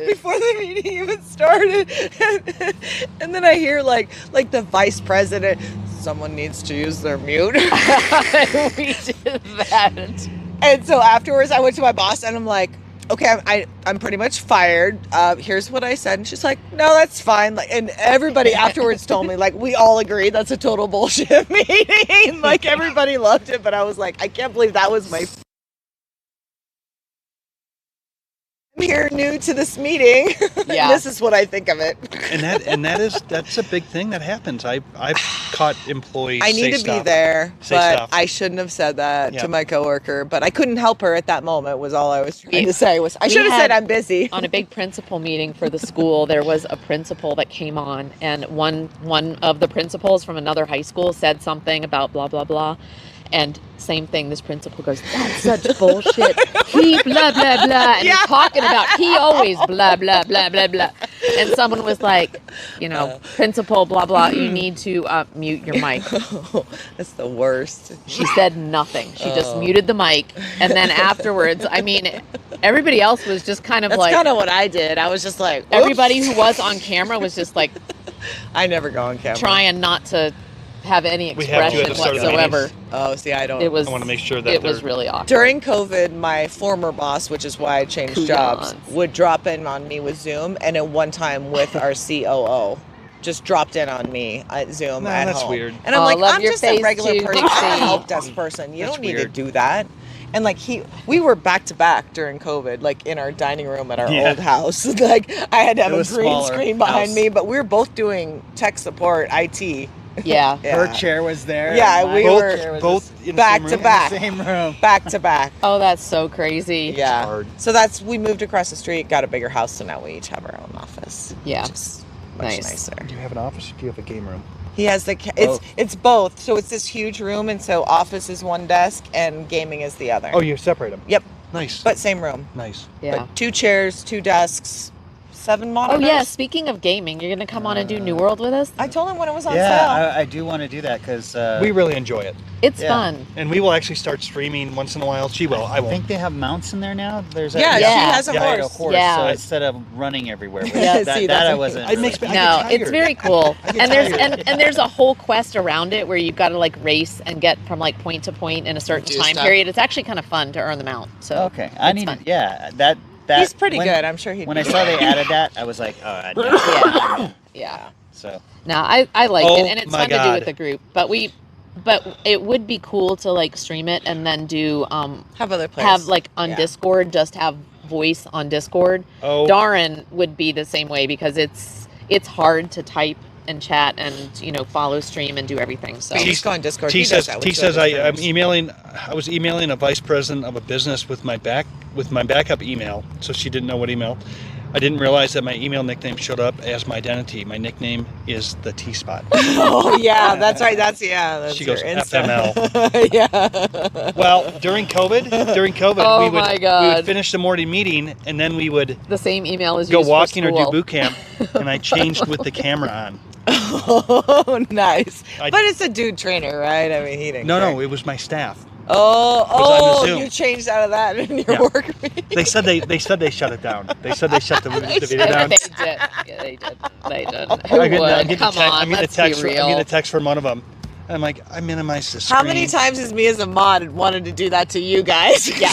S3: Before the meeting even started, and then I hear like the vice president, someone needs to use their mute.
S8: We did that.
S3: And so afterwards, I went to my boss and I'm like, okay, I'm pretty much fired. Here's what I said. And she's like, no, that's fine. Like, and everybody afterwards told me, like, we all agreed that's a total bullshit meeting. Like, everybody loved it. But I was like, I can't believe that was my... I'm here new to this meeting.
S8: Yeah.
S3: This is what I think of it.
S2: And that's a big thing that happens. I've caught employees
S3: I need
S2: say
S3: to be
S2: stuff.
S3: there,
S2: Say
S3: but
S2: stuff.
S3: I shouldn't have said that
S2: Yeah.
S3: to my coworker. But I couldn't help her at that moment. Was all I was trying to say. Was I
S8: we
S3: should have said
S8: had-
S3: I'm busy.
S8: On a big principal meeting for the school, there was a principal that came on, and one of the principals from another high school said something about blah blah blah, and same thing. This principal goes, "That's such bullshit." He blah blah blah, and
S3: Yeah.
S8: he's talking about he always blah blah blah blah blah, and someone was like, principal blah blah, you need to mute your mic.
S3: That's the worst.
S8: She said nothing. She just
S3: Oh.
S8: muted the mic, and then afterwards, I mean, everybody else was just kind of
S3: That's
S8: like.
S3: kind of what I did. I was just like, "Oops."
S8: Everybody who was on camera was just like
S3: I never go on camera.
S8: trying not to have any
S2: We have to at
S8: expression
S2: the start of the
S8: whatsoever.
S2: meetings.
S3: Oh, see, I don't.
S8: It was.
S2: I want to make sure that
S8: It was
S2: they're-
S8: really awkward.
S3: During COVID, my former boss, which is why I changed
S8: Kuyans.
S3: jobs, would drop in on me with Zoom, and at one time with our COO, just dropped in on me at Zoom
S2: No,
S3: at
S2: that's
S3: home.
S2: weird.
S3: And I'm
S8: Oh,
S3: like,
S8: love
S3: I'm
S8: your
S3: just a
S8: face
S3: regular
S8: too,
S3: person, I'm a
S8: Dixie.
S3: help desk person. You
S2: That's
S3: don't need
S2: weird.
S3: to do that. And like we were back to back during COVID, like in our dining room at our
S6: Yeah.
S3: old house. Like I had to have
S6: It
S3: a
S6: was
S3: green
S6: smaller
S3: screen behind
S6: house.
S3: me, but we were both doing tech support, IT.
S8: Yeah.
S3: Yeah.
S6: Her chair was there.
S3: Yeah,
S6: and my
S3: we
S2: both
S3: were
S6: chair was
S2: both in the
S3: back
S2: same
S3: to
S2: room?
S3: back.
S6: in the same room.
S3: Back to back.
S8: Oh, that's so crazy.
S3: Yeah.
S2: hard.
S3: So we moved across the street, got a bigger house, so now we each have our own office.
S8: Yeah.
S3: Which is much
S8: Nice.
S3: nicer.
S2: Do you have an office or do you have a game room?
S5: He has the it's both. So it's this huge room, and so office is one desk and gaming is the other.
S2: Oh, you separate them.
S5: Yep,
S2: Nice.
S5: but same room.
S2: Nice.
S8: Yeah.
S5: But 2 chairs, 2 desks, 7
S8: Oh
S5: monitors.
S8: yeah. Speaking of gaming, you're gonna come on and do New World with us.
S5: I told him when it was on
S6: Yeah,
S5: sale.
S6: I do want to do that because
S2: We really enjoy it.
S8: It's
S6: Yeah.
S8: fun.
S2: And we will actually start streaming once in a while. She will. I
S6: I
S2: won't.
S6: think they have mounts in there now. There's
S5: Yeah,
S6: a,
S5: she
S8: Yeah.
S5: has a
S2: Yeah,
S5: horse.
S8: Yeah.
S6: So instead of running everywhere, which
S8: Yeah,
S6: that,
S5: see,
S6: that
S5: that's
S6: I
S5: a-
S6: wasn't.
S2: It makes
S6: really-
S2: me- I
S8: No,
S2: get
S8: it's
S2: tired.
S8: very cool.
S2: I get
S8: And there's
S2: tired.
S8: and there's a whole quest around it where you've got to like race and get from like point to point in a certain
S3: Do
S8: time
S3: stuff.
S8: period. It's actually kind of fun to earn them out. So
S6: Okay, I
S8: it's
S6: need
S8: fun.
S6: to. Yeah, that.
S5: He's pretty
S6: when-
S5: good. I'm sure he'd
S6: When
S5: be
S6: I saw
S5: good.
S6: they added that, I was like, oh, I know.
S8: Yeah. Yeah.
S6: So
S8: No, I like
S2: Oh
S8: it, and it's
S2: my
S8: fun to do
S2: God.
S8: with the group. But it would be cool to like stream it and then do
S5: have other players.
S8: have like on
S5: Yeah.
S8: Discord, just have voice on Discord.
S2: Oh,
S8: Darren would be the same way because it's hard to type and chat and follow stream and do everything. So
S5: But you just go on Discord.
S2: T
S5: He does
S2: says,
S5: that with
S2: T
S5: two
S2: says
S5: other
S2: I'm
S5: streamers.
S2: emailing. I was emailing a vice president of a business with my backup email, so she didn't know what email. I didn't realize that my email nickname showed up as my identity. My nickname is the T Spot.
S5: Oh yeah, that's right. That's
S2: She
S5: your
S2: goes,
S5: Insta.
S2: FML.
S5: Yeah.
S2: Well, during COVID,
S8: Oh
S2: we would
S8: my
S2: we
S8: God.
S2: would finish the morning meeting and then we would
S8: the same email is
S2: go
S8: used
S2: walking
S8: for
S2: or do
S8: school.
S2: boot camp, and I changed with the camera on.
S5: Oh, nice.
S2: I-
S5: But it's a dude trainer, right? I mean, he didn't.
S2: No,
S5: care.
S2: no, it was my staff.
S5: Oh,
S2: was on
S5: oh,
S2: the Zoom.
S5: you changed out of that in your
S2: Yeah.
S5: work meeting.
S2: They said they shut it down. They said they shut the video
S8: Yeah,
S2: down.
S8: they did. Yeah, they did. They did. Who
S2: I'm
S8: would?
S2: getting
S8: Come on, let's be real.
S2: I'm getting a text from one of them. I'm like, I minimized the screen.
S5: How many times has me as a mod wanted to do that to you gumes?
S8: Yeah.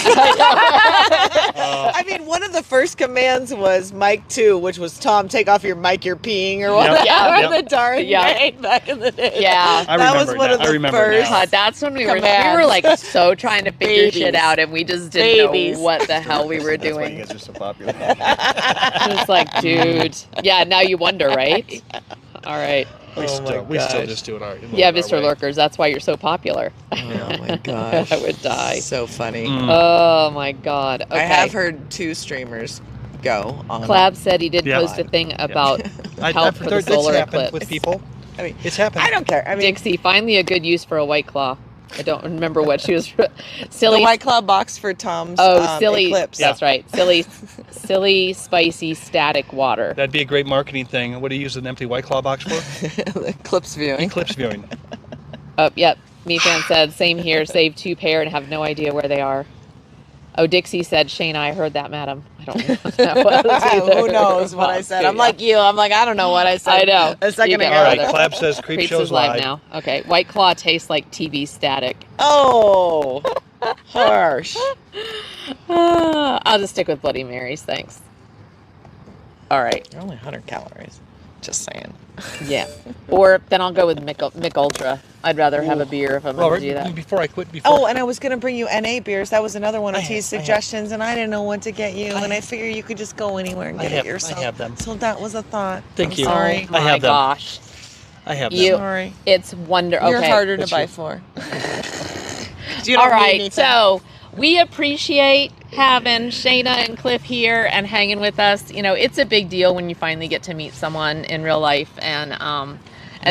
S5: I mean, one of the first commands was mic 2, which was Tom, take off your mic, you're peeing or whatever.
S8: Yeah.
S5: The Darren
S8: Yeah.
S5: made back in the day.
S8: Yeah.
S2: I
S5: that
S2: remember
S5: was one
S2: now.
S5: of
S2: I
S5: the
S2: remember
S5: first.
S2: now.
S8: God, that's when we were
S5: Commands.
S8: like so trying to figure
S5: Babies.
S8: shit out, and we just didn't
S5: Babies.
S8: know what the hell we were
S6: that's why you
S8: doing.
S6: guys are so popular.
S8: It's like, dude. Yeah, now you wonder, right? All right.
S2: We still
S5: gosh.
S2: just do it our
S8: Yeah,
S2: our
S8: Mr.
S2: way.
S8: Lurkers, that's why you're so popular.
S5: Oh my gosh.
S8: I would die.
S5: So funny.
S2: Mm.
S8: Oh my God. Okay.
S5: I have heard 2 streamers go on.
S8: Clab said he did
S2: Yeah.
S8: post a thing about help for the
S2: It's
S8: solar
S2: happened
S8: eclipse.
S2: with people.
S5: I mean,
S2: It's happened.
S5: I don't care. I mean,
S8: Dixie, finally a good use for a White Claw. I don't remember what she was.
S5: the
S8: Silly.
S5: White Claw box for Tom's
S8: silly.
S5: Eclipse.
S8: That's right. Silly, spicy, static water.
S2: That'd be a great marketing thing. What do you use an empty White Claw box for?
S5: Eclipse viewing.
S2: Eclipse viewing.
S8: Oh, yep. Me fan said, same here. Save 2 pair and have no idea where they are. Oh, Dixie said, Shayna, I heard that, madam. I don't know what that was either.
S5: Who knows what I said? I'm
S8: Yeah.
S5: like you. I'm like, I don't know what I said.
S8: I know.
S5: A second
S8: You
S5: ago.
S8: get
S2: All right,
S8: Brother.
S2: Clap says Creep
S8: Creeps
S2: Show's
S8: is live
S2: live.
S8: now. Okay. White Claw tastes like TV static.
S5: Oh, harsh.
S8: I'll just stick with Bloody Marys. Thanks. All right.
S5: They're only 100 calories. Just saying.
S8: Yeah. Or then I'll go with Mick Ultra. I'd rather have a beer if I'm
S2: Well,
S8: going to do that.
S2: before I quit,
S5: Oh, and I was gonna bring you NA beers. That was another one of
S2: I
S5: T's
S2: have-
S5: suggestions, and I didn't know what to get you, and I figured you could just go anywhere and get it yourself.
S2: I have them.
S5: So that was a thought.
S2: Thank
S5: I'm
S2: you.
S5: Sorry.
S8: Oh my
S2: I have them.
S8: gosh.
S2: I have
S8: You-
S2: them.
S5: Sorry.
S8: It's wonderful.
S5: You're
S8: Okay.
S5: harder to
S2: That's
S5: buy
S2: true.
S5: for. You don't
S8: All
S5: need
S8: right.
S5: anything.
S8: So we appreciate having Shayna and Cliff here and hanging with us. You know, it's a big deal when you finally get to meet someone in real life, and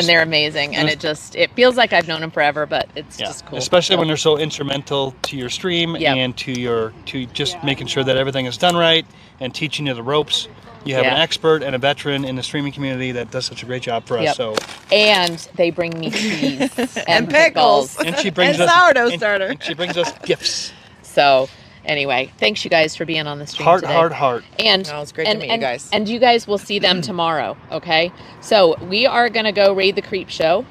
S8: they're amazing. And it feels like I've known them forever, but it's
S2: Yeah,
S8: just cool.
S2: especially
S8: So-
S2: when they're so instrumental to your stream
S8: Yep.
S2: and to just making sure that everything is done right and teaching you the ropes. You have an
S8: Yeah.
S2: expert and a veteran in the streaming community that does such a great job for us.
S8: Yep.
S2: So,
S8: And they bring me cheese
S5: And pickles.
S2: and she brings
S5: And
S2: us
S5: sourdough
S2: and-
S5: starter.
S2: and she brings us gifts.
S8: So anyway, thanks you guys for being on the stream
S2: Heart,
S8: today.
S2: heart.
S8: And
S5: No, it's great to meet you guys.
S8: And you guys will see them tomorrow, okay? So we are gonna go raid the creep show.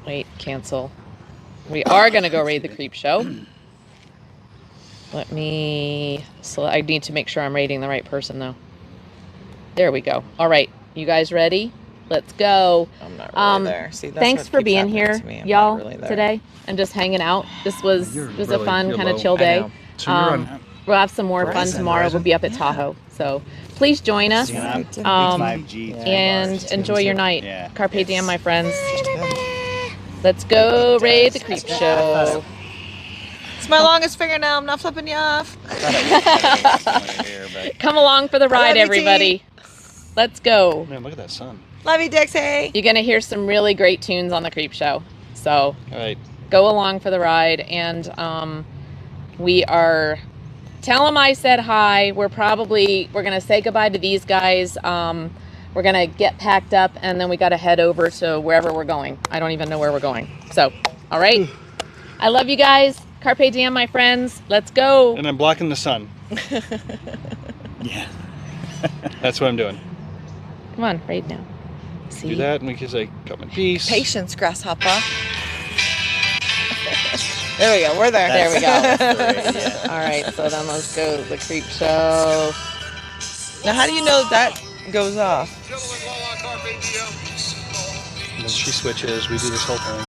S8: Wait, cancel. We are gonna go raid the creep show. Let me. So I need to make sure I'm raiding the right person though. There we go. All right, you guys ready? Let's go.
S5: I'm not really there. See, that's
S8: Thanks
S5: what
S8: for
S5: keeps
S8: being
S5: happening
S8: here,
S5: to me. I'm
S8: y'all,
S5: not really there.
S8: today, and just hanging out. This was
S2: You're
S8: a
S2: really-
S8: fun
S2: you're
S8: kind of
S2: low.
S8: chill
S6: I
S8: day.
S6: know.
S2: So you're on.
S8: We'll have some more fun
S6: Verizon,
S8: tomorrow. We'll be up at Tahoe. So please join us
S6: Yeah, I'm
S8: Um,
S6: 5G.
S8: and enjoy your night.
S6: Yeah.
S8: Carpe diem, my friends. Let's go raid the creep show.
S5: It's my longest fingernail. I'm not flipping you off.
S6: I thought I was here, but
S8: Come along for the ride,
S5: love you, T.
S8: everybody. Let's go.
S2: Man, look at that sun.
S3: Love you, Dixie.
S8: You're gonna hear some really great tunes on the Creep Show. So
S2: All right.
S8: go along for the ride, and we are. Tell them I said hi. We're gonna say goodbye to these guys. We're gonna get packed up, and then we gotta head over to wherever we're going. I don't even know where we're going. So, all right. I love you guys. Carpe diem, my friends. Let's go.
S2: And I'm blocking the sun.
S6: Yeah.
S2: That's what I'm doing.
S8: Come on, right now. See?
S2: Do that, and we can say, come in peace.
S3: Patience, grasshopper. There we go. We're there.
S8: There we go.
S6: That's the yeah.
S8: All right, so then let's go to the Creep Show.
S3: Now, how do you know that goes off?
S2: And then she switches. We do this whole thing.